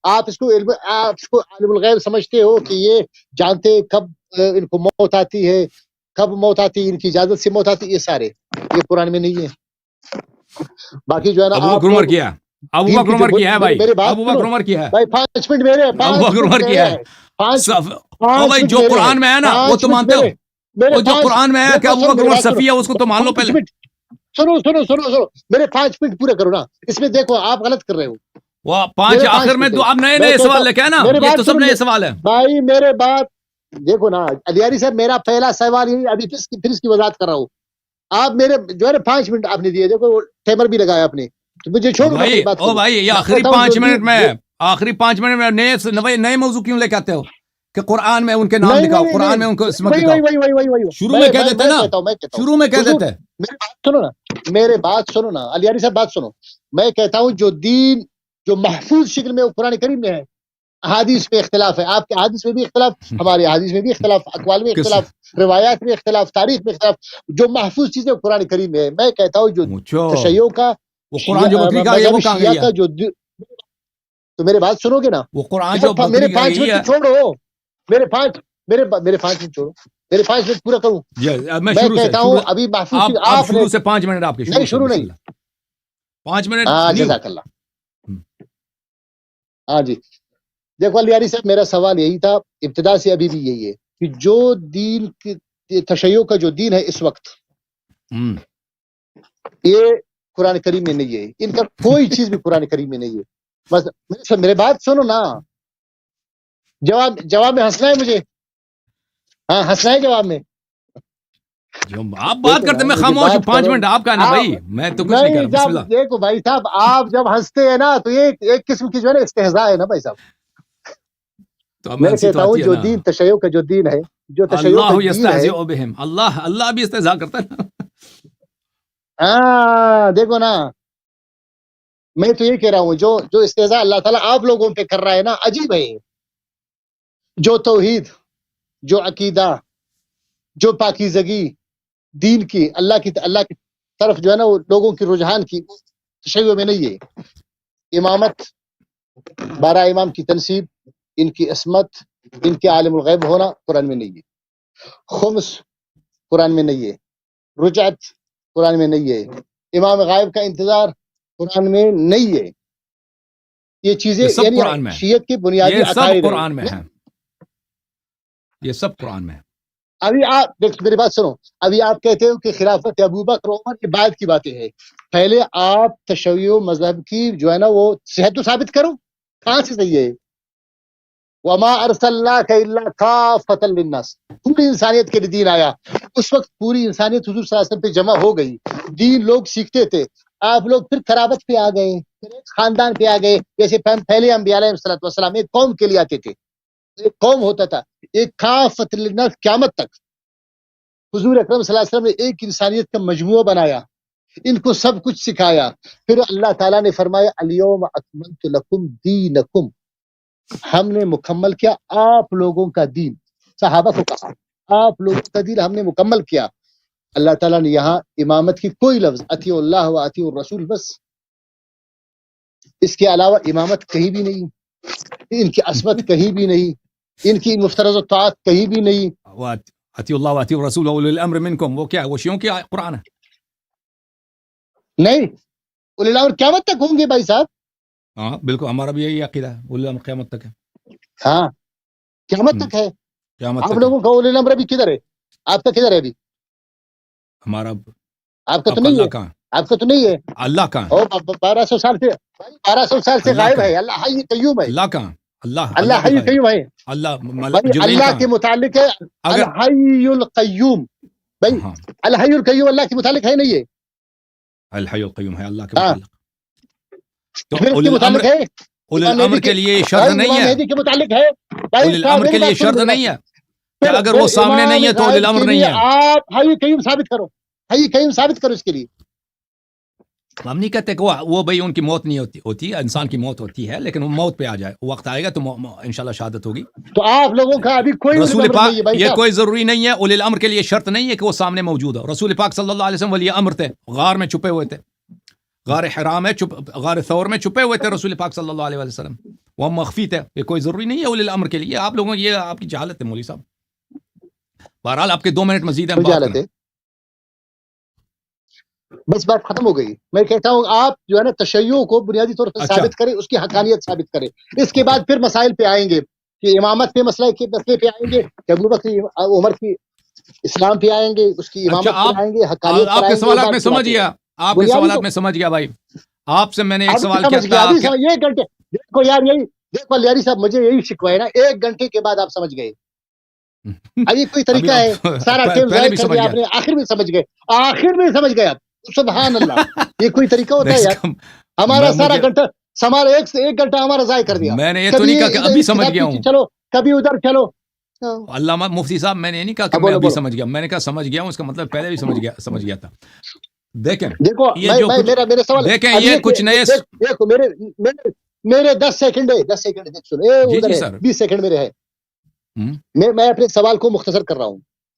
آپ اس کو عالم الغیب سمجھتے ہو کہ یہ جانتے کب ان کو موت آتی ہے، کب موت آتی ہے، ان کی اجازت سے موت آتی ہے، یہ قرآن میں نہیں ہے. باقی جو ہے نا ابو بکر عمر کیا ہے، ابو بکر عمر کیا ہے بھائی، ابو بکر عمر کیا ہے بھائی. 5 منٹ میرے، ابو بکر عمر کیا ہے. جو قرآن میں ہے نا وہ تو مانتے ہو. میرے وہ جو قرآن میں ہے کہ ابو بکر عمر صفیہ اس کو تو مان لو پہلے. سنو سنو سنو سنو میرے 5 منٹ پورے کرو نا. اس میں دیکھو آپ غلط کر رہے ہو. وہ 5 آخر میں اب نئے سوال لے کے نا, یہ تو سب نئے سوال ہے بھائی. میرے بات دیکھو نا علیاری صاحب, میرا پہلا سوال یہی, ابھی پھر اس کی وضاحت کر رہا ہوں. آپ میرے جو ہے نا 5 منٹ آپ نے دیے, دیکھو ٹائمر بھی لگایا آپ نے, تو مجھے چھوڑو بھائی. او بھائی یہ آخری 5 منٹ میں, آخری 5 منٹ میں نئے موضوع کیوں لے کے آتے ہو کہ قرآن میں ان کے نام دکھاؤ, قرآن میں ان کو اسمت دکھاؤ. شروع میں کہہ دیتے نا, شروع میں کہہ دیتے. میری بات سنو نا, میرے بات سنو نا علیاری صاحب, بات سنو. میں کہتا ہوں جو دین جو محفوظ شکل میں قرآن کریم میں ہے, احادیث میں اختلاف ہے, آپ کے احادیث میں بھی اختلاف, ہمارے احادیث میں بھی اختلاف, اقوال میں اختلاف, روایات میں اختلاف, تاریخ میں اختلاف. جو محفوظ چیزیں قرآن کریم میں ہے, میں کہتا ہوں جو تشیع کا, وہ قرآن جو بکری کا وہ کہاں گئی ہے؟ جو تو میرے بات سنو گے نا, وہ قرآن جو میرے 5 منٹ چھوڑو, میرے 5 منٹ چھوڑو, میرے 5 منٹ پورا کروں. میں کہتا ہوں ابھی محفوظ, آپ شروع سے 5 منٹ آپ کے نہیں, شروع نہیں, 5 منٹ. جزاک اللہ. ہاں جی, دیکھو علیاری صاحب, میرا سوال یہی تھا ابتدا سے, ابھی بھی یہی ہے کہ جو دین تشیع کا جو دین ہے اس وقت, یہ قرآن کریم میں نہیں ہے. ان کا کوئی چیز بھی قرآن کریم میں نہیں ہے. بس میرے بات سنو نا, جواب میں ہنسنا ہے مجھے, ہاں ہنسنا ہے جواب میں. جو آپ بات کرتے میں خاموش ہوں, 5 منٹ آپ کا نا بھائی, میں تو کچھ نہیں کر رہا. دیکھو بھائی صاحب, آپ جب ہنستے ہیں نا تو یہ ایک قسم کی جو ہے نا استہزاء ہے نا بھائی صاحب. میں کہتا ہوں جو دین تشیع کا جو دین ہے, جو تشیع کا دین ہے, اللہ بھی استہزاء کرتا ہے. ہاں دیکھو نا, میں تو یہ کہہ رہا ہوں جو استہزاء اللہ تعالیٰ آپ لوگوں پہ کر رہا ہے نا, عجیب ہے. جو توحید, جو عقیدہ, جو پاکیزگی دین کی, اللہ کی طرف جو ہے نا وہ لوگوں کی رجحان کی, تشیع میں نہیں ہے. امامت, 12 امام کی تنصیب, ان کی عصمت, ان کے عالم الغیب ہونا قرآن میں نہیں ہے. خمس قرآن میں نہیں ہے. رجعت قرآن میں نہیں ہے. امام غائب کا انتظار قرآن میں نہیں ہے. یہ چیزیں یعنی شیعت کی بنیادی عقائد قرآن میں ہیں, یہ سب قرآن میں ہے. ابھی آپ میری بات سنو, ابھی آپ کہتے ہو کہ خلافت ابوبکر عمر کے بعد کی باتیں ہیں. پہلے آپ تشیع مذہب کی جو ہے نا وہ صحت تو ثابت کرو, کہاں سے صحیح ہے؟ وما ارسلناک الا کافۃ للناس, پوری انسانیت کے لیے دین آیا. اس وقت پوری انسانیت حضور صلی اللہ علیہ وسلم پہ جمع ہو گئی, دین لوگ سیکھتے تھے. آپ لوگ پھر خرابت پہ آ گئے, خاندان پہ آ گئے. جیسے پہلے انبیاء علیہ الصلوۃ والسلام ایک قوم کے لیے آتے تھے, ایک قوم ہوتا تھا, ایک کافۃ للناس قیامت تک. حضور اکرم صلی اللہ علیہ وسلم نے ایک انسانیت کا مجموعہ بنایا, ان کو سب کچھ سکھایا. پھر اللہ تعالیٰ نے فرمایا الیوم اکملت لکم دینکم, ہم نے مکمل کیا آپ لوگوں کا دین. صحابہ کو کہا آپ لوگوں کا دین ہم نے مکمل کیا. اللہ تعالیٰ نے یہاں امامت کی کوئی لفظ, اطیعوا اللہ و اطیعوا الرسول, بس اس کے علاوہ امامت کہیں بھی نہیں, ان کی عصمت کہیں بھی نہیں, ان کی مفترض الطاعت کہیں بھی نہیں. اطیعوا اللہ و اطیعوا الرسول واولی الامر منکم, وہ کیا ہے؟ وہ شیعوں کی قرآن ہے نہیں. اولی الامر قیامت تک ہوں گے بھائی صاحب. ہاں بالکل, ہمارا بھی یہی عقیدہ ہے, اولی الامر قیامت تک ہے. ہاں قیامت تک ہے. قیامت آپ تک لوگوں کا اولی الامر ابھی کدھر ہے؟ آپ کا کدھر ہے ابھی؟ ہمارا آپ کا تو نہیں ہے, آپ کا تو نہیں ہے. اللہ کا 1200 سال سے, 1200 سال سے غائب ہے. اللہ حی قیوم ہے. اللہ کا, اللہ حی قیوم ہے. اللہ کے متعلق ہے الحی القیوم. بھائی الحی القیوم اللہ کے متعلق ہے نہیں ہے؟ الحی القیوم ہے اللہ کے متعلق. تو اولی الامر کے لیے شرط نہیں ہے, کے متعلق ہے. اولی الامر کے لیے شرط نہیں ہے کہ اگر وہ سامنے نہیں ہے تو اولی الامر نہیں ہے. آپ حی قیوم ثابت کرو, حی قیوم ثابت کرو اس کے لیے. ہم نہیں کہتے کہ وہ بھائی ان کی موت نہیں ہوتی ہے, انسان کی موت ہوتی ہے, لیکن وہ موت پہ آ جائے, وقت آئے گا تو انشاءاللہ شہادت ہوگی. تو آپ لوگوں کا ابھی کوئی رسول پاک, یہ کوئی ضروری نہیں ہے, اولی الامر کے لیے شرط نہیں ہے کہ وہ سامنے موجود ہو. رسول پاک صلی اللہ علیہ وسلم ولی امر تھے, غار میں چھپے ہوئے تھے, غار حرام ہے, غار ثور میں چھپے ہوئے تھے رسول پاک صلی اللہ علیہ وسلم, وہ مخفی تھے. یہ کوئی ضروری نہیں ہے اولی الامر کے لیے. آپ لوگوں یہ آپ کی جہالت ہے مولوی صاحب. بہرحال آپ کے 2 منٹ مزید ہیں, جہالت ہے, بس بات ختم ہو گئی. میں کہتا ہوں آپ جو ہے نا تشیع کو بنیادی طور پر ثابت کریں, اس کی حقانیت ثابت کریں. اس کے بعد پھر مسائل پہ آئیں گے کہ امامت پہ مسئلے پہ آئیں گے کہ ابوبکر عمر کی اسلام پہ آئیں گے، اس کی امامت پر آئیں گے، حقانیت پر آپ کے آئیں گے، سوالات میں سمجھ گیا، آپ کے سوالات میں سمجھ گیا بھائی. آپ سے میں نے ایک سوال کیا تھا. ایک گھنٹے دیکھو یار، یہی دیکھو لیاری صاحب، مجھے یہی شکوا ہے نا، 1 گھنٹے کے بعد آپ سمجھ گئے. اب یہ کوئی طریقہ ہے؟ سارا ٹائم ضائع کر دیا آپ نے، آخر میں سمجھ گئے، آخر میں سمجھ گئے آپ. سبحان اللہ، یہ کوئی طریقہ ہوتا ہے یار؟ ہمارا سارا گھنٹہ، ہمارا 1 گھنٹہ ہمارا ضائع کر دیا. میں نے یہ تو نہیں کہا کہ ابھی سمجھ گیا ہوں، چلو کبھی ادھر چلو. علامہ مفتی صاحب میں نے یہ نہیں کہا کہ میں ابھی سمجھ گیا، میں نے کہا سمجھ گیا ہوں، اس کا مطلب پہلے بھی سمجھ گیا تھا. دیکھیں دیکھو میرے سوال، دیکھیں یہ کچھ نئے، دیکھو میرے 10 سیکنڈ ہے، 10 سیکنڈ دیکھ سنو، ادھر ہے 20 سیکنڈ میرے ہے. میں اپنے سوال کو مختصر کر رہا ہوں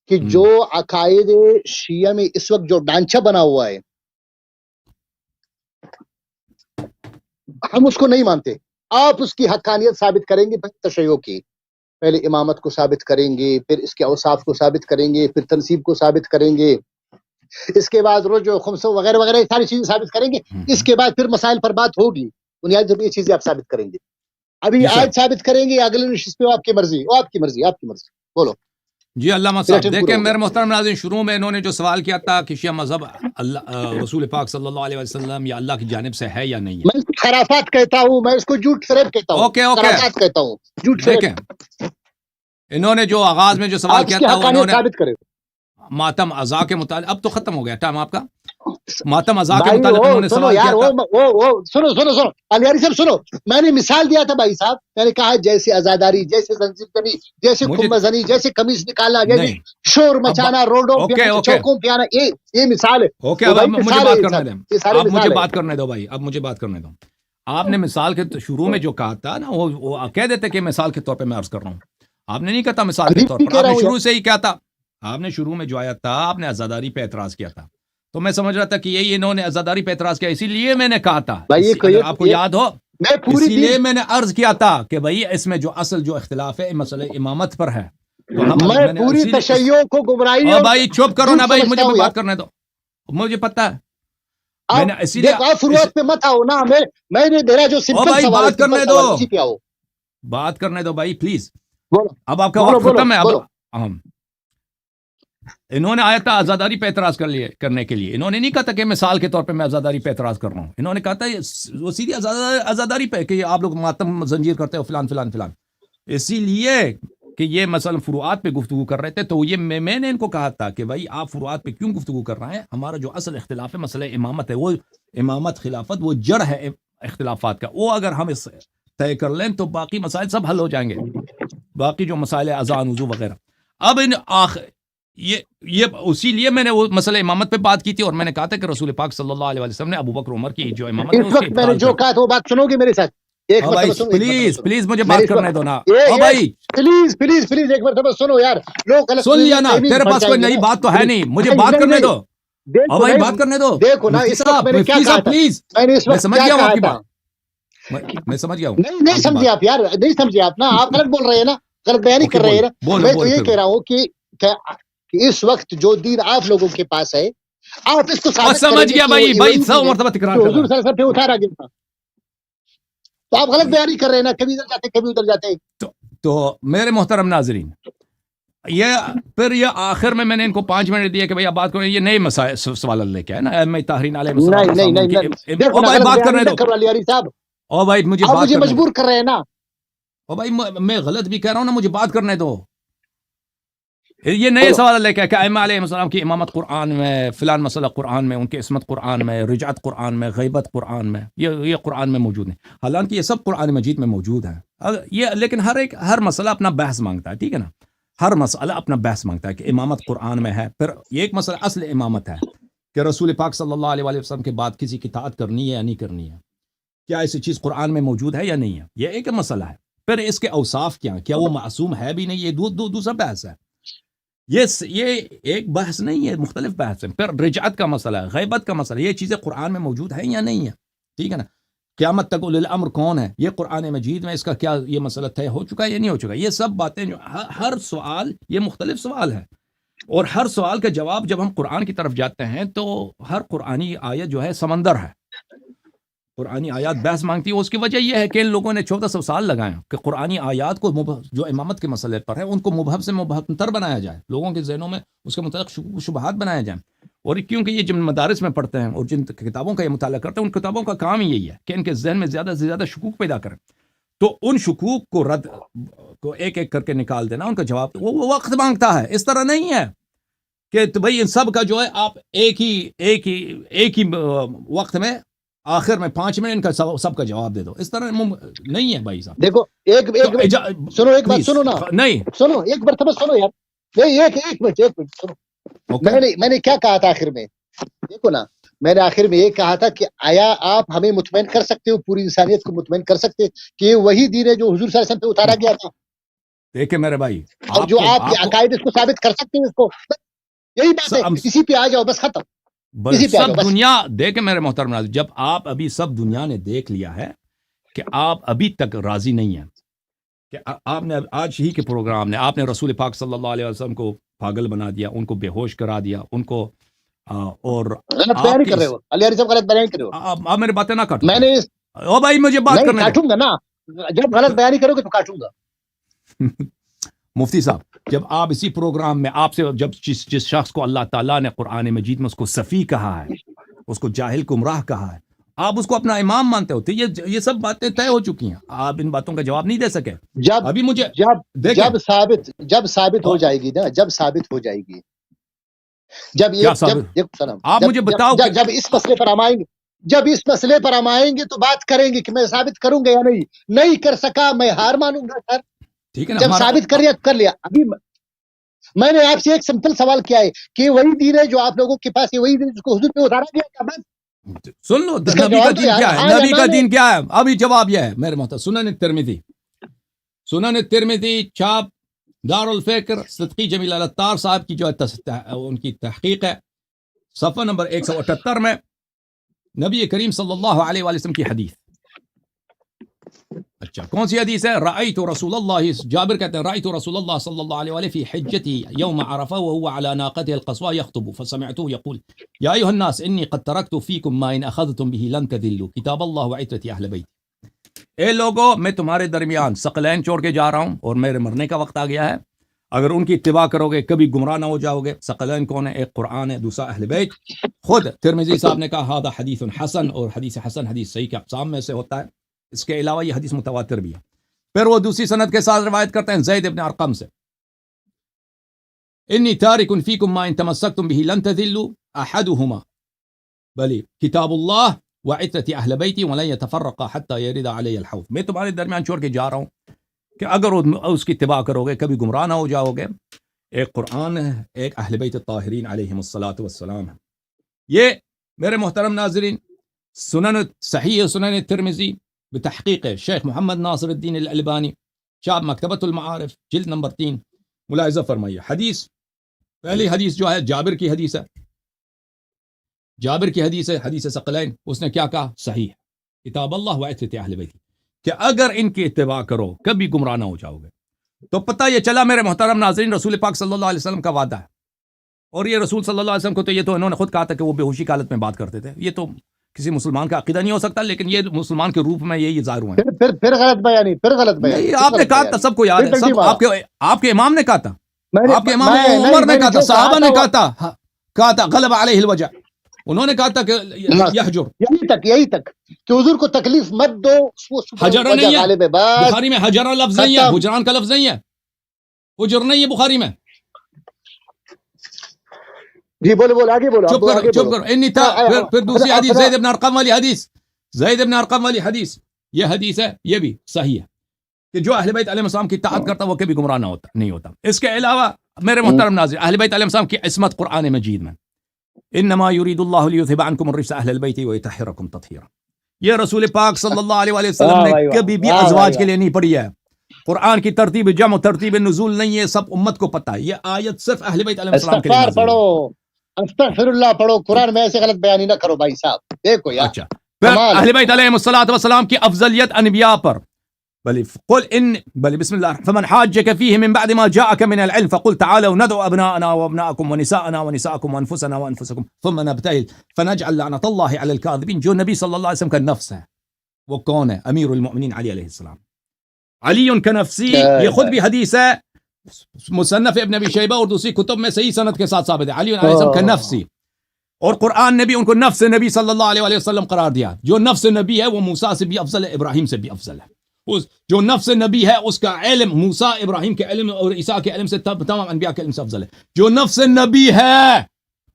کہ جو عقائد شیعہ میں اس وقت جو ڈھانچہ بنا ہوا ہے، ہم اس کو نہیں مانتے. آپ اس کی حقانیت ثابت کریں گے تشیع کی، پہلے امامت کو ثابت کریں گے، پھر اس کے اوصاف کو ثابت کریں گے، پھر تنصیب کو ثابت کریں گے، اس کے بعد رجوع خمس وغیرہ وغیرہ ساری چیزیں ثابت کریں گے. اس کے بعد پھر مسائل پر بات ہوگی، بنیادی طور پر یہ چیزیں آپ ثابت کریں گے. ابھی آج ثابت کریں گے، اگلے نشست پہ آپ کی مرضی، آپ کی مرضی، آپ کی مرضی، بولو. جی علامہ صاحب دیکھیں میرے محترم ناظرین، شروع میں انہوں نے جو سوال کیا تھا کہ شیعہ مذہب رسول پاک صلی اللہ علیہ وسلم یا اللہ کی جانب سے ہے یا نہیں ہے. میں اس کو خرافات کہتا ہوں، میں اس کو جھوٹ فریب کہتا ہوں، خرافات کہتا ہوں، جھوٹ فریب. دیکھیں انہوں نے جو آغاز میں جو سوال کیا تھا، انہوں نے ثابت کرے ماتم ازا کے متعلق، اب تو ختم ہو گیا ٹائم آپ کا. ماتم ازا کے متعلق انہوں نے سوال کیا تھا. سنو علیاری صاحب سنو، میں نے مثال دیا تھا بھائی صاحب، میں نے کہا جیسے عزاداری، جیسے زنجیر زنی، جیسے خمہ زنی، جیسے قمیص نکالنا، جیسے شور مچانا، روڈوں پہ چوکوں پہ آنا، یہ مثال ہے. اوکے اب مجھے بات کرنے دیں، اب مجھے بات کرنے دو بھائی، اب مجھے بات کرنے دو. آپ نے مثال کے شروع میں جو کہا تھا نا، وہ کہہ دیتے کہ مثال کے طور پہ میں عرض کر رہا ہوں. آپ نے نہیں کہا تھا مثال کے طور پر، آپ نے شروع سے ہی کیا تھا، آپ نے شروع میں جو آیا تھا آپ نے عزاداری پہ اعتراض کیا تھا، تو میں سمجھ رہا تھا کہ یہی انہوں نے عزاداری پہ اعتراض کیا، اسی لیے میں نے کہا تھا، اگر آپ کو یاد ہو، اسی لیے میں نے عرض کیا تھا کہ بھائی اس میں جو اصل جو اختلاف ہے مسئلہ امامت پر ہے. میں پوری تشیع کو گمراہی، اور بھائی چپ کرو نا بھائی، مجھے بات کرنے دو، مجھے پتا ہے. میں نے اسی لیے فروعات پہ مت آؤ نا، میں نے میرا جو سمپل سوال بات کرنے دو، اسی پہ آؤ، بات کرنے دو بھائی پلیز. بولو اب آپ کا وقت ختم ہے. اب انہوں نے آیا تھا آزاداری پہ اعتراض کرنے کے لیے، انہوں نے نہیں کہا تھا کہ مثال کے طور پہ میں آزاداری پہ اعتراض کر رہا ہوں، انہوں نے کہا تھا وہ سیدھی آزاداری پہ کہ آپ لوگ ماتم زنجیر کرتے ہو فلان فلان فلان. اسی لیے کہ یہ مثلا فروعات پہ گفتگو کر رہے تھے، تو یہ میں نے ان کو کہا تھا کہ بھائی آپ فروعات پہ کیوں گفتگو کر رہے ہیں، ہمارا جو اصل اختلاف ہے مسئلہ امامت ہے، وہ امامت خلافت وہ جڑ ہے اختلافات کا، وہ اگر ہم اس طے کر لیں تو باقی مسائل سب حل ہو جائیں گے، باقی جو مسائل اذان وضو وغیرہ. اب یہ اسی لیے میں نے وہ مسئلہ امامت پہ بات کی تھی، اور میں نے کہا تھا کہ رسول پاک صلی اللہ علیہ وسلم نے ابو بکر عمر کی جو امامت ہے اس وقت میں نے جو کہا تھا وہ بات سنو گے میرے ساتھ؟ پلیز مجھے بات کرنے دو نا بھائی، پلیز پلیز پلیز ایک مرتبہ سنو یار، لوگ سن لیا نا، تیرے پاس کوئی نئی بات تو ہے نہیں، مجھے بات کرنے دو بھائی، بات کرنے دو. دیکھو نا اس وقت میں نے کیا کہا تھا، پلیز میں سمجھ گیا ہوں آپ کی بات، میں سمجھ گیا ہوں. نہیں سمجھے آپ یار، نہیں سمجھے آپ نا، آپ غلط بول رہے ہیں نا، غلط بیانی کر رہے ہیں نا. میں تو یہ کہہ رہا ہوں کہ اس وقت جو دین آپ لوگوں کے پاس ہے، آپ اس کو سمجھ گیا بھائی 100 مرتبہ تکرار کر حضور صلی اللہ علیہ وسلم پہ اتارا گیا تھا، تو آپ غلط بیانی کر رہے ہیں نا، کبھی ادھر جاتے کبھی ادھر جاتے. تو میرے محترم ناظرین، پھر یہ آخر میں نے ان کو 5 منٹ دیا کہ بھائی آپ بات کریں، یہ نئے مسائل سوال لے کے آئے نا، ائمہ طاہرین علیہ السلام. نہیں بھائی بات کرنے دو، علی صاحب، او بھائی مجھے مجبور کر رہے ہیں نا. او بھائی میں غلط بھی کہہ رہا ہوں نا، مجھے بات کرنے دو. یہ نئے سوال لے کے کہ ائمہ علیہ السلام کی امامت قرآن میں، فلان مسئلہ قرآن میں، ان کی عصمت قرآن میں، رجعت قرآن میں، غیبت قرآن میں، یہ قرآن میں موجود ہیں، حالانکہ یہ سب قرآن مجید میں موجود ہے. لیکن ہر مسئلہ اپنا بحث مانگتا ہے، ٹھیک ہے نا، ہر مسئلہ اپنا بحث مانگتا ہے کہ امامت قرآن میں ہے. پھر یہ ایک مسئلہ اصل امامت ہے کہ رسول پاک صلی اللہ علیہ وسلم کے بعد کسی کی اطاعت کرنی ہے یا نہیں کرنی ہے، کیا ایسی چیز قرآن میں موجود ہے یا نہیں ہے، یہ ایک مسئلہ ہے. پھر اس کے اوصاف کیا وہ معصوم ہے بھی نہیں، یہ دوسرا بحث ہے. یہ ایک بحث نہیں ہے، مختلف بحث ہے. پھر رجعت کا مسئلہ ہے، غیبت کا مسئلہ، یہ چیزیں قرآن میں موجود ہیں یا نہیں ہے، ٹھیک ہے نا. قیامت تک اولی الامر کون ہے، یہ قرآن مجید میں اس کا کیا یہ مسئلہ طے ہو چکا ہے یا نہیں ہو چکا. یہ سب باتیں جو ہر سوال یہ مختلف سوال ہے، اور ہر سوال کا جواب جب ہم قرآن کی طرف جاتے ہیں تو ہر قرآنی آیت جو ہے سمندر ہے. قرآنی آیات بحث مانگتی ہے، اس کی وجہ یہ ہے کہ ان لوگوں نے 1400 سال لگائے ہیں کہ قرآنی آیات کو جو امامت کے مسئلے پر ہے ان کو مبہم سے مبہم تر بنایا جائے، لوگوں کے ذہنوں میں اس کے متعلق شبہات بنائے جائیں. اور کیونکہ یہ جن مدارس میں پڑھتے ہیں اور جن کتابوں کا یہ مطالعہ کرتے ہیں، ان کتابوں کا کام ہی یہی ہے کہ ان کے ذہن میں زیادہ سے زیادہ شکوک پیدا کریں. تو ان شکوک کو رد کو ایک ایک کر کے نکال دینا، ان کا جواب وہ وقت مانگتا ہے. اس طرح نہیں ہے کہ تو بھائی ان سب کا جو ہے آپ ایک ہی وقت میں آخر میں 5 منٹ ان کا سب کا جواب دے دو. اس طرح نہیں ہے بھائی صاحب. دیکھو سنو ایک بات سنو نا، نہیں سنو ایک مرتبہ سنو یار، نہیں ایک منٹ سنو. میں نے کیا کہا تھا آخر میں؟ دیکھو نا، میں نے آخر میں یہ کہا تھا کہ آیا آپ ہمیں مطمئن کر سکتے ہو، پوری انسانیت کو مطمئن کر سکتے کہ وہی دین ہے جو حضور صلی اللہ علیہ وسلم پہ اتارا گیا تھا؟ دیکھیں میرے بھائی، اور جو آپ کے عقائد اس کو ثابت کر سکتے ہیں، اس کو یہی بات ہے، اسی پہ آ جاؤ بس ختم. سب دنیا دیکھیں میرے محترم ناظرین، جب آپ ابھی سب دنیا نے دیکھ لیا ہے کہ آپ ابھی تک راضی نہیں ہیں، کہ آپ نے آج ہی کے پروگرام نے آپ نے رسول پاک صلی اللہ علیہ وسلم کو پاگل بنا دیا، ان کو بے ہوش کرا دیا، ان کو اور غلط بیان کر رہے ہو علی صاحب، غلط بیان کر رہے ہو. آپ میرے باتیں نہ کاٹو. میں نے او بھائی مجھے بات کرنے کاٹوں گا نا، جب غلط بیان کرو گے تو کاٹوں گا. مفتی صاحب، جب آپ اسی پروگرام میں آپ سے جب جس شخص کو اللہ تعالیٰ نے قرآن مجید میں اس کو صفی کہا ہے، اس کو جاہل گمراہ کہا ہے، آپ اس کو اپنا امام مانتے ہوتے. یہ سب باتیں طے ہو چکی ہیں، آپ ان باتوں کا جواب نہیں دے سکے. ابھی مجھے جب ثابت ہو جائے گی نا، جب ثابت ہو جائے گی، آپ مجھے بتاؤ، جب اس مسئلے پر ہم آئیں گے تو بات کریں گے کہ میں ثابت کروں گا یا نہیں کر سکا میں ہار مانوں گا سر. ٹھیک ہے نا، جب ثابت کر لیا تو کر لیا. ابھی میں نے آپ سے ایک سمپل سوال کیا ہے کہ وہی دین ہے جو آپ لوگوں کے پاس ہے، وہی دین جس کو حضور پہ اتارا گیا تھا. بس سن لو نبی کا دین کیا ہے، نبی کا دین کیا ہے. ابھی جواب یہ ہے میرے محترم. سنن ترمذی چھاپ دار الفکر صدقی جمیل العطار صاحب کی جو ان کی تحقیق ہے، صفحہ نمبر 178 میں نبی کریم صلی اللہ علیہ وآلہ وسلم کی حدیث. اچھا کون سی حدیث ہے؟ رأیت رسول اللہ، جابر کہتے ہیں رأیت رسول اللہ صلی اللہ علیہ وآلہ فی حجتی یوم عرفہ وهو على ناقته القصواء يخطب فسمعته يقول یا ایها الناس انی قد ترکت فیکم ما ان اخذتم به لن تذلوا کتاب اللہ وعترتی اہل بیت. اے لوگو، میں تمہارے درمیان ثقلین چھوڑ کے جا رہا ہوں اور میرے مرنے کا وقت آ گیا ہے، اگر ان کی اتباع کرو گے کبھی گمراہ نہ ہو جاؤ گے. ثقلین کون ہے؟ ایک قرآن ہے، دوسرا اہل بیت. خود ترمذی صاحب نے کہا ھذا حدیث حسن، اور حدیث حسن حدیث صحیح کے اقسام میں سے ہوتا ہے. اس کے علاوہ یہ حدیث متواتر بھی ہے. پھر وہ دوسری سند کے ساتھ روایت کرتے ہیں زید ابن ارقم سے، انی تارک فیکم ما ان تمسکتم به لن تذلوا احدهما بلی کتاب اللہ وعترتی اہل بیتی ولن يتفرقا حتی یرد علی الحوض. میں تمہارے درمیان چھوڑ کے جا رہا ہوں کہ اگر اس کی اتباع کرو گے کبھی گمراہ نہ ہو جاؤ گے. ایک قرآن ہے، ایک اہل بیت الطاہرین علیہم الصلاۃ والسلام ہے. یہ میرے محترم ناظرین سنن صحیح سنن ترمذی بتحقیق شیخ محمد ناصر الدین الالبانی، چاپ مکتبۃ المعارف، جلد نمبر 3. ملاحظہ فرمائیے، حدیث پہلی حدیث جو ہے جابر کی حدیث ہے، جابر کی حدیث ہے، حدیث ثقلین. اس نے کیا کہا؟ صحیح ہے، کتاب اللہ وعترتی اہل بیت، کہ اگر ان کی اتباع کرو کبھی گمراہ نہ ہو جاؤ گے. تو پتہ یہ چلا میرے محترم ناظرین، رسول پاک صلی اللہ علیہ وسلم کا وعدہ ہے. اور یہ رسول صلی اللہ علیہ وسلم کو تو یہ تو انہوں نے خود کہا تھا کہ وہ بے ہوشی کی حالت میں بات کرتے تھے. یہ تو کسی مسلمان کا عقیدہ نہیں ہو سکتا، لیکن یہ مسلمان کے روپ میں یہی ظاہر ہوئے ہیں. پھر غلط بیانی، پھر غلط بیانی. آپ نے کہا تھا، سب کو یاد ہے، سب آپ کے امام نے کہا تھا، آپ کے امام عمر نے کہا تھا، صحابہ نے کہا تھا غلب علیہ الوجع. انہوں نے کہا تھا کہ یحجر، یہی تک کہ حضور کو تکلیف مت دو. حجر نہیں ہے بخاری میں، حجر لفظ نہیں ہے، حجران کا لفظ نہیں ہے، حجر نہیں ہے بخاری میں. جی بولو آگے بولو. چپ کرو. پھر دوسری حدیث زید ابن ارقم والی حدیث، زید ابن ارقم والی حدیث، یہ حدیث ہے، یہ بھی صحیح ہے کہ جو اہل بیت علیہ السلام کی اطاعت کرتا وہ کبھی گمراہ نہیں ہوتا. اس کے علاوہ میرے محترم ناظرین، اہل بیت علیہ السلام کی عصمت قرآن مجید میں، انما یرید اللہ لیذھب عنکم الرجس اہل البیت ویطہرکم تطہیرا. یہ رسول پاک صلی اللہ علیہ وسلم نے کبھی بھی ازواج کے لیے نہیں پڑھی ہے. قرآن کی ترتیب جمع ترتیب نزول نہیں ہے، سب امت کو پتہ ہے. یہ آیت صرف اہل بیت علیہ السلام کے لیے نازل ہے. استغفر اللہ پڑھو، قرآن میں ایسے غلط بیانی نہ کرو بھائی صاحب. دیکھو یار، اچھا، پھر اہل بیت علیہ الصلوۃ والسلام کی افضلیت انبیاء پر بل بسم الله فمن حاجك فيه من بعد ما جاءك من العلم فقل تعالوا ندعو أبناءنا وأبناءكم ونساءنا ونساءكم وأنفسنا وأنفسكم ثم نبتهل فنجعل لعنة الله على الكاذبين. جو نبی صلی اللہ علیہ وسلم کا نفس ہے وہ کون ہے؟ امیر المؤمنین علی علیہ السلام. علی کنفسی، یہ خود بھی حدیث ہے مصنف ابن ابی شیبہ اور دوسری کتب میں صحیح سند کے ساتھ ثابت ہے. علی علیہ السلام کا نفسی، اور قرآن نے بھی ان کو نفس نبی صلی اللہ علیہ وسلم قرار دیا. جو نفس نبی ہے وہ موسیٰ سے بھی افضل ہے، ابراہیم سے بھی افضل ہے. جو نفس نبی ہے اس کا علم موسیٰ ابراہیم کے علم اور عیسیٰ کے علم سے تمام انبیاء کے علم سے افضل ہے. جو نفس نبی ہے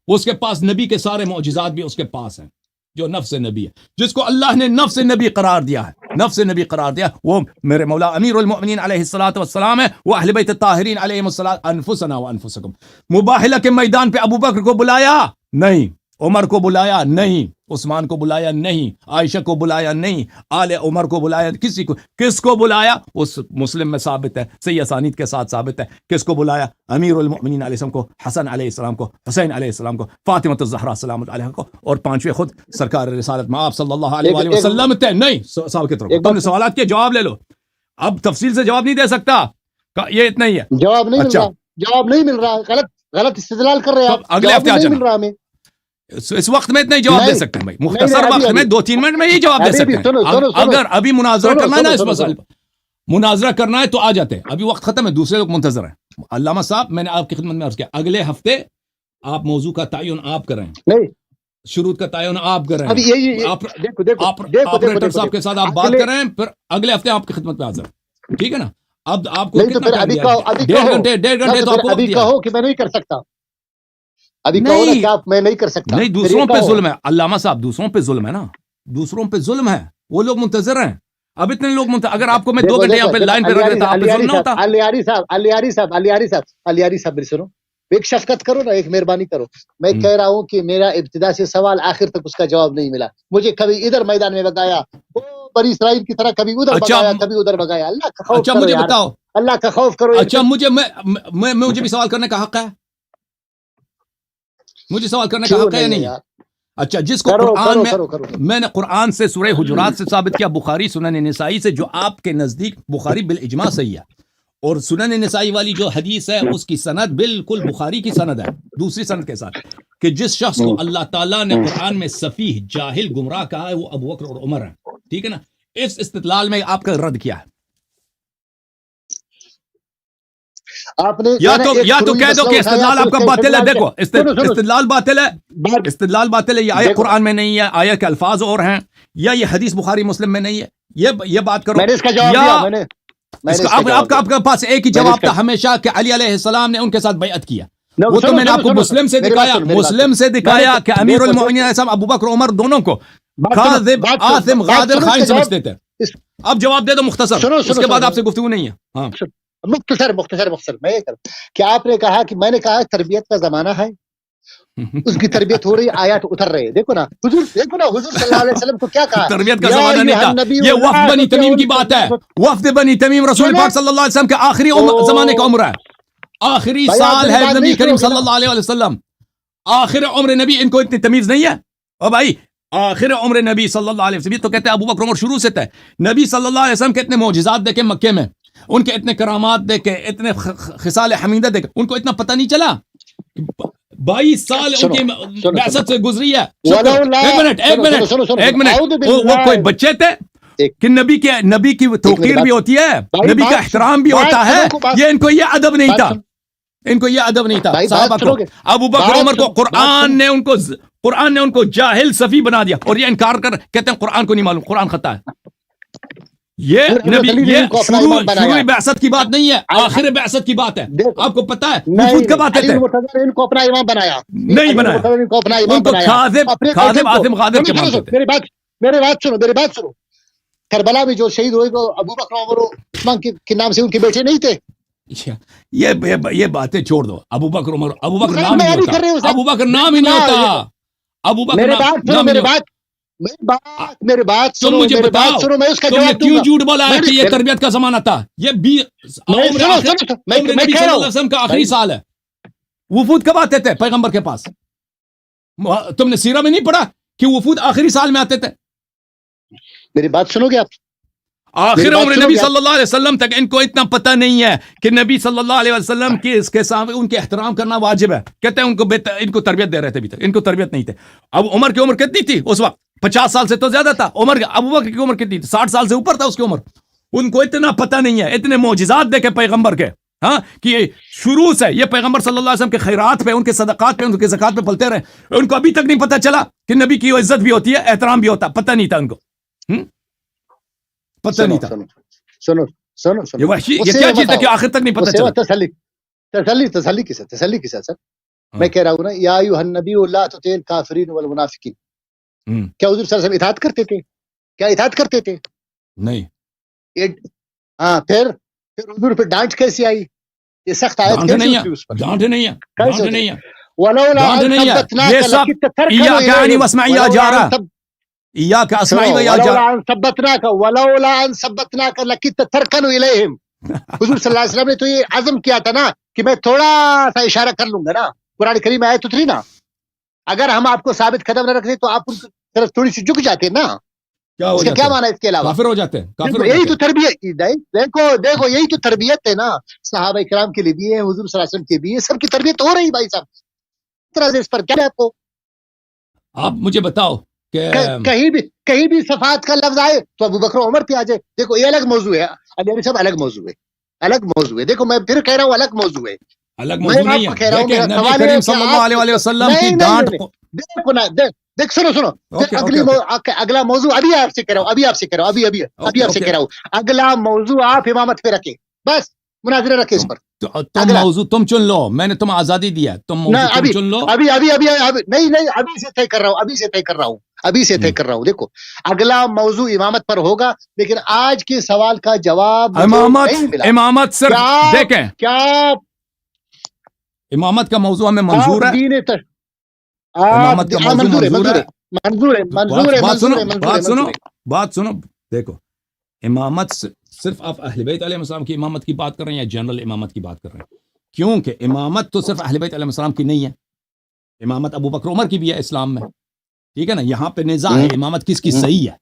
اس کے پاس نبی کے سارے معجزات بھی اس کے پاس ہیں. جو نفس نبی ہے، جس کو اللہ نے نفس نبی قرار دیا ہے، نفس نبی قرار دیا، وہ میرے مولا امیر المؤمنین علیہ الصلوۃ والسلام ہے. وہ اہل بیت الطاہرین علیہم الصلوۃ. انفسنا وانفسکم. مباہلہ کے میدان پہ ابو بکر کو بلایا نہیں، عمر کو بلایا نہیں، عثمان کو بلایا نہیں، عائشہ کو بلایا نہیں، آل عمر کو بلایا، کسی کو. کس کو بلایا؟ اس مسلم میں ثابت ہے، صحیح اسانید کے ساتھ ثابت ہے. کس کو بلایا؟ امیر المؤمنین علیہ السلام کو، حسن علیہ السلام کو، حسین علیہ السلام کو، فاطمہ الزہرا سلام علیہا کو، اور پانچویں خود سرکار رسالت میں آپ صلی اللہ علیہ وآلہ وسلم تھے. نہیں ثابت رکھو. تم نے سوالات کے جواب لے لو. اب تفصیل سے جواب نہیں دے سکتا، یہ اتنا ہی ہے. جواب نہیں مل رہا، جواب نہیں مل رہا، غلط استدلال کر رہے ہیں. اگلے ہفتے آ جانا. اس وقت میں اتنا ہی جواب دے سکتے ہیں بھائی، مختصر وقت میں 2-3 منٹ میں ہی جواب دے سکتے ہیں. اگر ابھی مناظرہ کرنا ہے نا اس مسئلے پر، مناظرہ کرنا ہے تو آ جاتے ہیں. ابھی وقت ختم ہے، دوسرے لوگ منتظر ہیں. علامہ صاحب میں نے آپ کی خدمت میں عرض کیا، اگلے ہفتے آپ موضوع کا تعین آپ کریں، شروط کا تعین آپ کریں، آپریٹر صاحب کے ساتھ آپ بات کریں، پھر اگلے ہفتے آپ کی خدمت میں حاضر. ٹھیک ہے نا؟ اب آپ کو ڈیڑھ گھنٹے تو آپ کو کہو کہ میں نہیں کر سکتا. ابھی کہو نا کہ آپ میں نہیں کر سکتا. نہیں، دوسروں پہ ظلم ہے علامہ صاحب، دوسروں پہ ظلم ہے نا، دوسروں پہ ظلم ہے. وہ لوگ منتظر ہیں، اب اتنے لوگ منتظر. اگر آپ کو میں 2 گھنٹے یہاں پہ لائن پہ رکھ دیتا، آپ پہ ظلم نہ ہوتا. علیاری صاحب میری سنو، ایک شفقت کرو نا، ایک مہربانی کرو. میں کہہ رہا ہوں کہ میرا ابتدا سے سوال آخر تک اس کا جواب نہیں ملا. مجھے کبھی ادھر میدان میں بتایا، بنی اسرائیل کی طرح کبھی ادھر بگایا، کبھی ادھر بگایا. اللہ کا خوف کرو. مجھے بتاؤ، اللہ کا خوف کرو. اچھا مجھے بھی سوال کرنے کا حق ہے، مجھے سوال کرنے کا حق ہے یا نہیں؟ اچھا، جس کو قرآن میں نے قرآن سے سورہ حجرات سے ثابت کیا، بخاری سنن نسائی سے، جو آپ کے نزدیک بخاری بالاجماع صحیح ہے، اور سنن نسائی والی جو حدیث ہے اس کی سند بالکل بخاری کی سند ہے، دوسری سند کے ساتھ، کہ جس شخص کو اللہ تعالیٰ نے قرآن میں سفیہ، جاہل، گمراہ کہا ہے، وہ ابو بکر اور عمر ہیں. ٹھیک ہے نا؟ اس استدلال میں آپ کا رد کیا ہے؟ آپ نے یا تو کہہ دو کہ استدلال آپ کا باطل ہے. دیکھو استدلال باطل ہے، استدلال باطل ہے. یہ آیت قرآن میں نہیں ہے، آیت کے الفاظ اور ہیں، یا یہ حدیث بخاری مسلم میں نہیں ہے. یہ بات کرو. میں نے اس کا جواب دیا. آپ کے پاس ایک ہی جواب تھا ہمیشہ کہ علی علیہ السلام نے ان کے ساتھ بیعت کیا. وہ تو میں نے آپ کو مسلم سے دکھایا کہ امیر المؤمنین علیہ السلام ابو بکر عمر دونوں کو کاذب، آثم، غادر، خائن سمجھتے تھے. اب جواب دے دو مختصر، اس کے بعد آپ سے گفتگو نہیں ہے. ہاں مختصر میں یہ کروں کہ آپ نے کہا کہ میں نے کہا تربیت کا زمانہ ہے، اس کی تربیت ہو رہی، آیات اتر رہے. دیکھو نا حضور صلی اللہ علیہ وسلم کو کیا کہا، تربیت کا زمانہ نہیں تھا. یہ وفد بنی تمیم کی بات ہے. وفد بنی تمیم رسول پاک صلی اللہ علیہ وسلم کے آخری زمانے کا عمر ہے، آخری سال ہے نبی کریم صلی اللہ علیہ وسلم، آخر عمر نبی. ان کو اتنی تمیز نہیں ہے؟ او بھائی، آخر عمر نبی صلی اللہ علیہ وسلم تو کہتے ہیں ابو بکر عمر شروع سے تھے. نبی صلی اللہ علیہ وسلم کے اتنے معجزات دیکھے مکے میں، ان کے اتنے کرامات دیکھے، اتنے خصال حمیدہ دیکھے، ان کو اتنا پتہ نہیں چلا. 22 سال ان کی بعثت سے گزری ہے. ایک منٹ، وہ کوئی بچے تھے کہ نبی کی توقیر بھی ہوتی ہے، نبی کا احترام بھی ہوتا ہے. یہ ان کو یہ ادب نہیں تھا، ان کو یہ ادب نہیں تھا. صحابہ کو، ابو بکر عمر کو قرآن نے ان کو جاہل صفی بنا دیا، اور یہ انکار کر کہتے ہیں قرآن کو نہیں معلوم، قرآن خطا ہے. یہ نبی، یہ شروع بعثت کی بات نہیں ہے، آخر بعثت کی بات ہے. آپ کو پتا ہے وفود کب آتے تھے؟ ان کو اپنا امام بنایا نہیں بنایا، ان کو کاذب، آثم، غادر کے مانتے تھے. میری بات سنو. کربلا میں جو شہید ہوئے وہ ابو بکر عمر عثمان کے نام سے ان کے بیٹے نہیں تھے. یہ باتیں چھوڑ دو. ابو بکر عمر، ابو بکر نام نہیں ہوتا، ابو بکر نام ہی نہیں ہوتا، ابو بکر نام. میری بات تم مجھے بتاؤ، تم نے کیوں جھوٹ بولا ہے کہ یہ تربیت کا زمانہ تھا؟ یہ عمر نبی صلی اللہ علیہ وسلم کا آخری سال ہے. وفود کب آتے تھے پیغمبر کے پاس؟ تم نے سیرہ میں نہیں پڑھا کہ وفود آخری سال میں آتے تھے؟ میری بات سنو گے آپ؟ آخر عمر نبی صلی اللہ علیہ وسلم تک ان کو اتنا پتہ نہیں ہے کہ نبی صلی اللہ علیہ وسلم کی اس کے سامنے ان کے احترام کرنا واجب ہے. کہتے ہیں ان کو تربیت دے رہے تھے, ابھی تک ان کو تربیت نہیں تھے. اب عمر کی عمر کتنی تھی اس وقت؟ 50 سال سے تو زیادہ تھا. ابو بکر کی عمر کتنی تھی؟ 60 سال سے اوپر تھا اس کی عمر. ان کو اتنا پتہ نہیں ہے, اتنے معجزات دیکھے پیغمبر کے, ہاں, کہ شروع سے یہ پیغمبر صلی اللہ علیہ وسلم کے خیرات پہ, ان کے صدقات پہ, ان کے زکات پہ پلتے رہے. ان کو ابھی تک نہیں پتہ چلا کہ نبی کی عزت بھی ہوتی ہے, احترام بھی ہوتا. پتہ نہیں تھا ان کو, پتہ نہیں تھا. سنو یہ وحشی, یہ کیا چیز ہے کہ آخر تک نہیں پتہ چلا؟ تسلی کے ساتھ سر میں کہہ رہا ہوں نا, یا ایھا النبی لا تطع الکافرین والمنافقین. کیا حضور صلی اللہ علیہ وسلم اطاعت کرتے تھے؟ کیا اطاعت کرتے تھے؟ نہیں. ہاں, پھر حضور پہ ڈانٹ کیسی آئی؟ یہ سخت آیت ڈانٹ نہیں ہے, ڈانٹ نہیں ہے, ڈانٹ نہیں ہے, ولولا ڈانٹ ان نہیں ہے. ثبتناک یہ سب لكنت تركن ایاک انی الیہم واسمعی جا رہا, ایاک اسمعی و یا جا رہا. ولولا ان ثبتناک لكنت تركن الیہم. حضور صلی اللہ علیہ وسلم نے تو یہ عزم کیا تھا نا کہ میں تھوڑا سا اشارہ کر لوں گا نا. قرآن کریم آیت اتری نا, اگر ہم آپ کو ثابت قدم نہ رکھتے تو آپ ان کی طرف تھوڑی سی جھک جاتے نا. کیا ہو اس کا جاتے کیا ہیں؟ معنی ہے اس کے علاوہ؟ کافر ہو جاتے ہیں, کافر ہو یہی جاتے تو ہیں. تربیت, دیکھو یہی تو تربیت ہے نا, صحابہ کرام کے لیے بھی ہے, حضور صلی اللہ علیہ وسلم کے بھی ہے, سب کی تربیت ہو رہی. بھائی صاحب طرح سے اس پر کیا ہے آپ کو؟ آپ مجھے بتاؤ کہ کہیں بھی صفات کا لفظ آئے تو ابو بکر عمر پہ آ جائے. دیکھو یہ الگ موضوع ہے, ابھی سب الگ موضوع ہے, الگ موضوع ہے. دیکھو میں پھر کہہ رہا ہوں الگ موضوع ہے, الگ موضوع نہیں ہے. دیکھیں نبی کریم صلی اللہ علیہ وسلم کی ڈانٹ کو, دیکھو نا, دیکھ سنو اگلا موضوع ابھی آپ سے کہہ رہا ہوں, ابھی آپ سے کہہ رہا ہوں, اگلا موضوع آپ امامت پہ رکھیں, بس مناظرہ رکھیں اس پر. تم موضوع تم چن لو, میں نے تمہیں آزادی دیا ہے, تم موضوع تم چن لو. ابھی نہیں, ابھی سے طے کر رہا ہوں. دیکھو اگلا موضوع امامت پر ہوگا, لیکن آج کے سوال کا جواب امامت صرف دیکھیں, کیا امامت کا موضوع ہمیں منظور ہے, امامت کا موضوع منظور ہے. بات سنو, دیکھو امامت صرف آپ اہل بیت علیہ السلام کی امامت کی بات کر رہے ہیں یا جنرل امامت کی بات کر رہے ہیں؟ کیونکہ امامت تو صرف اہل بیت علیہ السلام کی نہیں ہے, امامت ابو بکر عمر کی بھی ہے اسلام میں, ٹھیک ہے نا. یہاں پہ نزاع ہے امامت کس کی صحیح ہے,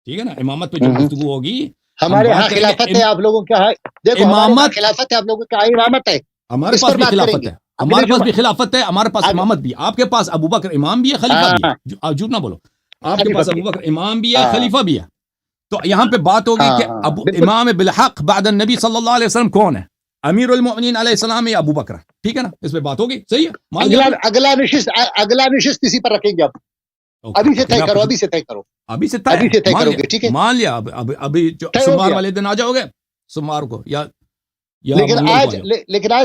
ٹھیک ہے نا. امامت پہ جو گفتگو ہوگی, ہمارے ہاں خلافت ہے, آپ لوگوں کا امامت خلافت ہے, آپ لوگوں کا امامت ہے, ہمارے پاس بھی خلافت ہے, ہمارے پاس بھی خلافت ہے, ہمارے پاس امامت بھی. آپ کے پاس ابو بکر امام بھی ہے, خلیفہ بھی ہے, آپ جھوٹ نہ بولو, آپ کے پاس ابو بکر امام بھی ہے, خلیفہ بھی ہے. تو یہاں پہ بات ہوگی کہ امام بالحق بعد النبی صلی اللہ علیہ وسلم کون ہے, امیر المؤمنین علیہ السلام یا ابو بکر, ٹھیک ہے نا. اس پہ بات ہوگی, صحیح ہے. اگلا نشست اسی پر رکھیں گے آپ. ابھی سے طے کرو گے, ٹھیک ہے. مان لیا, ابھی سوموار والے دن آ جاؤ گے, سوموار کو یا لیکن آج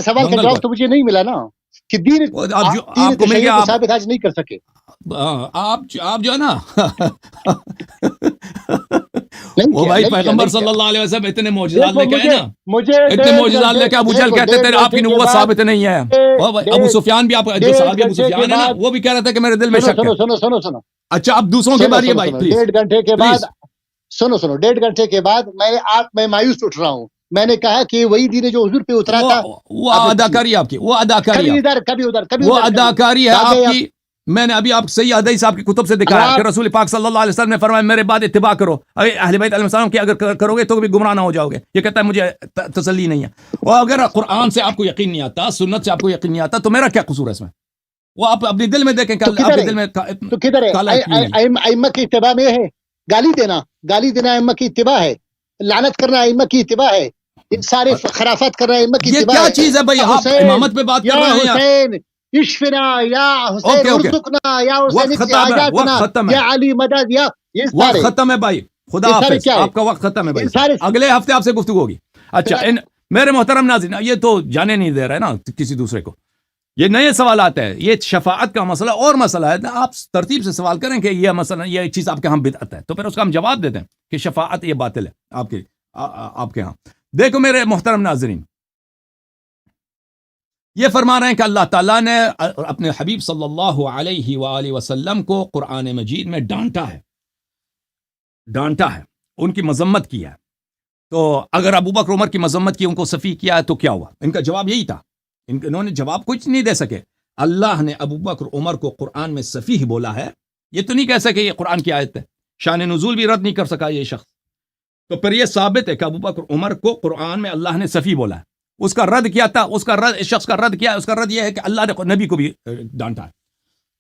سوال کا جواب تو مجھے نہیں ملا نا کہ دین آپ کو مل گیا, آپ ثابت آج نہیں کر سکے. آپ جو ہے نا وہ بھائی پیغمبر صلی اللہ علیہ وسلم اتنے معجزات لے کے آئے نا, اتنے معجزات لے کے ابو جہل کہتے تھے آپ کی نبوت ثابت نہیں ہے. ابو سفیان بھی, آپ جو صحابی ابو سفیان ہے نا, وہ بھی کہہ رہا تھا کہ میرے دل میں شک ہے. سنو اچھا اب دوسروں کے بارے بھائی پلیز. 1.5 گھنٹے کے بعد سنو 1.5 گھنٹے کے بعد میں مایوس اٹھ رہا ہوں. میں نے کہا کہ وہی دین جو حضور پہ اترا تھا, وہ اداکاری آپ کی, وہ اداکاری وہ اداکاری ہے آپ کی. میں نے ابھی آپ صحیح حدیث آپ کی کتب سے دکھایا کہ رسول پاک صلی اللہ علیہ وسلم نے فرمایا میرے بعد اتباع کرو, اہل بیت علیہ السلام کی اگر کرو گے تو بھی گمراہ نہ ہو جاؤ گے. یہ کہتا ہے مجھے تسلی نہیں ہے. اور اگر قرآن سے آپ کو یقین نہیں آتا, سنت سے آپ کو یقین نہیں آتا, تو میرا کیا قصور ہے اس میں؟ وہ آپ اپنے دل میں دیکھیں کہ آپ کے دل میں تو کدھر ہے ائمہ کی اتباع میں ہے. گالی دینا ائمہ کی اتباع ہے, لعنت کرنا ائمہ کی اتباع ہے, سارے خرافات کرنا ائمہ کی اتباع ہے. یہ کیا چیز ہے بھائی؟ آپ امامت پہ بات کر رہے ہیں. اشفنا یا حسین ارزقنا یا حسین اتحاجاتنا یا علی مدد, یا یہ وقت ختم ہے بھائی, خدا حافظ, آپ کا وقت ختم ہے بھائی. اگلے ہفتے آپ سے گفتگو ہوگی. اچھا میرے محترم ناظرین, یہ تو جانے نہیں دے رہے نا کسی دوسرے کو, یہ نئے سوالات ہیں, یہ شفاعت کا مسئلہ اور مسئلہ ہے. آپ ترتیب سے سوال کریں کہ یہ مسئلہ, یہ چیز آپ کے ہاں بدعت ہے, تو پھر اس کا ہم جواب دے دیں کہ شفاعت یہ باطل ہے آپ کے ہاں. دیکھو میرے محترم ناظرین, یہ فرما رہے ہیں کہ اللہ تعالیٰ نے اپنے حبیب صلی اللہ علیہ وآلہ وسلم کو قرآن مجید میں ڈانٹا ہے, ان کی مذمت کی ہے. تو اگر ابو بکر عمر کی مذمت کی, ان کو سفیہ کیا ہے, تو کیا ہوا؟ ان کا جواب یہی تھا, انہوں نے جواب کچھ نہیں دے سکے. اللہ نے ابو بکر عمر کو قرآن میں سفیہ بولا ہے, یہ تو نہیں کہہ سکے یہ قرآن کی آیت ہے. شان نزول بھی رد نہیں کر سکا یہ شخص. تو پھر یہ ثابت ہے کہ ابو بکر عمر کو قرآن میں اللہ نے صفی بولا ہے. اس کا رد کیا تھا, اس کا رد, اس شخص کا رد کیا, اس کا رد یہ ہے کہ اللہ نے نبی کو بھی ڈانٹا ہے.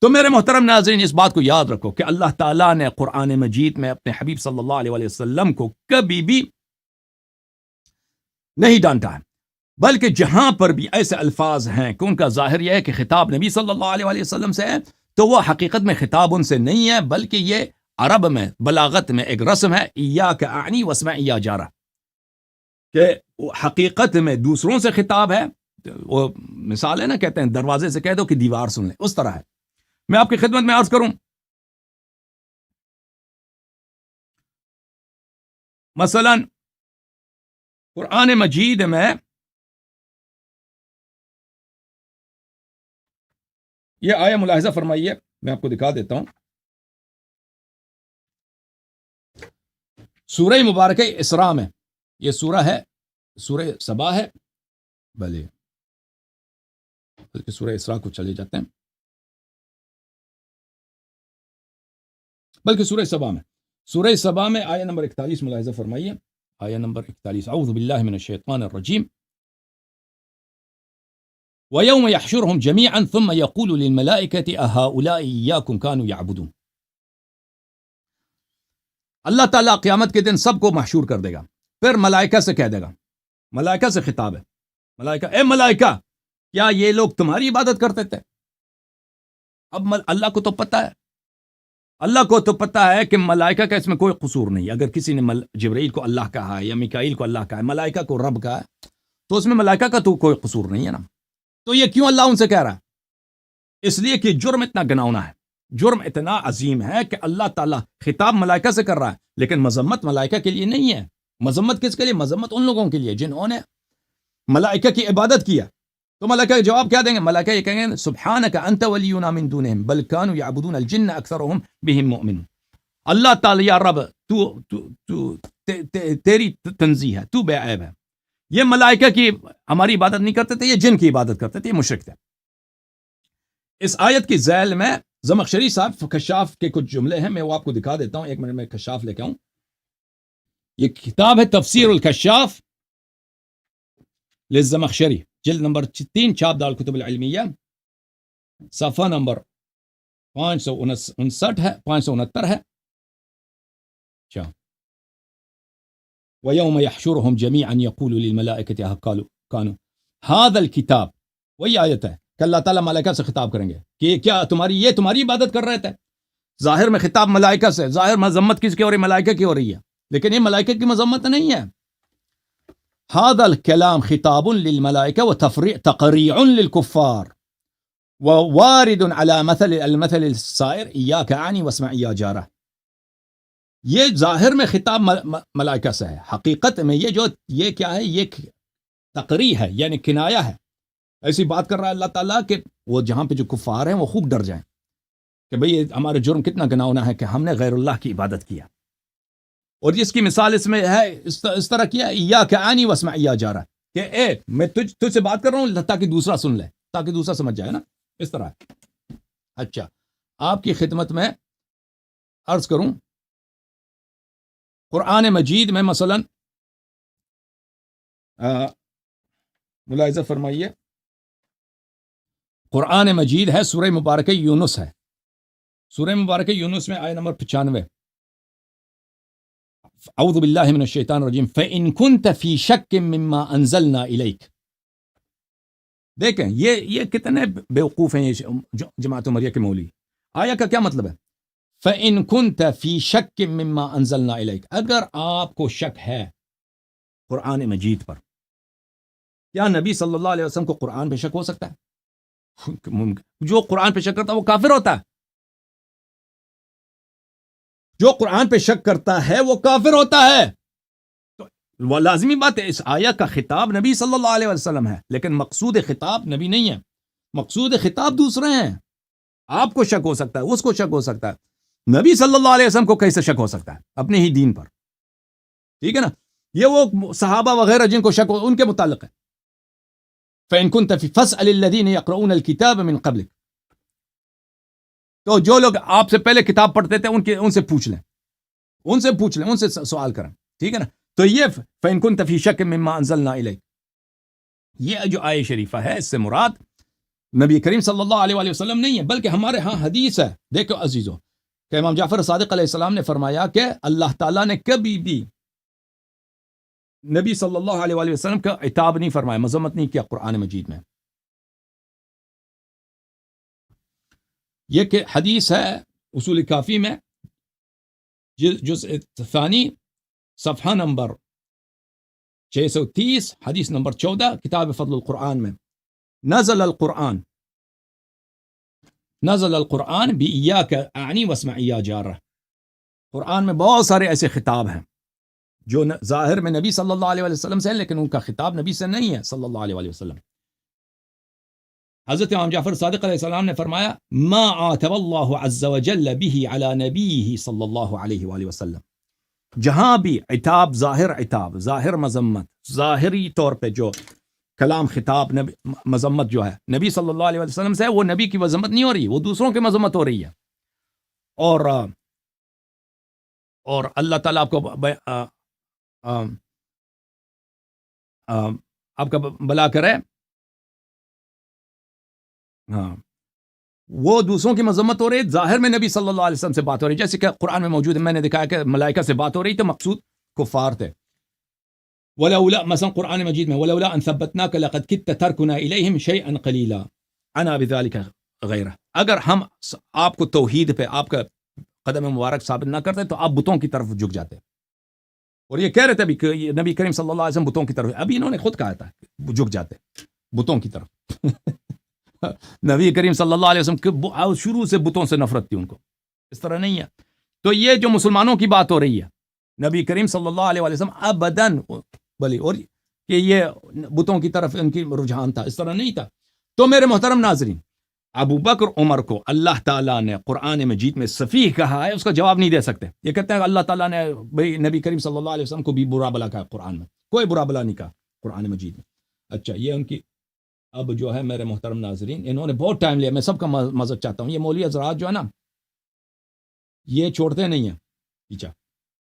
تو میرے محترم ناظرین, اس بات کو یاد رکھو کہ اللہ تعالیٰ نے قرآن مجید میں اپنے حبیب صلی اللہ علیہ وآلہ وسلم کو کبھی بھی نہیں ڈانٹا ہے, بلکہ جہاں پر بھی ایسے الفاظ ہیں کہ ان کا ظاہر یہ ہے کہ خطاب نبی صلی اللہ علیہ وآلہ وسلم سے ہے, تو وہ حقیقت میں خطاب ان سے نہیں ہے, بلکہ یہ عرب میں بلاغت میں ایک رسم ہے, ایاک اعنی واسمع یا جارہ, کہ حقیقت میں دوسروں سے خطاب ہے. وہ مثال ہے نا, کہتے ہیں دروازے سے کہہ دو کہ دیوار سن لے, اس طرح ہے. میں آپ کی خدمت میں عرض کروں, مثلا قرآن مجید میں یہ آیہ ملاحظہ فرمائیے, میں آپ کو دکھا دیتا ہوں. سورہ مبارکہ اسراء میں, یہ سورہ ہے, سورہ سبا ہے, بلکہ سورہ اسراء کو چلے جاتے ہیں, بلکہ سورہ سبا میں آیہ نمبر 41 ملاحظہ فرمائیے. آیہ نمبر 41, اعوذ باللہ من الشیطان الرجیم. وَيَوْمَ يَحْشُرُهُمْ جَمِيعًا ثُمَّ يَقُولُ لِلْمَلَائِكَةِ أَهَؤُلَاءِ إِيَّاكُمْ كَانُوا يَعْبُدُونَ. اللہ تعالیٰ قیامت کے دن سب کو محشور کر دے گا, پھر ملائکہ سے کہہ دے گا, ملائکہ سے خطاب ہے, ملائکہ, اے ملائکہ, کیا یہ لوگ تمہاری عبادت کرتے تھے؟ اب اللہ کو تو پتہ ہے کہ ملائکہ کا اس میں کوئی قصور نہیں. اگر کسی نے جبرائیل کو اللہ کہا ہے یا میکائیل کو اللہ کہا ہے, ملائکہ کو رب کہا ہے, تو اس میں ملائکہ کا تو کوئی قصور نہیں ہے نا. تو یہ کیوں اللہ ان سے کہہ رہا ہے؟ اس لیے کہ جرم اتنا گناؤنا ہے, جرم اتنا عظیم ہے کہ اللہ تعالیٰ خطاب ملائکہ سے کر رہا ہے, لیکن مذمت ملائکہ کے لیے نہیں ہے. مذمت کس کے لیے؟ مذمت ان لوگوں کے لیے جنہوں نے ملائکہ کی عبادت کیا. تو ملائکہ جواب کیا دیں گے؟ ملائکہ یہ کہیں گے سبحانک انت ولینا من دونہم بل کانوا یعبدون الجن اکثرهم بهم مؤمنون. اللہ تعالیٰ, یا رب تیری تنزیہ ہے, تو بے عیب ہے. یہ ملائکہ کی ہماری عبادت نہیں کرتے تھے, یہ جن کی عبادت کرتے تھے, یہ مشرک تھے. اس آیت کی ذیل میں زمخشری صاحب کشاف کے کچھ جملے ہیں, میں وہ آپ کو دکھا دیتا ہوں. ایک منٹ میں کشاف لے کے آؤں. یہ کتاب ہے تفسیر الکشاف للزمخشری, جلد نمبر 3, چھاپ دار الکتب العلمیہ, صفحہ نمبر 559 ہے, 569 ہے. اچھا, وَيَوْمَ يَحْشُرُهُمْ جَمِيعًا يَقُولُ لِلْمَلَائِكَةِ كَانُوا هَذَا الْكِتَاب. وہی آیت ہے کہ اللہ تعالیٰ ملائکہ سے خطاب کریں گے کہ کیا تمہاری عبادت کر رہے تھے. ظاہر میں خطاب ملائکہ سے, ظاہر مذمت کس کی ہو رہی ہے؟ ملائکہ کی ہو رہی ہے, لیکن یہ ملائکہ کی مذمت نہیں ہے. هذا الكلام خطاب للملائكة وتقريع للكفار ووارد على المثل السائر إياك أعني واسمع يا جارة. یہ ظاہر میں خطاب ملائکہ سے ہے, حقیقت میں یہ کیا ہے؟ یہ تقریع ہے, یعنی کنایہ ہے. ایسی بات کر رہا ہے اللہ تعالیٰ کہ وہ جہاں پہ جو کفار ہیں وہ خوب ڈر جائیں کہ بھئی ہمارے جرم کتنا گناؤنا ہے کہ ہم نے غیر اللہ کی عبادت کیا. اور جس کی مثال اس میں ہے, اس طرح کیا, ایاک اعنی واسمع یا جارہ, کہ اے میں تجھ سے بات کر رہا ہوں تاکہ دوسرا سن لے, تاکہ دوسرا سمجھ جائے نا, اس طرح. اچھا, آپ کی خدمت میں عرض کروں, قرآن مجید میں مثلا ملاحظہ فرمائیے, قرآن مجید ہے سورہ مبارکہ یونس ہے, سورہ مبارکہ یونس میں آیہ نمبر 95, اعوذ باللہ من الشیطان الرجیم فَإِن كُنْتَ فِي شَكٍّ مِّمَّا أَنزَلْنَا إِلَيْكَ. دیکھیں یہ کتنے بیوقوف ہیں یہ جماعت عمریہ کے مولوی. آیہ کا کیا مطلب ہے؟ فَإِن كُنْتَ فِي شَكٍّ مِّمَّا أَنزَلْنَا إِلَيْكَ. اگر آپ کو شک ہے قرآن مجید پر, کیا نبی صلی اللہ علیہ وسلم کو قرآن پہ شک ہو سکتا ہے؟ جو قرآن پہ شک کرتا ہے وہ کافر ہوتا ہے. جو قرآن پہ شک کرتا ہے وہ کافر ہوتا ہے. تو وہ لازمی بات ہے, اس آیہ کا خطاب نبی صلی اللہ علیہ وسلم ہے, لیکن مقصود خطاب نبی نہیں ہے, مقصود خطاب دوسرے ہیں. آپ کو شک ہو سکتا ہے, اس کو شک ہو سکتا ہے, نبی صلی اللہ علیہ وسلم کو کیسے شک ہو سکتا ہے اپنے ہی دین پر؟ ٹھیک ہے نا, یہ وہ صحابہ وغیرہ جن کو شک ہو ان کے متعلق ہے. فَإِن كُنْتَ فَاسْأَلِ الَّذِينَ يَقْرَؤُونَ الْكِتَابَ مِنْ قَبْلِكَ. تو جو لوگ آپ سے پہلے کتاب پڑھتے تھے ان سے پوچھ لیں, ان سے سوال کریں. ٹھیک ہے نا. تو یہ فَإِن كُنتَ فِي شَكٍّ مِّمَّا أَنزَلْنَا إِلَيْكَ، یہ جو آیہ شریفہ ہے اس سے مراد نبی کریم صلی اللہ علیہ وآلہ وسلم نہیں ہے، بلکہ ہمارے ہاں حدیث ہے. دیکھو عزیزو کہ امام جعفر صادق علیہ السلام نے فرمایا کہ اللہ تعالیٰ نے کبھی بھی نبی صلی اللہ علیہ وآلہ وسلم کا عتاب نہیں فرمایا، مذمت نہیں کیا قرآن مجید میں. یہ کہ حدیث ہے اصول کافی میں جزء ثانی صفحہ نمبر 630 حدیث نمبر 14 کتاب فضل القرآن میں، نزل القرآن بِإِيَّاكَ أَعْنِي وَاسْمَعْ يَا جَارَ. قرآن میں بہت سارے ایسے خطاب ہیں جو ظاہر میں نبی صلی اللہ علیہ وسلم سے ہے، لیکن ان کا خطاب نبی سے نہیں ہے صلی اللہ علیہ وسلم. حضرت امام جعفر صادق علیہ السلام نے فرمایا ما عاتب اللہ عز وجل به علی نبیہ صلی اللہ علیہ وآلہ وسلم. جہاں بھی عتاب، ظاہر مذمت، ظاہری طور پہ جو کلام خطاب مذمت جو ہے نبی صلی اللہ علیہ وسلم سے ہے، وہ نبی کی مذمت نہیں ہو رہی، وہ دوسروں کی مذمت ہو رہی ہے. اور اللہ تعالیٰ آپ کو آپ کا بلا کرے. ہاں، وہ دوسروں کی مذمت ہو رہی ہے، ظاہر میں نبی صلی اللہ علیہ وسلم سے بات ہو رہی ہے، جیسے کہ قرآن میں موجود ہے. میں نے دکھایا کہ ملائکہ سے بات ہو رہی تو مقصود کفار تھے. ولولا مثلا قرآن مجید میں ولولا ان ثبتناک لقد کدت ترکنا الیہم شیئا قلیلا انا بذلک غیرہ. اگر ہم آپ کو توحید پہ آپ کا قدم مبارک ثابت نہ کرتے تو آپ بتوں کی طرف جھک جاتے. اور یہ کہہ رہے تھے کہ نبی کریم صلی اللہ علیہ وسلم بتوں کی طرف، ابھی انہوں نے خود کہا تھا جھک جاتے بتوں کی طرف. نبی کریم صلی اللہ علیہ وسلم شروع سے بتوں سے نفرت تھی ان کو، اس طرح نہیں ہے. تو یہ جو مسلمانوں کی بات ہو رہی ہے، نبی کریم صلی اللہ علیہ وسلم ابداً بلی اور کہ یہ بتوں کی طرف ان کی رجحان تھا، اس طرح نہیں تھا. تو میرے محترم ناظرین، ابو بکر عمر کو اللہ تعالیٰ نے قرآن مجید میں سفیہ کہا ہے، اس کا جواب نہیں دے سکتے. یہ کہتے ہیں اللہ تعالیٰ نے بھئی نبی کریم صلی اللہ علیہ وسلم کو بھی برا بلا کہا قرآن میں، کوئی برا بلا نہیں کہا قرآن مجید میں. اچھا، یہ ان کی اب جو ہے میرے محترم ناظرین، انہوں نے بہت ٹائم لیا، میں سب کا مذہب چاہتا ہوں. یہ مولوی حضرات جو ہے نا، یہ چھوڑتے نہیں ہیں پیچھا.